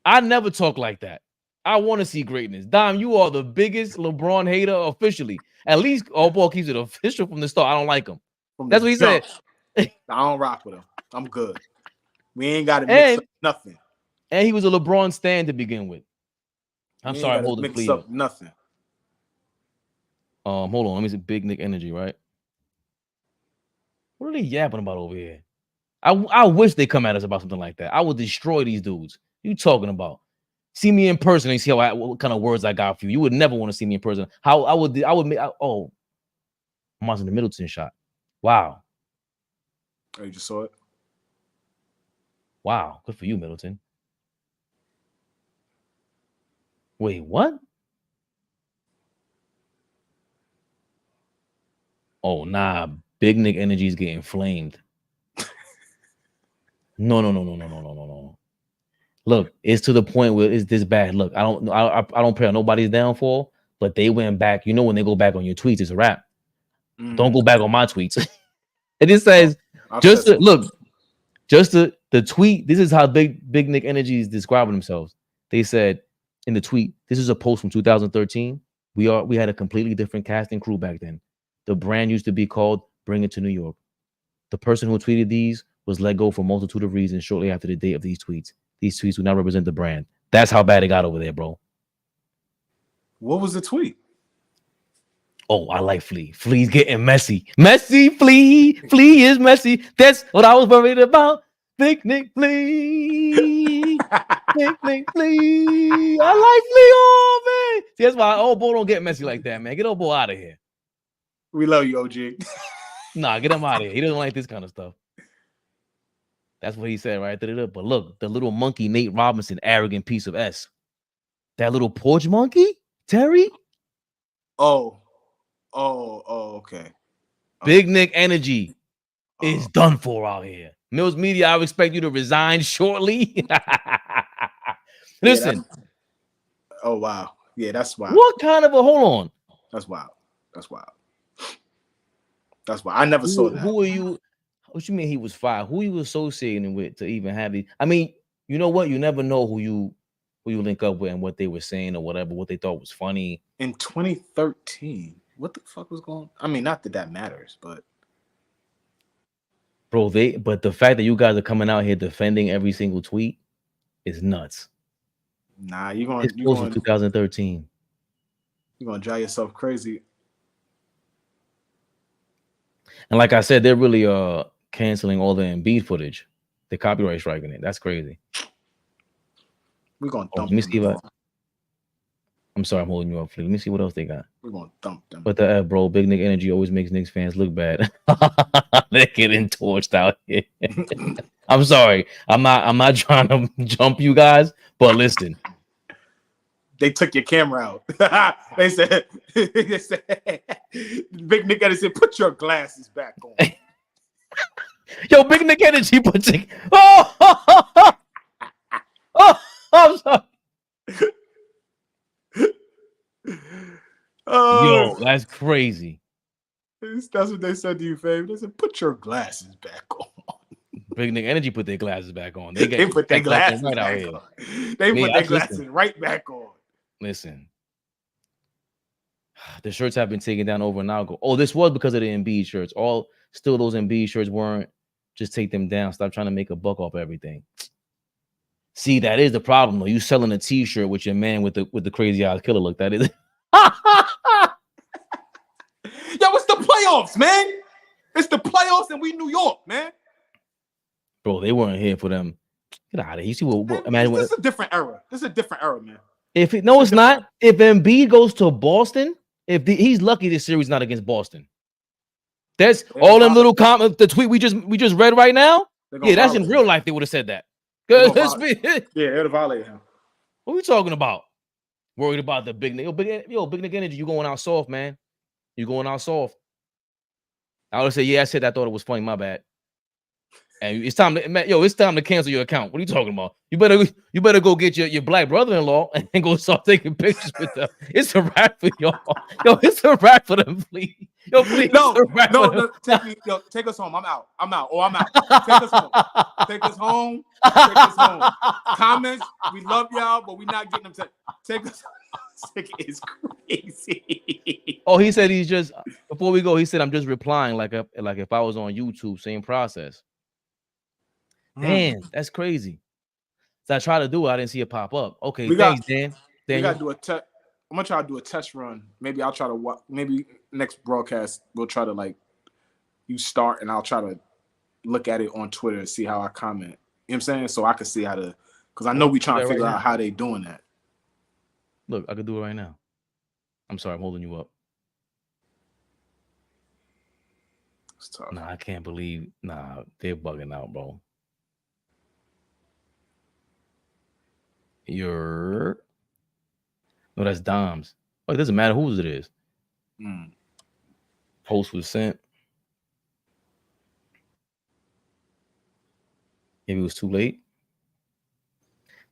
I never talk like that. I want to see greatness. Dom, you are the biggest LeBron hater officially. At least AllBall keeps it official from the start. I don't like him. That's what he said. I don't rock with him. I'm good. We ain't got to mix up nothing. And he was a LeBron stan to begin with. I'm sorry, I'm holding mix up nothing. Hold on. Let me see. Big Nick Energy, right? What are they yapping about over here? I wish they come at us about something like that. I would destroy these dudes. You talking about? See me in person and see what kind of words I got for you. You would never want to see me in person. I'm watching the Middleton shot. Wow. Oh, you just saw it? Wow. Good for you, Middleton. Wait, what? Oh, nah. Big Nick energy is getting flamed. No. Look, it's to the point where it's this bad. Look, I don't pray on nobody's downfall, but they went back. You know, when they go back on your tweets, it's a wrap. Don't go back on my tweets. And it says, the tweet. This is how Big Nick Energy is describing themselves. They said in the tweet, this is a post from 2013. We had a completely different cast and crew back then. The brand used to be called Bring It to New York. The person who tweeted these was let go for a multitude of reasons shortly after the date of these tweets. These tweets do not represent the brand. That's how bad it got over there, bro. What was the tweet? Oh, I like Flea. Flea's getting messy. Messy Flea. Flea is messy. That's what I was worried about. Big Nick Flea. Big Nick Flea. I like Flea. Oh, man. See, that's why old boy don't get messy like that, man. Get old boy out of here. We love you, OG. Nah, get him out of here. He doesn't like this kind of stuff. That's what he said right there. But look, the little monkey, Nate Robinson, arrogant piece of S. That little porch monkey, Terry. Oh, okay. Big Nick Energy is done for out here. Mills Media, I expect you to resign shortly. Listen. Oh, wow. Yeah, that's wild. What kind of a, hold on. That's wild. That's wild. That's why I never saw that. Who are you? What you mean he was fired? Who you associating with to even have these? I mean, you know what? You never know who you link up with and what they were saying or whatever, what they thought was funny. In 2013, what the fuck was going on? I mean, not that matters, but bro, but the fact that you guys are coming out here defending every single tweet is nuts. Nah, you're going 2013. You're gonna drive yourself crazy. And like I said, they're really canceling all the Embiid footage. The copyright striking it. That's crazy. We're gonna dump. Let me see what. I'm sorry, I'm holding you up. Let me see what else they got. We're gonna dump them. But bro, Big Nick Energy always makes Knicks fans look bad. They're getting torched out here. I'm sorry. I'm not trying to jump you guys, but listen. They took your camera out. they said, Big Nick Energy said, put your glasses back on. Yo, Big Nick Energy put your... I'm sorry. Yo, that's crazy. That's what they said to you, Fabe. They said, put your glasses back on. Big Nick Energy put their glasses back on. They put their glasses right out here. They put their glasses right back on. Listen, the shirts have been taken down over an hour ago. Oh, this was because of the Embiid shirts. Still those Embiid shirts weren't. Just take them down. Stop trying to make a buck off everything. See, that is the problem, though. You selling a T-shirt with your man with the crazy eyes killer look. That is. Yo, it's the playoffs, man. It's the playoffs, and we New York, man. Bro, they weren't here for them. Get out of here. You see what? Man, this is a different era. This is a different era, man. No, it's not. If Embiid goes to Boston, he's lucky this series not against Boston. That's all them little comments. The tweet we just read right now. Yeah, that's in real life. They would have said that. Yeah, they'd have violated him. What are we talking about? Worried about the Big Nick? Big Nick Energy. You going out soft, man? You going out soft? I would say, yeah, I said I thought it was funny. My bad. And it's time to cancel your account. What are you talking about? You better go get your black brother-in-law and go start taking pictures with them. It's a wrap for y'all. Yo, it's a wrap for them, please. Yo, please. No, take us home. I'm out. Oh, I'm out. Take us home. Take us home. Comments, we love y'all, but we're not getting them. Take us home. It's crazy. Oh, he said he's just, before we go, he said, I'm just replying like if I was on YouTube, same process. Damn, that's crazy. So I tried to do it. I didn't see it pop up. Okay, thanks, Dan. We got to do a test. I'm going to try to do a test run. Maybe I'll try to watch. Maybe next broadcast, we'll try to you start and I'll try to look at it on Twitter and see how I comment. You know what I'm saying? So I can see how to, because I know we trying to figure out how they doing that. Look, I could do it right now. I'm sorry, I'm holding you up. It's tough. Nah, I can't believe. Nah, they're bugging out, bro. No, that's Dom's. Oh, it doesn't matter whose it is. Mm. Post was sent. Maybe it was too late.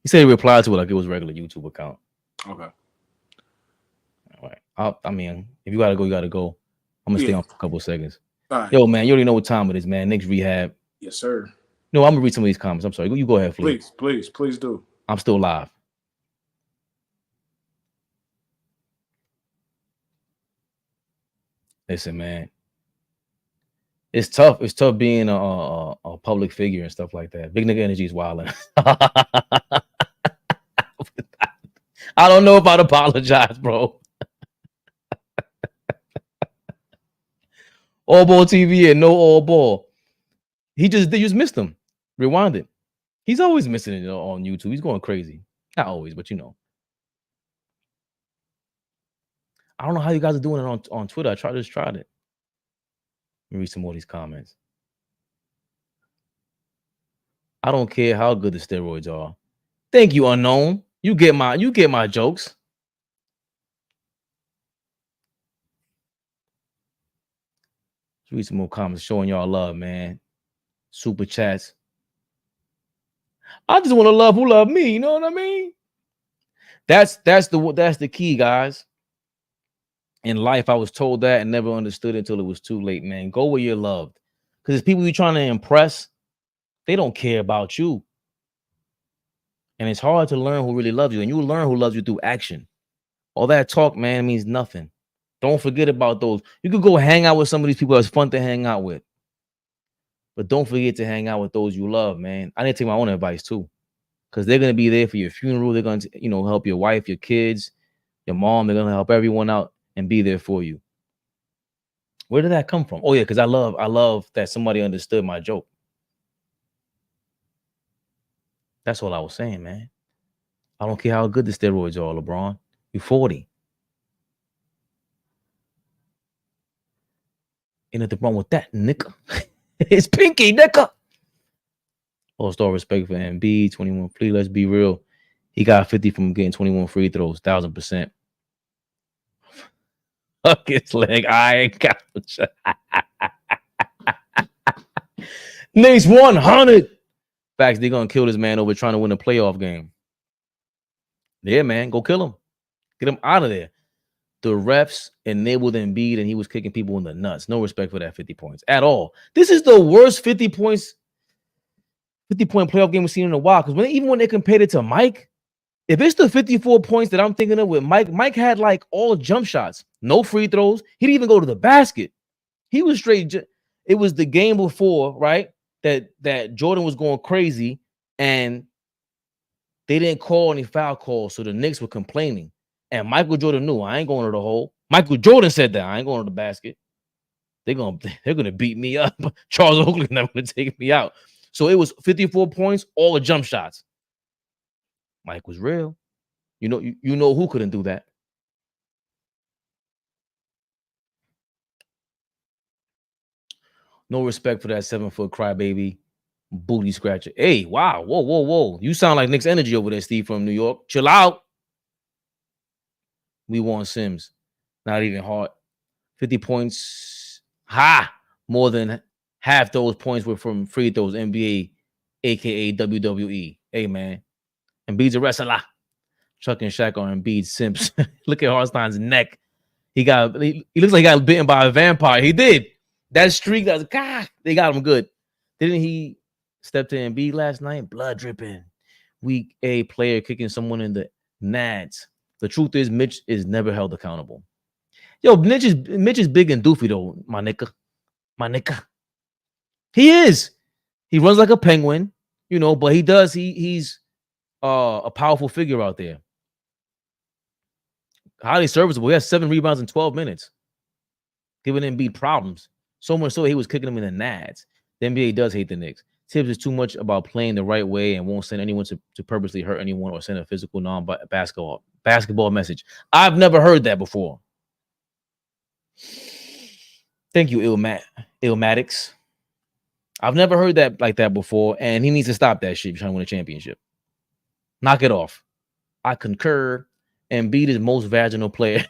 He said he replied to it like it was a regular YouTube account. Okay. All right. I mean, if you gotta go, you gotta go. I'm gonna stay on for a couple of seconds. All right. Yo, man, you already know what time it is, man. Knicks Rehab. Yes, sir. No, I'm gonna read some of these comments. I'm sorry. You go ahead, Flea. Please do. I'm still live. Listen, man. It's tough. It's tough being a public figure and stuff like that. Big nigga energy is wilding. I don't know if I'd apologize, bro. AllBall TV and no AllBall. They just missed him. Rewind it. He's always missing it on YouTube. He's going crazy. Not always, but you know. I don't know how you guys are doing it on Twitter. I just tried it. Let me read some more of these comments. I don't care how good the steroids are. Thank you, unknown. You get my jokes. Let's read some more comments showing y'all love, man. Super chats. I just want to love who love me. You know what I mean? That's the key, guys. In life, I was told that and never understood it until it was too late, man. Go where you're loved. Because it's people you're trying to impress, they don't care about you. And it's hard to learn who really loves you. And you learn who loves you through action. All that talk, man, means nothing. Don't forget about those. You could go hang out with some of these people that's fun to hang out with. But don't forget to hang out with those you love, man. I need to take my own advice, too. Because they're going to be there for your funeral. They're going to, help your wife, your kids, your mom. They're going to help everyone out and be there for you. Where did that come from? Oh, yeah, because I love that somebody understood my joke. That's all I was saying, man. I don't care how good the steroids are, LeBron. You're 40. Ain't nothing wrong with that, nigga. It's pinky, nigga. All-star respect for Embiid, 21 free. Let's be real. He got 50 from getting 21 free throws, 1,000%. Fuck his leg. I ain't got Knicks 100. Facts, they're going to kill this man over trying to win a playoff game. Yeah, man. Go kill him. Get him out of there. The refs enabled Embiid, and he was kicking people in the nuts. No respect for that 50 points at all. This is the worst 50-point playoff game we've seen in a while. Because even when they compared it to Mike, if it's the 54 points that I'm thinking of with Mike had like all jump shots, no free throws. He didn't even go to the basket. He was straight. It was the game before, right? That Jordan was going crazy, and they didn't call any foul calls, so the Knicks were complaining. And Michael Jordan knew, I ain't going to the hole. Michael Jordan said that I ain't going to the basket. They're gonna beat me up. Charles Oakley's never gonna take me out. So it was 54 points, all the jump shots. Mike was real. You know who couldn't do that. No respect for that 7-foot crybaby booty scratcher. Hey, wow. Whoa. You sound like Knicks energy over there, Steve, from New York. Chill out. We want Sims. Not even hard. 50 points. More than half those points were from free throws, NBA, a.k.a. WWE. Hey, man. Embiid's a wrestler. Chuck and Shaq on Embiid Simps. Look at Hartenstein's neck. He looks like he got bitten by a vampire. He did. That streak, they got him good. Didn't he step to Embiid last night? Blood dripping. Week A player kicking someone in the nads. The truth is, Mitch is never held accountable. Yo, Mitch is big and doofy, though, my nigga. My nigga. He is. He runs like a penguin, but he's a powerful figure out there. Highly serviceable. He has 7 rebounds in 12 minutes. Giving Embiid problems. So much so he was kicking them in the nads. The NBA does hate the Knicks. Tibbs is too much about playing the right way and won't send anyone to purposely hurt anyone or send a physical basketball message. I've never heard that before. Thank you, Illmatics. I've never heard that like that before, and he needs to stop that shit. Trying to win a championship. Knock it off. I concur, Embiid is most vaginal player.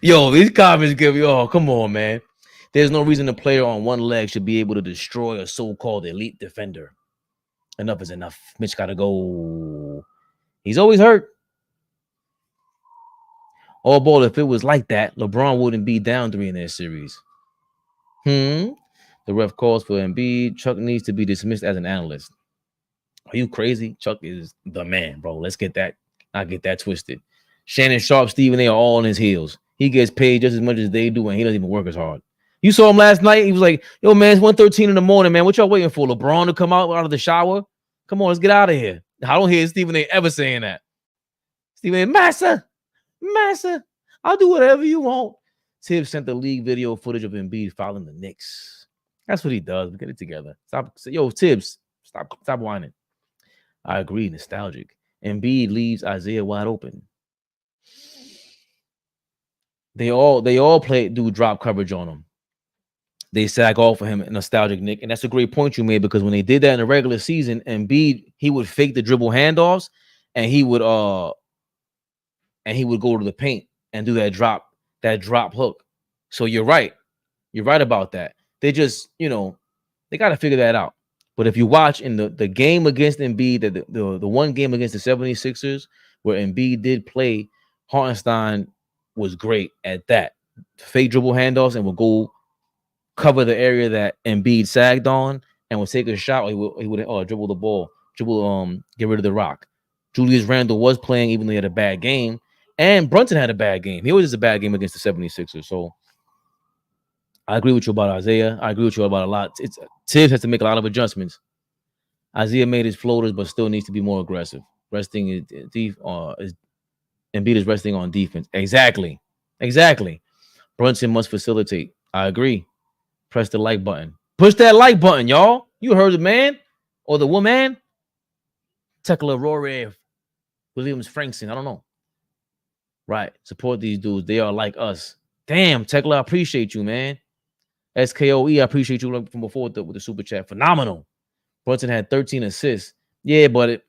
Yo, these comments give me, oh, come on, man. There's no reason a player on one leg should be able to destroy a so-called elite defender. Enough is enough. Mitch got to go. He's always hurt. AllBall, if it was like that, LeBron wouldn't be down 3 in their series. The ref calls for Embiid. Chuck needs to be dismissed as an analyst. Are you crazy? Chuck is the man, bro. Let's get that. Not get that twisted. Shannon Sharp, Steven, they are all on his heels. He gets paid just as much as they do, and he doesn't even work as hard. You saw him last night. He was like, yo, man, it's 1:13 in the morning, man. What y'all waiting for? LeBron to come out of the shower? Come on, let's get out of here. I don't hear Stephen A. ever saying that. Stephen A. Massa, I'll do whatever you want. Tibbs sent the league video footage of Embiid fouling the Knicks. That's what he does. Get it together. Stop. Yo, Tibbs, stop whining. I agree, nostalgic. Embiid leaves Isaiah wide open. They all do drop coverage on him. They sag off for him, nostalgic Nick. And that's a great point you made, because when they did that in the regular season, Embiid, he would fake the dribble handoffs and he would go to the paint and do that drop hook. So you're right. You're right about that. They just, they got to figure that out. But if you watch in the game against Embiid, the one game against the 76ers where Embiid did play, Hartenstein was great at that. Fake dribble handoffs and would go cover the area that Embiid sagged on and would take a shot, or he would dribble the ball, get rid of the rock. Julius Randle was playing even though he had a bad game, and Brunson had a bad game. He always has a bad game against the 76ers. So I agree with you about Isaiah. I agree with you about a lot. Tibbs has to make a lot of adjustments. Isaiah made his floaters, but still needs to be more aggressive. Embiid is resting on defense. Exactly. Brunson must facilitate. I agree. Press the like button. Push that like button, y'all. You heard the man or the woman. Tekla Rory Williams Frankson. I don't know. Right. Support these dudes. They are like us. Damn, Tekla, I appreciate you, man. SKOE, I appreciate you from before with the super chat. Phenomenal. Brunson had 13 assists. Yeah, but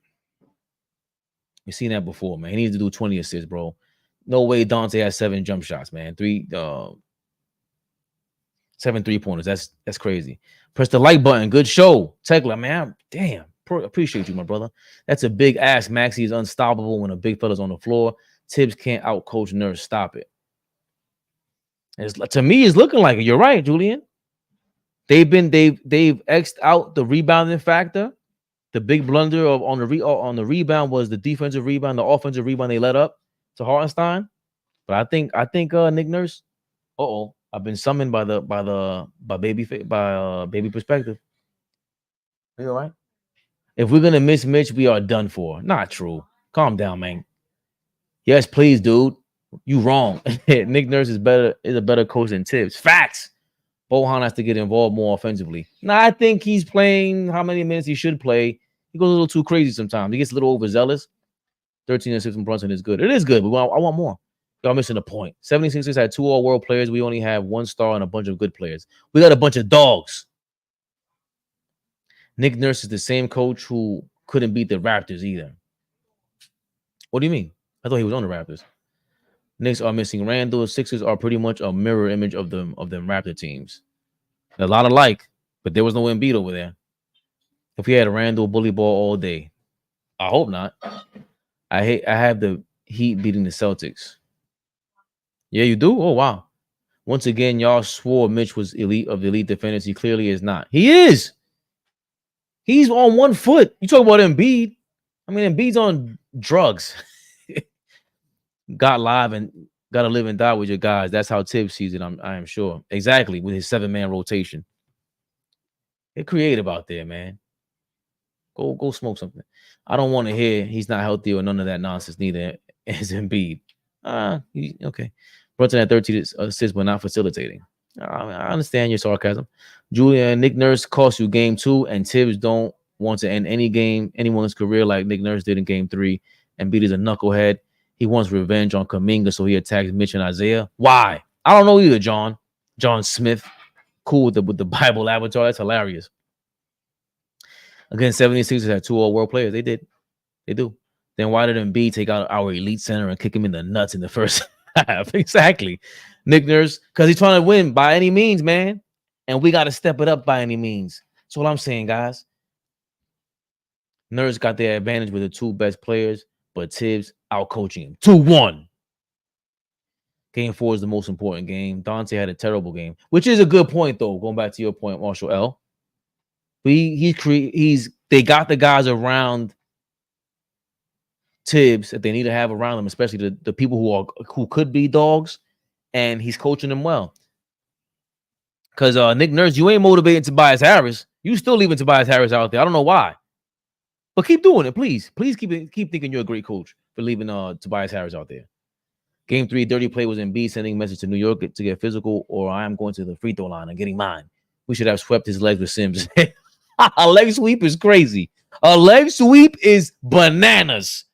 you've seen that before, man. He needs to do 20 assists, bro. No way Dante has 7 jump shots, man. 7 3-pointers. That's crazy. Press the like button. Good show. Tekla, man. Damn. Appreciate you, my brother. That's a big ask. Maxey is unstoppable when a big fella's on the floor. Tibbs can't outcoach Nurse. Stop it. To me, it's looking like it. You're right, Julian. They've X'd out the rebounding factor. The big blunder on the rebound was the defensive rebound, the offensive rebound they let up to Hartenstein. But I think Nick Nurse. I've been summoned by baby perspective. Are you all right? If we're gonna miss Mitch, we are done for. Not true. Calm down, man. Yes, please, dude. You wrong. Nick Nurse is a better coach than Tibbs. Facts. Bohan has to get involved more offensively. I think he's playing how many minutes he should play. He goes a little too crazy sometimes. He gets a little overzealous. 13 assists from Brunson is good. It is good, but I want more. Y'all missing the point. 76ers had 2 all-world players. We only have 1 star and a bunch of good players. We got a bunch of dogs. Nick Nurse is the same coach who couldn't beat the Raptors either. What do you mean? I thought he was on the Raptors. Knicks are missing Randall. Sixers are pretty much a mirror image of them Raptor teams. A lot alike, but there was no Embiid over there. If we had a Randall bully ball all day, I hope not. I have the Heat beating the Celtics. Yeah, you do? Oh, wow. Once again, y'all swore Mitch was elite of the elite defenders. He clearly is not. He is. He's on 1 foot. You talk about Embiid. I mean, Embiid's on drugs. Got live and got to live and die with your guys. That's how Tibbs sees it, I am sure. Exactly, with his 7-man rotation. Get creative out there, man. Go smoke something. I don't want to hear he's not healthy or none of that nonsense, neither is Embiid. Okay. Brunson had 13 assists, but not facilitating. I understand your sarcasm. Julian, Nick Nurse cost you game 2, and Tibbs don't want to end anyone's career like Nick Nurse did in game 3. Embiid is a knucklehead. He wants revenge on Kuminga, so he attacks Mitch and Isaiah. Why? I don't know either, John. John Smith. Cool with the Bible avatar. That's hilarious. Against 76ers had 2 all-world players. They did. They do. Then why did Embiid take out our elite center and kick him in the nuts in the first half? Exactly. Nick Nurse, because he's trying to win by any means, man. And we got to step it up by any means. That's what I'm saying, guys. Nurse got the advantage with the 2 best players, but Tibbs out-coaching him. 2-1. Game 4 is the most important game. Dante had a terrible game, which is a good point, though. Going back to your point, Marshall L. They got the guys around Tibbs that they need to have around them, especially the people who could be dogs, and he's coaching them well. Because Nick Nurse, you ain't motivating Tobias Harris. You still leaving Tobias Harris out there. I don't know why, but keep doing it, please. Please keep thinking you're a great coach for leaving Tobias Harris out there. Game 3, dirty play was Embiid sending a message to New York to get physical, or I am going to the free throw line and getting mine. We should have swept his legs with Sims. A leg sweep is crazy. A leg sweep is bananas.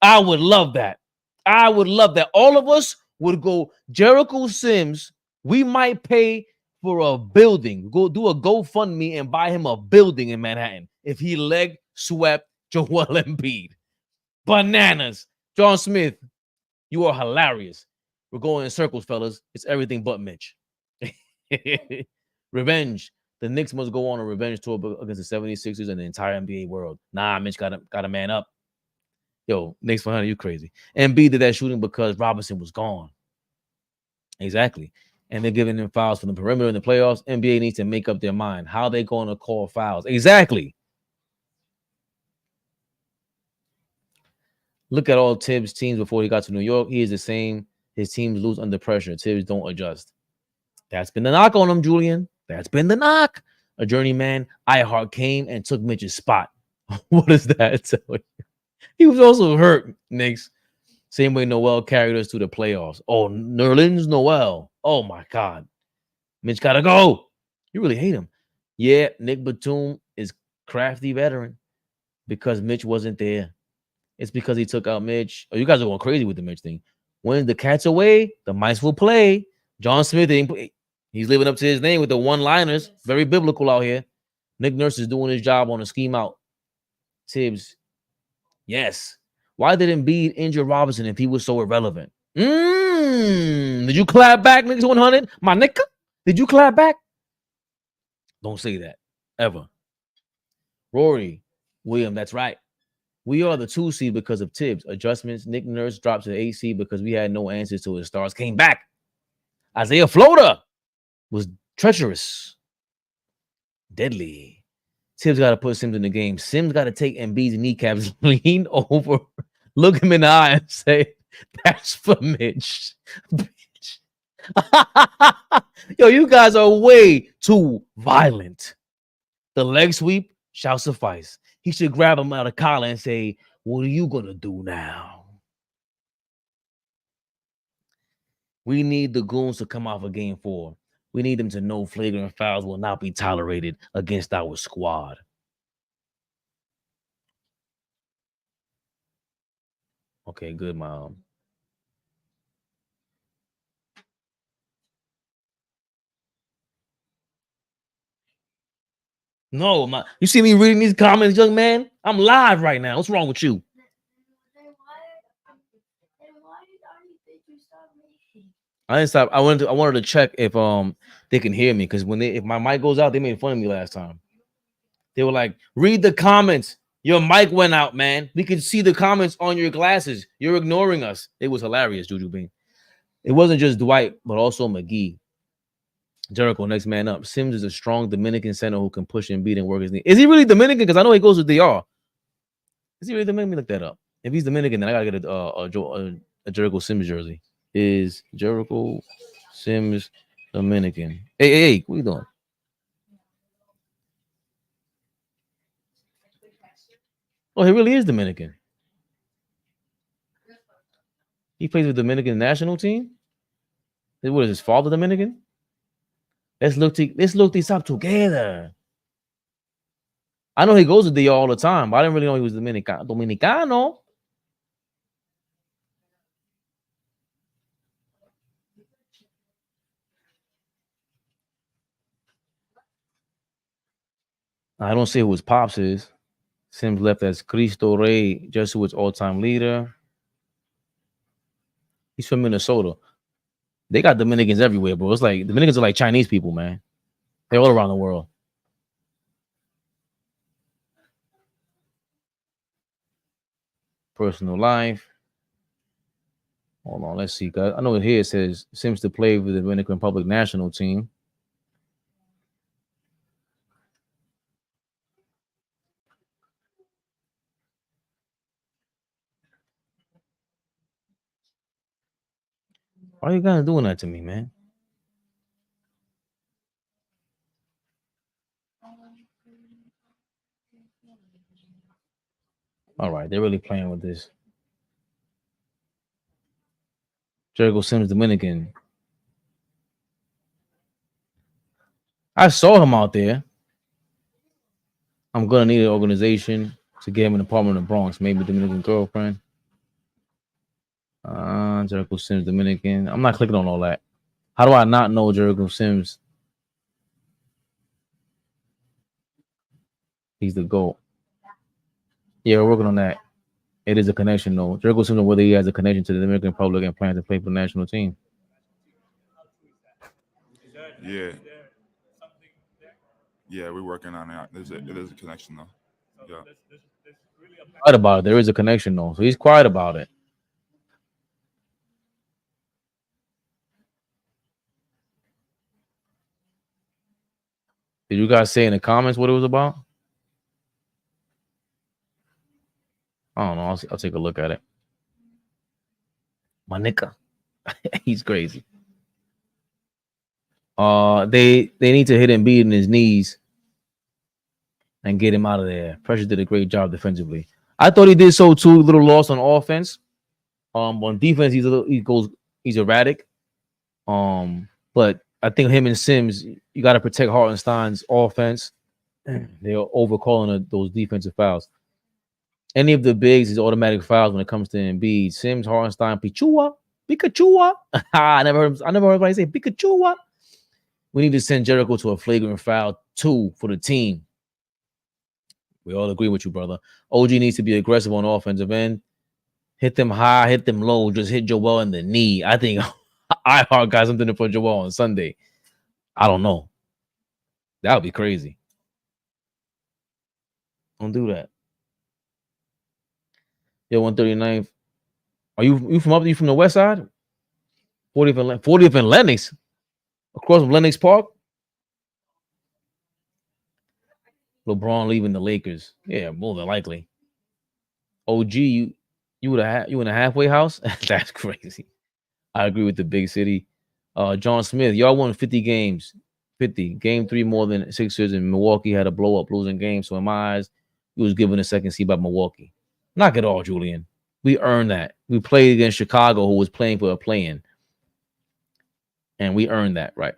I would love that. I would love that. All of us would go Jericho Sims. We might pay for a building. Go do a GoFundMe and buy him a building in Manhattan if he leg swept Joel Embiid. Bananas. John Smith, you are hilarious. We're going in circles, fellas. It's everything but Mitch. Revenge. The Knicks must go on a revenge tour against the 76ers and the entire NBA world. Nah, Mitch got a man up. Yo, Knicks 100, you crazy. Embiid did that shooting because Robinson was gone. Exactly. And they're giving them fouls from the perimeter in the playoffs. NBA needs to make up their mind. How they going to call fouls? Exactly. Look at all Tibbs' teams before he got to New York. He is the same. His teams lose under pressure. Tibbs don't adjust. That's been the knock on him, Julian. That's been the knock. A journeyman, iHeart came and took Mitch's spot. What is that? He was also hurt, Knicks. Same way Noel carried us to the playoffs. Oh, Nerlens Noel. Oh, my God. Mitch got to go. You really hate him. Yeah, Nick Batum is crafty veteran because Mitch wasn't there. It's because he took out Mitch. Oh, you guys are going crazy with the Mitch thing. When the cat's away, the mice will play. John Smith ain't play. He's living up to his name with the one-liners. Very biblical out here. Nick Nurse is doing his job on a scheme out. Tibbs. Yes. Why did Embiid injure Robinson if he was so irrelevant? Did you clap back, niggas 100? My nigga? Did you clap back? Don't say that. Ever. Rory. William, that's right. We are the 2 seed because of Tibbs. Adjustments. Nick Nurse dropped to the 8 seed because we had no answers to his stars. Came back. Isaiah Floater was treacherous. Deadly. Tibbs got to put Sims in the game. Sims got to take Embiid's kneecaps, lean over, look him in the eye and say, that's for Mitch. Yo, you guys are way too violent. The leg sweep shall suffice. He should grab him out of collar and say, what are you going to do now? We need the goons to come out for game 4. We need them to know flagrant fouls will not be tolerated against our squad. Okay, good, Mom. No, you see me reading these comments, young man? I'm live right now. What's wrong with you? I didn't stop. I wanted to check if they can hear me, because if my mic goes out, they made fun of me last time. They were like, read the comments. Your mic went out, man. We can see the comments on your glasses. You're ignoring us. It was hilarious, Juju Bean. It wasn't just Dwight, but also McGee. Jericho, next man up. Sims is a strong Dominican center who can push and beat and work his knee. Is he really Dominican? Because I know he goes with DR. Is he really Dominican? Let me look that up. If he's Dominican, then I gotta get a Jericho Sims jersey. Is Jericho Sims Dominican? Hey, what are you doing? Oh, he really is Dominican. He plays with the Dominican national team. What is his father Dominican? Let's look this up together. I know he goes to DR all the time, but I didn't really know he was Dominicano. I don't say who his pops is. Sims left as Cristo Rey, Jesuits all-time leader. He's from Minnesota. They got Dominicans everywhere, bro. It's like Dominicans are like Chinese people, man. They're all around the world. Personal life. Hold on, let's see. I know here it says Sims to play with the Dominican Republic national team. Why are you guys doing that to me, man? All right, they're really playing with this. Jericho Sims, Dominican. I saw him out there. I'm gonna need an organization to get him an apartment in the Bronx, maybe Dominican girlfriend. Jericho Sims, Dominican. I'm not clicking on all that. How do I not know Jericho Sims? He's the GOAT. Yeah, we're working on that. It is a connection, though. Jericho Sims, whether he has a connection to the Dominican Republic and plans to play for the national team. Yeah. Yeah, we're working on that. It is a connection, though. Yeah. Quiet about it. There is a connection, though. So he's quiet about it. Did you guys say in the comments what it was about? I don't know. I'll take a look at it. My nigga. He's crazy. They need to hit Embiid in his knees and get him out of there. Pressure did a great job defensively. I thought he did so too. Little loss on offense. On defense, he's erratic. But I think him and Sims, you got to protect Hartenstein's offense. They're overcalling those defensive fouls. Any of the bigs is automatic fouls when it comes to Embiid. Sims, Hartenstein, Pikachu. I never heard anybody say Pikachu. We need to send Jericho to a flagrant foul 2 for the team. We all agree with you, brother. OG needs to be aggressive on offensive end. Hit them high, hit them low. Just hit Joel in the knee. I think iHeart got something to put Joel on Sunday. I don't know. That would be crazy. Don't do that. Yo, 139th. Are you from up? You from the west side? 40th and Lenox. Across from Lenox Park. LeBron leaving the Lakers. Yeah, more than likely. OG, you in a halfway house? That's crazy. I agree with the big city. John Smith, y'all won 50 games. 50. Game 3 more than Sixers, and Milwaukee had a blow-up losing game. So in my eyes, he was given a second seed by Milwaukee. Knock it off, Julian. We earned that. We played against Chicago, who was playing for a play-in. And we earned that, right?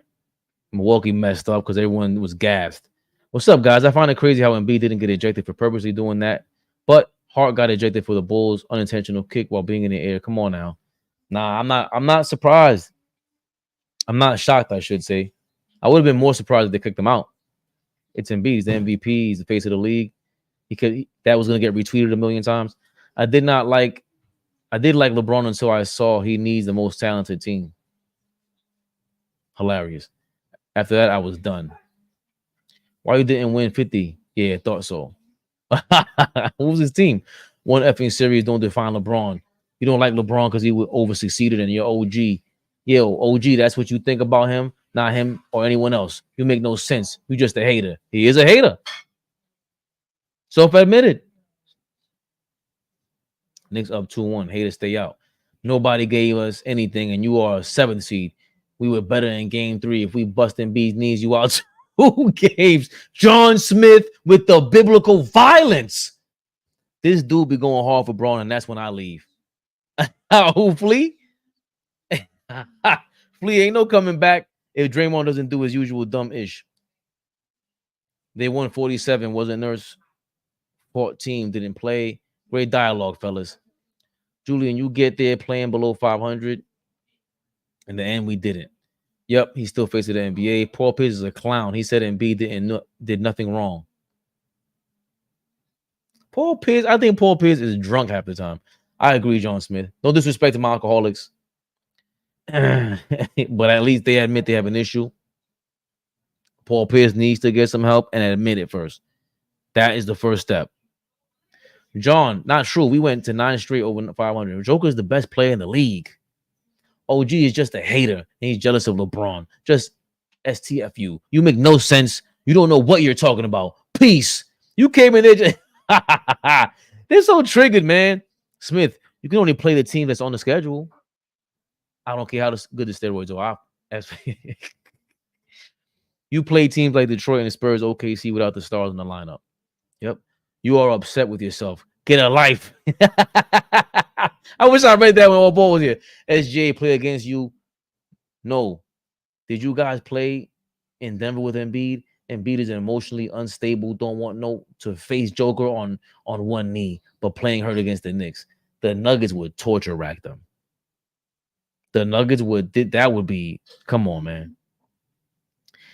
Milwaukee messed up because everyone was gassed. What's up, guys? I find it crazy how Embiid didn't get ejected for purposely doing that. But Hart got ejected for the Bulls' unintentional kick while being in the air. Come on now. Nah, I'm not surprised. I'm not shocked, I should say. I would have been more surprised if they kicked him out. It's Embiid. He's the MVP. He's the face of the league. That was going to get retweeted a million times. I did like LeBron until I saw he needs the most talented team. Hilarious. After that, I was done. Why you didn't win 50? Yeah, thought so. Who was his team? One effing series don't define LeBron. You don't like LeBron because he was over-succeeded in your OG. Yo, OG, that's what you think about him, not him or anyone else. You make no sense. You just a hater. He is a hater. Self-admitted. Knicks up 2-1. Haters stay out. Nobody gave us anything, and you are a 7th seed. We were better in game 3 if we bust Embiid's knees. You out 2 games. John Smith with the biblical violence. This dude be going hard for Braun, and that's when I leave. Who, Flea? Flea ain't no coming back if Draymond doesn't do his usual dumb ish. They won 47. Wasn't Nurse. Team didn't play. Great dialogue, fellas. Julian, you get there playing below 500. In the end, we didn't. Yep, he's still facing the NBA. Paul Pierce is a clown. He said Embiid did nothing wrong. Paul Pierce, I think Paul Pierce is drunk half the time. I agree, John Smith. No disrespect to my alcoholics. But at least they admit they have an issue. Paul Pierce needs to get some help and admit it first. That is the first step. John, not true. We went to 9 straight over 500. Joker is the best player in the league. OG is just a hater, and he's jealous of LeBron. Just STFU. You make no sense. You don't know what you're talking about. Peace. You came in there. They're so triggered, man. Smith, you can only play the team that's on the schedule. I don't care how good the steroids are. You play teams like Detroit and the Spurs, OKC without the stars in the lineup. Yep. You are upset with yourself. Get a life. I wish I read that when AllBall was here. SJ play against you. No. Did you guys play in Denver with Embiid? Embiid is emotionally unstable. Don't want to face Joker on one knee, but playing hurt against the Knicks. The Nuggets would torture rack them. The Nuggets would be, come on, man.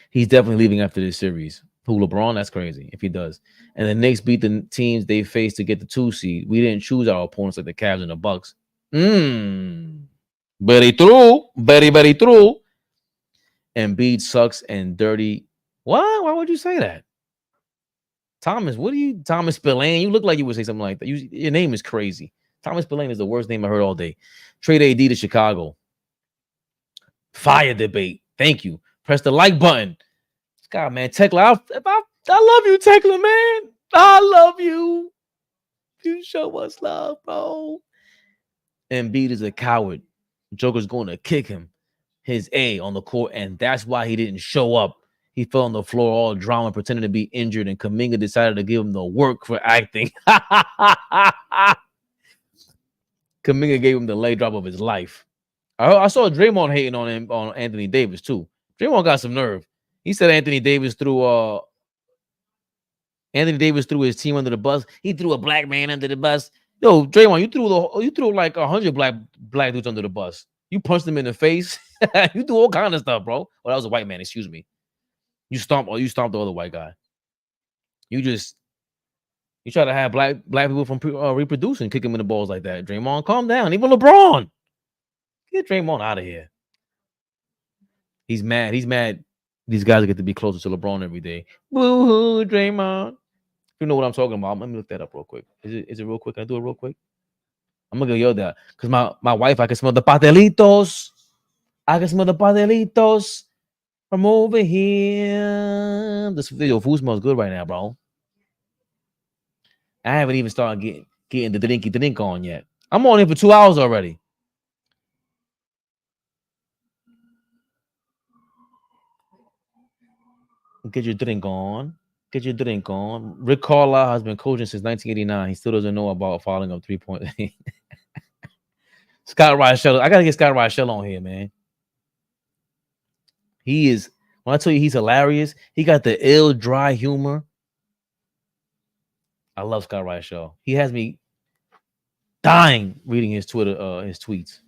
He's definitely leaving after this series. Who, LeBron? That's crazy if he does. And the Knicks beat the teams they faced to get the 2 seed. We didn't choose our opponents like the Cavs and the Bucks. Very true. Very true. Embiid sucks and dirty. What? Why would you say that? Thomas, Thomas Spillane? You look like you would say something like that. Your name is crazy. Thomas Spillane is the worst name I heard all day. Trade AD to Chicago. Fire debate. Thank you. Press the like button. God, man, Tekla, I love you, Tekla, man. I love you. You show us love, bro. Embiid is a coward. Joker's going to kick him. His A on the court, and that's why he didn't show up. He fell on the floor, all drama, pretending to be injured, and Kuminga decided to give him the work for acting. Kuminga gave him the leg drop of his life. I saw Draymond hating on him, on Anthony Davis, too. Draymond got some nerve. He said Anthony Davis threw his team under the bus. He threw a black man under the bus. Yo, Draymond, you threw like 100 black dudes under the bus. You punched them in the face. You do all kind of stuff, bro. Oh, that was a white man. Excuse me. You stomped the other white guy. You try to have black people from reproducing, kick him in the balls like that. Draymond, calm down. Even LeBron, get Draymond out of here. He's mad. These guys get to be closer to LeBron every day. Boo-hoo, Draymond. You know what I'm talking about. Let me look that up real quick. Is it real quick? Can I do it real quick? I'm gonna go yell that because my wife, I can smell the pastelitos. I can smell the pastelitos from over here. This video food smells good right now, bro. I haven't even started getting the drinky drink on yet. I'm on here for 2 hours already. Get your drink on. Get your drink on. Rick Carlisle has been coaching since 1989. He still doesn't know about fouling up 3-point. Scott Reichel. I gotta get Scott Reichel on here, man. He is. When I tell you he's hilarious, he got the ill, dry humor. I love Scott Reichel. He has me dying reading his Twitter, his tweets.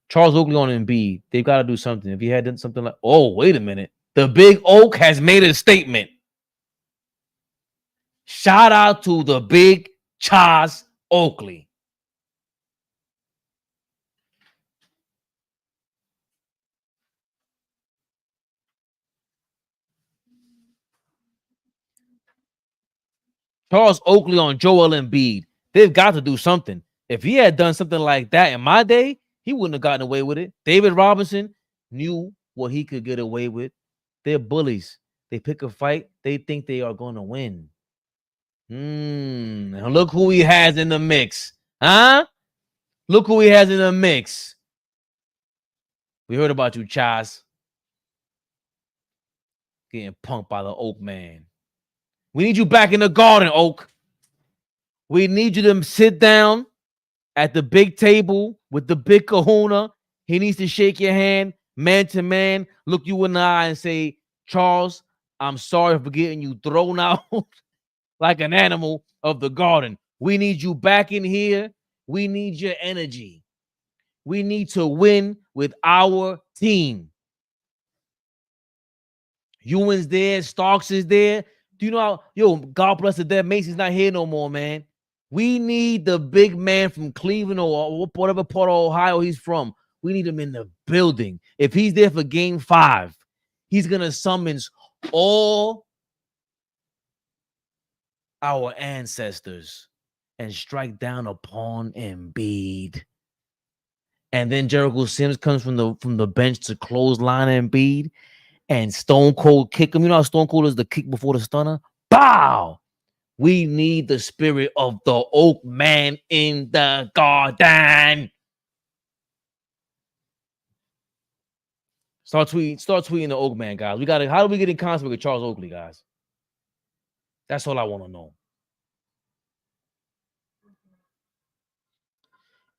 Charles Oakley on Embiid. They've got to do something. If he had done something like, oh, wait a minute. The Big Oak has made a statement. Shout out to the Big Charles Oakley. Charles Oakley on Joel Embiid. They've got to do something. If he had done something like that in my day, he wouldn't have gotten away with it. David Robinson knew what he could get away with. They're bullies. They pick a fight. They think they are going to win. Look who he has in the mix. Huh? Look who he has in the mix. We heard about you, Chaz. Getting punked by the Oak man. We need you back in the garden, Oak. We need you to sit down at the big table with the big kahuna. He needs to shake your hand, man to man, look you in the eye and say, Charles, I'm sorry for getting you thrown out like an animal of the garden. We need you back in here. We need your energy. We need to win with our team. Ewan's there. Starks is there. Do you know how, God bless the dead, Macy's not here no more, man. We need the big man from Cleveland or whatever part of Ohio he's from. We need him in the building. If he's there for game 5, he's going to summons all our ancestors and strike down upon Embiid. And then Jericho Sims comes from the bench to clothesline Embiid and Stone Cold kick him. You know how Stone Cold is the kick before the stunner? Bow! We need the spirit of the Oak Man in the garden. Start tweeting the Oak Man, guys. How do we get in contact with Charles Oakley, guys? That's all I want to know.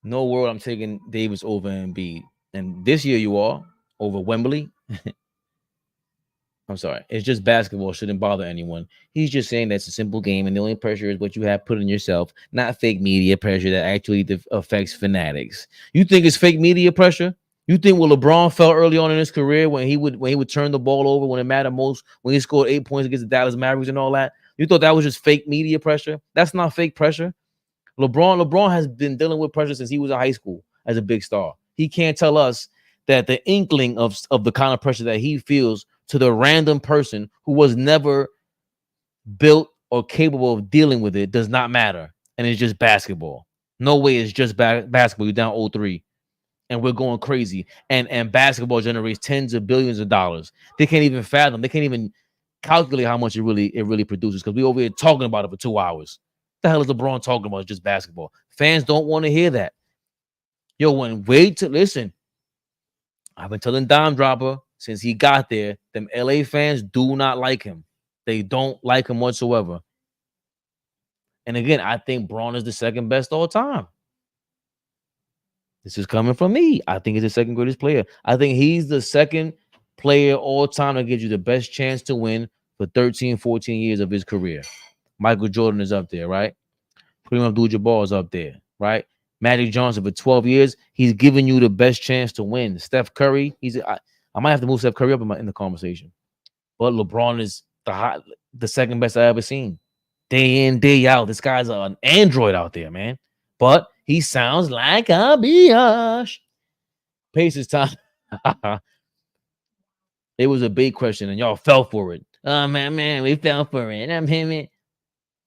No world I'm taking Davis over Embiid. And this year you are over Wembley. I'm sorry. It's just basketball. Shouldn't bother anyone. He's just saying that's a simple game, and the only pressure is what you have put on yourself, not fake media pressure that actually affects fanatics. You think it's fake media pressure? You think what LeBron felt early on in his career when he would turn the ball over when it mattered most, when he scored 8 points against the Dallas Mavericks and all that? You thought that was just fake media pressure? That's not fake pressure. LeBron has been dealing with pressure since he was in high school as a big star. He can't tell us that the inkling of the kind of pressure that he feels to the random person who was never built or capable of dealing with it does not matter. And it's just basketball. No way it's just basketball. You're down 0-3. And we're going crazy. And basketball generates tens of billions of dollars. They can't even fathom. They can't even calculate how much it really produces, because we over here talking about it for 2 hours. What the hell is LeBron talking about? It's just basketball. Fans don't want to hear that. Listen. I've been telling Dime Dropper since he got there, them LA fans do not like him. They don't like him whatsoever. And again, I think Braun is the second best all time. This is coming from me. I think he's the second greatest player. I think he's the second player all time that gives you the best chance to win for 13, 14 years of his career. Michael Jordan is up there, right? Kareem Abdul-Jabbar is up there, right? Magic Johnson for 12 years, he's giving you the best chance to win. Steph Curry, I might have to move Steph Curry up in the conversation. But LeBron is the second best I ever seen. Day in, day out. This guy's an android out there, man. But he sounds like a biatch. Pacers time. It was a big question, and y'all fell for it. Oh, man, we fell for it. I'm him.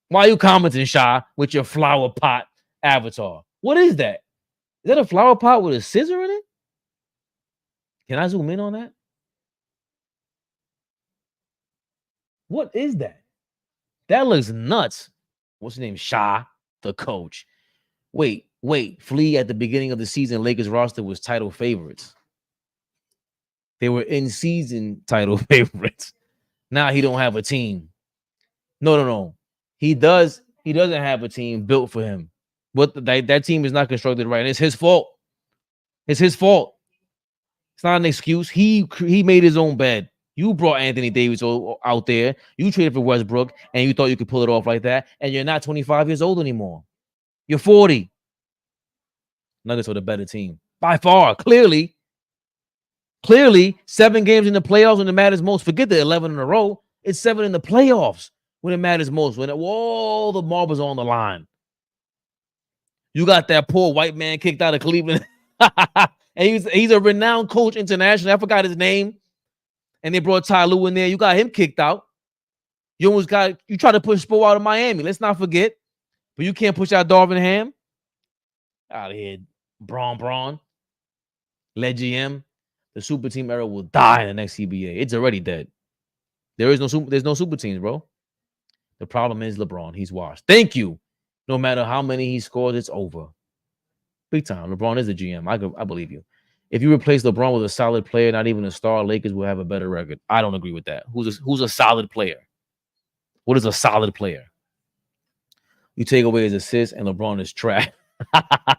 Why are you commenting, Shy, with your flower pot avatar? What is that? Is that a flower pot with a scissor in it? Can I zoom in on that? What is that? That looks nuts. What's his name? Shy, the coach. Wait. Flea at the beginning of the season, Lakers roster was title favorites. They were in-season title favorites. Now he don't have a team. No. He doesn't have a team built for him. But that team is not constructed right. And it's his fault. It's his fault. It's not an excuse. He made his own bed. You brought Anthony Davis out there. You traded for Westbrook, and you thought you could pull it off like that. And you're not 25 years old anymore. You're 40. Nuggets are the better team. By far. Clearly, 7 games in the playoffs when it matters most. Forget the 11 in a row. It's 7 in the playoffs when it matters most. When all the marbles are on the line. You got that poor white man kicked out of Cleveland. And he's a renowned coach internationally. I forgot his name. And they brought Ty Lue in there. You got him kicked out. You try to push Spo out of Miami. Let's not forget. But you can't push out Darvin Ham. Out of here. Braun. Led GM. The super team era will die in the next CBA. It's already dead. There's no super teams, bro. The problem is LeBron. He's washed. Thank you. No matter how many he scores, it's over. Big time. LeBron is the GM. I believe you. If you replace LeBron with a solid player, not even a star, Lakers will have a better record. I don't agree with that. Who's a solid player? What is a solid player? You take away his assists, and LeBron is trash.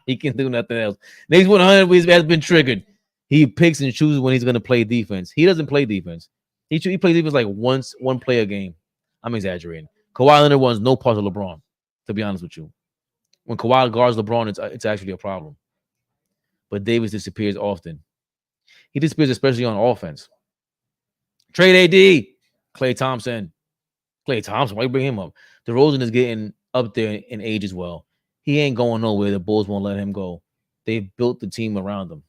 He can do nothing else. Next 100 has been triggered. He picks and chooses when he's going to play defense. He doesn't play defense. He plays defense like one play a game. I'm exaggerating. Kawhi Leonard wants no part of LeBron, to be honest with you. When Kawhi guards LeBron, it's actually a problem. But Davis disappears often. He disappears especially on offense. Trade AD. Klay Klay Thompson, why you bring him up? DeRozan is getting up there in age as well. He ain't going nowhere. The Bulls won't let him go. They've built the team around him.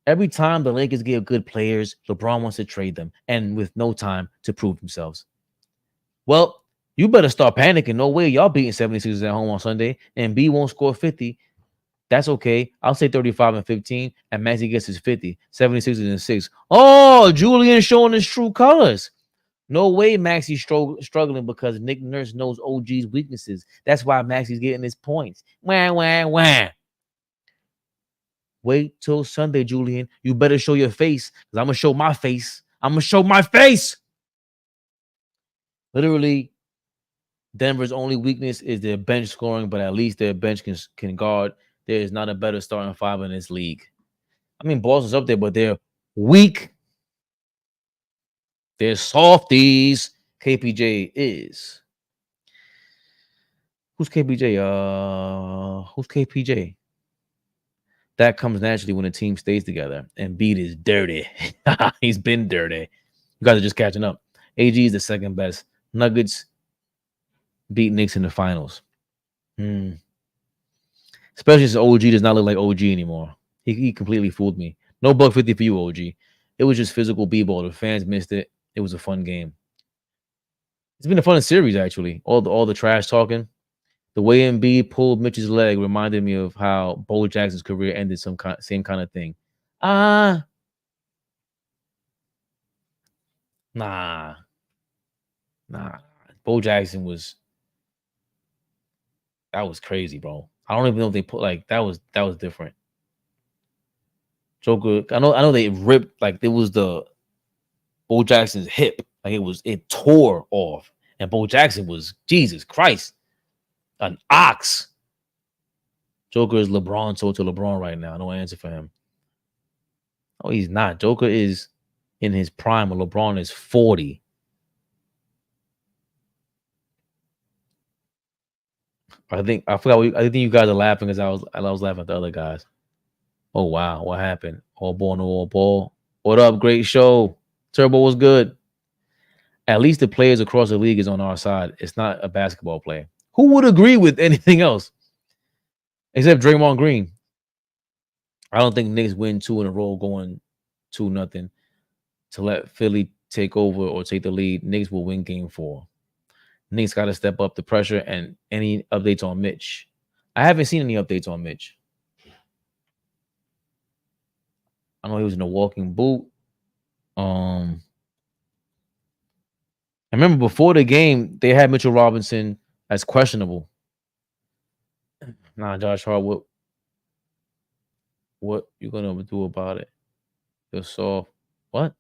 Every time the Lakers get good players, LeBron wants to trade them, and with no time to prove themselves. Well, you better start panicking. No way y'all beating 76ers at home on Sunday, and B won't score 50. That's okay. I'll say 35 and 15, and Maxey gets his 50. 76ers and 6. Oh, Julian showing his true colors. No way Maxey's struggling because Nick Nurse knows OG's weaknesses. That's why Maxey's getting his points. Wah, wah, wah. Wait till Sunday, Julian. You better show your face because I'm going to show my face. I'm going to show my face. Literally, Denver's only weakness is their bench scoring, but at least their bench can guard. There is not a better starting five in this league. I mean, Boston's up there, but they're weak. They're softies. KPJ is. Who's KPJ? Who's KPJ? That comes naturally when a team stays together. Embiid is dirty. He's been dirty. You guys are just catching up. AG is the second best. Nuggets beat Knicks in the finals. Especially since OG does not look like OG anymore. He completely fooled me. No buck 50 for you, OG. It was just physical b-ball. The fans missed it. It was a fun game. It's been a fun series, actually. All the trash talking. The way Embiid pulled Mitch's leg reminded me of how Bo Jackson's career ended. Same kind of thing. Nah. Bo Jackson that was crazy, bro. I don't even know if they put that was different. Joker, I know they ripped it was the Bo Jackson's hip. It tore off. And Bo Jackson was, Jesus Christ, an ox. Joker is LeBron sold to LeBron right now. No answer for him. Oh, he's not. Joker is in his prime, and LeBron is 40. I think you guys are laughing because I was laughing at the other guys. Oh wow, what happened? All ball, no all ball. What up? Great show. Turbo was good. At least the players across the league is on our side. It's not a basketball play. Who would agree with anything else? Except Draymond Green. I don't think Knicks win 2 in a row going 2-0 to let Philly take over or take the lead. Knicks will win game 4. Knicks got to step up the pressure. And any updates on Mitch? I haven't seen any updates on Mitch. I know he was in a walking boot. I remember before the game, they had Mitchell Robinson as questionable. Nah, Josh Hart, what you gonna do about it? You're soft. What?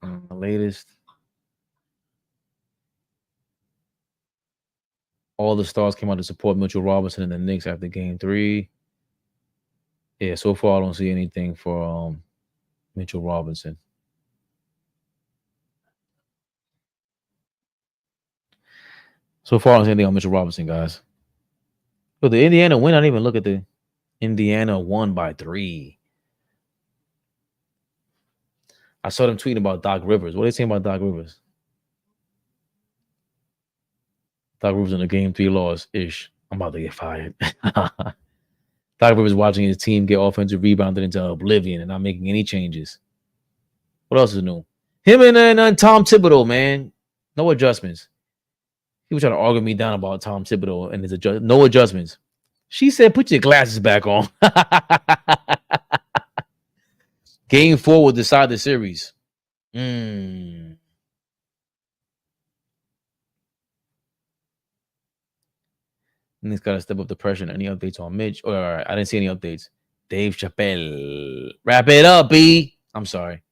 The latest. All the stars came out to support Mitchell Robinson and the Knicks after game 3. Yeah, so far I don't see anything for Mitchell Robinson. So far I don't see anything on Mitchell Robinson, guys. But the Indiana win, I didn't even look at the Indiana won by 3. I saw them tweeting about Doc Rivers. What are they saying about Doc Rivers? Doc Rivers in a game 3 loss-ish. I'm about to get fired. Doc Rivers watching his team get offensive rebounded into oblivion and not making any changes. What else is new? Him and Tom Thibodeau, man. No adjustments. People trying to argue me down about Tom Thibodeau and his no adjustments. She said, put your glasses back on. Game 4 will decide the series. Knicks got to step up the pressure. And any updates on Mitch? All right, I didn't see any updates. Dave Chappelle. Wrap it up, B. I'm sorry.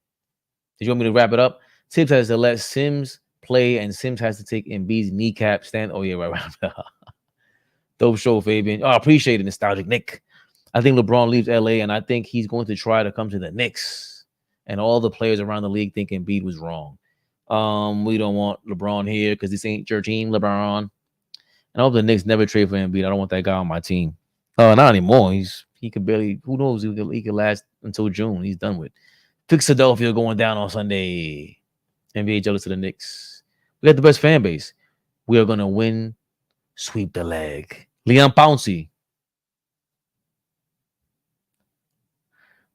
Did you want me to wrap it up? Tibbs has to let Sims play, and Sims has to take Embiid's kneecap stand. Oh, yeah, right. Dope show, Fabian. Oh, I appreciate it, Nostalgic Nick. I think LeBron leaves LA, and I think he's going to try to come to the Knicks. And all the players around the league think Embiid was wrong. We don't want LeBron here because this ain't your team, LeBron. And I hope the Knicks never trade for Embiid. I don't want that guy on my team. Not anymore. He could barely. Who knows? He could last until June. He's done with. Philadelphia going down on Sunday. NBA jealous to the Knicks. We got the best fan base. We are gonna win. Sweep the leg. Leon Pouncey.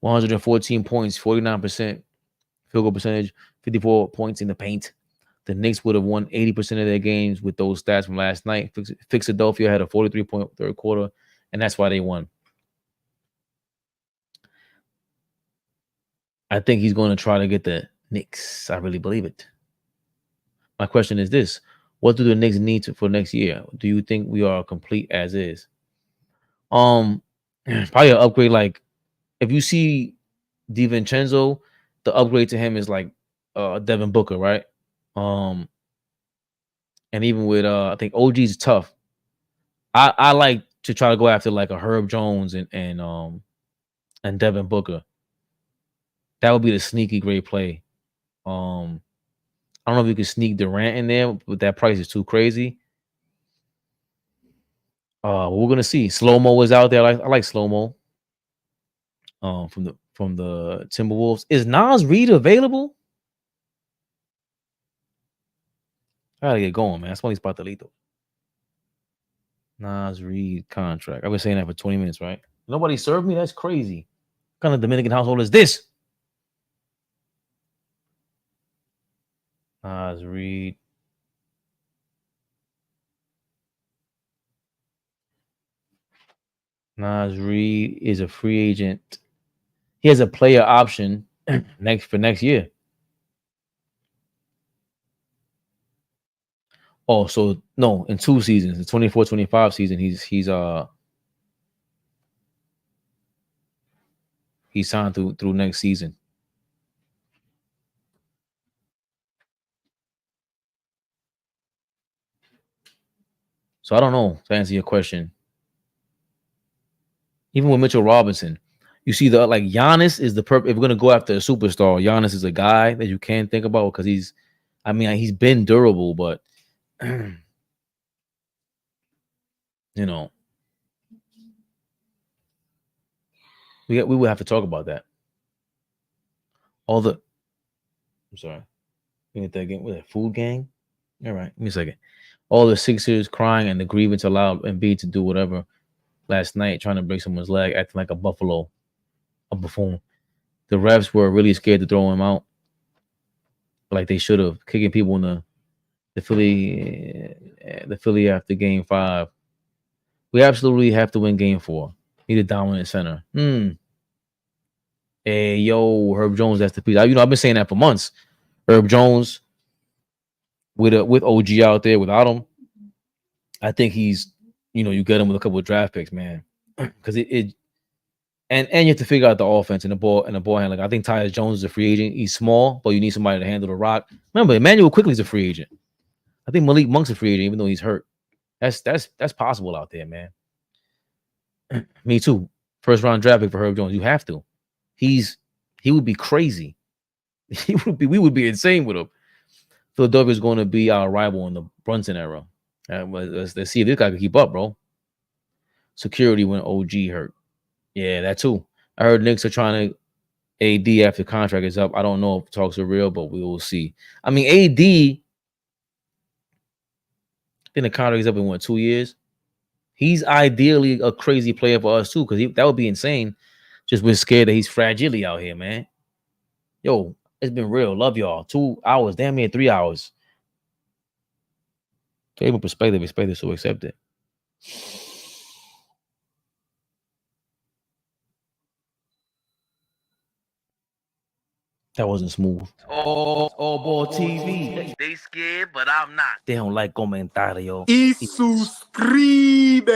114 points, 49% field goal percentage, 54 points in the paint. The Knicks would have won 80% of their games with those stats from last night. Philadelphia had a 43-point third quarter, and that's why they won. I think he's going to try to get the Knicks. I really believe it. My question is this. What do the Knicks need for next year? Do you think we are complete as is? Probably an upgrade. Like, if you see DiVincenzo, the upgrade to him is like Devin Booker, right? And even with I think OG's tough. I like to try to go after like a Herb Jones and Devin Booker. That would be the sneaky great play. I don't know if you could sneak Durant in there, but that price is too crazy. We're gonna see. Slow-mo is out there. I like Slow-mo. From the Timberwolves. Is Nas Reed available? I gotta get going, man. That's why he's about to lead though. Nas Reed contract. I've been saying that for 20 minutes, right? Nobody served me? That's crazy. What kind of Dominican household is this? Nas Reed. Nas Reed is a free agent. He has a player option for next year. Oh, so no, in 2 seasons, the 24-25 season, he's signed through next season. So I don't know, to answer your question. Even with Mitchell Robinson, you see the like Giannis is the if we're gonna go after a superstar, Giannis is a guy that you can think about because he's been durable, but you know, we would have to talk about that. I'm sorry, we get that game with a food gang. All right, give me a second. All the Sixers crying and the grievance allowed Embiid to do whatever last night, trying to break someone's leg, acting like a buffoon. The refs were really scared to throw him out, like they should have, kicking people in the Philly after Game 5. We absolutely have to win Game 4. Need a dominant center. Hey, yo, Herb Jones, that's the piece. I've been saying that for months. Herb Jones with OG out there without him, I think he's, you get him with a couple of draft picks, man, because and you have to figure out the offense and the ball handling. I think Tyus Jones is a free agent. He's small, but you need somebody to handle the rock. Remember, Emmanuel Quickly's a free agent. I think Malik Monk's a free agent, even though he's hurt. That's possible out there, man. Me too. First round draft pick for Herb Jones. You have to. He would be crazy. We would be insane with him. Philadelphia is going to be our rival in the Brunson era. Let's see if this guy can keep up, bro. Security when OG hurt. Yeah, that too. I heard Knicks are trying to AD after contract is up. I don't know if talks are real, but we will see. I mean, AD, I think the contract is up in 2 years. He's ideally a crazy player for us too, because that would be insane. Just we're scared that he's fragile out here, man. Yo, it's been real. Love y'all. 2 hours, damn near 3 hours. Fabian perspective, expect it, so accept it. That wasn't smooth. AllBall TV. They scared, but I'm not. They don't like comentario. Y suscribe.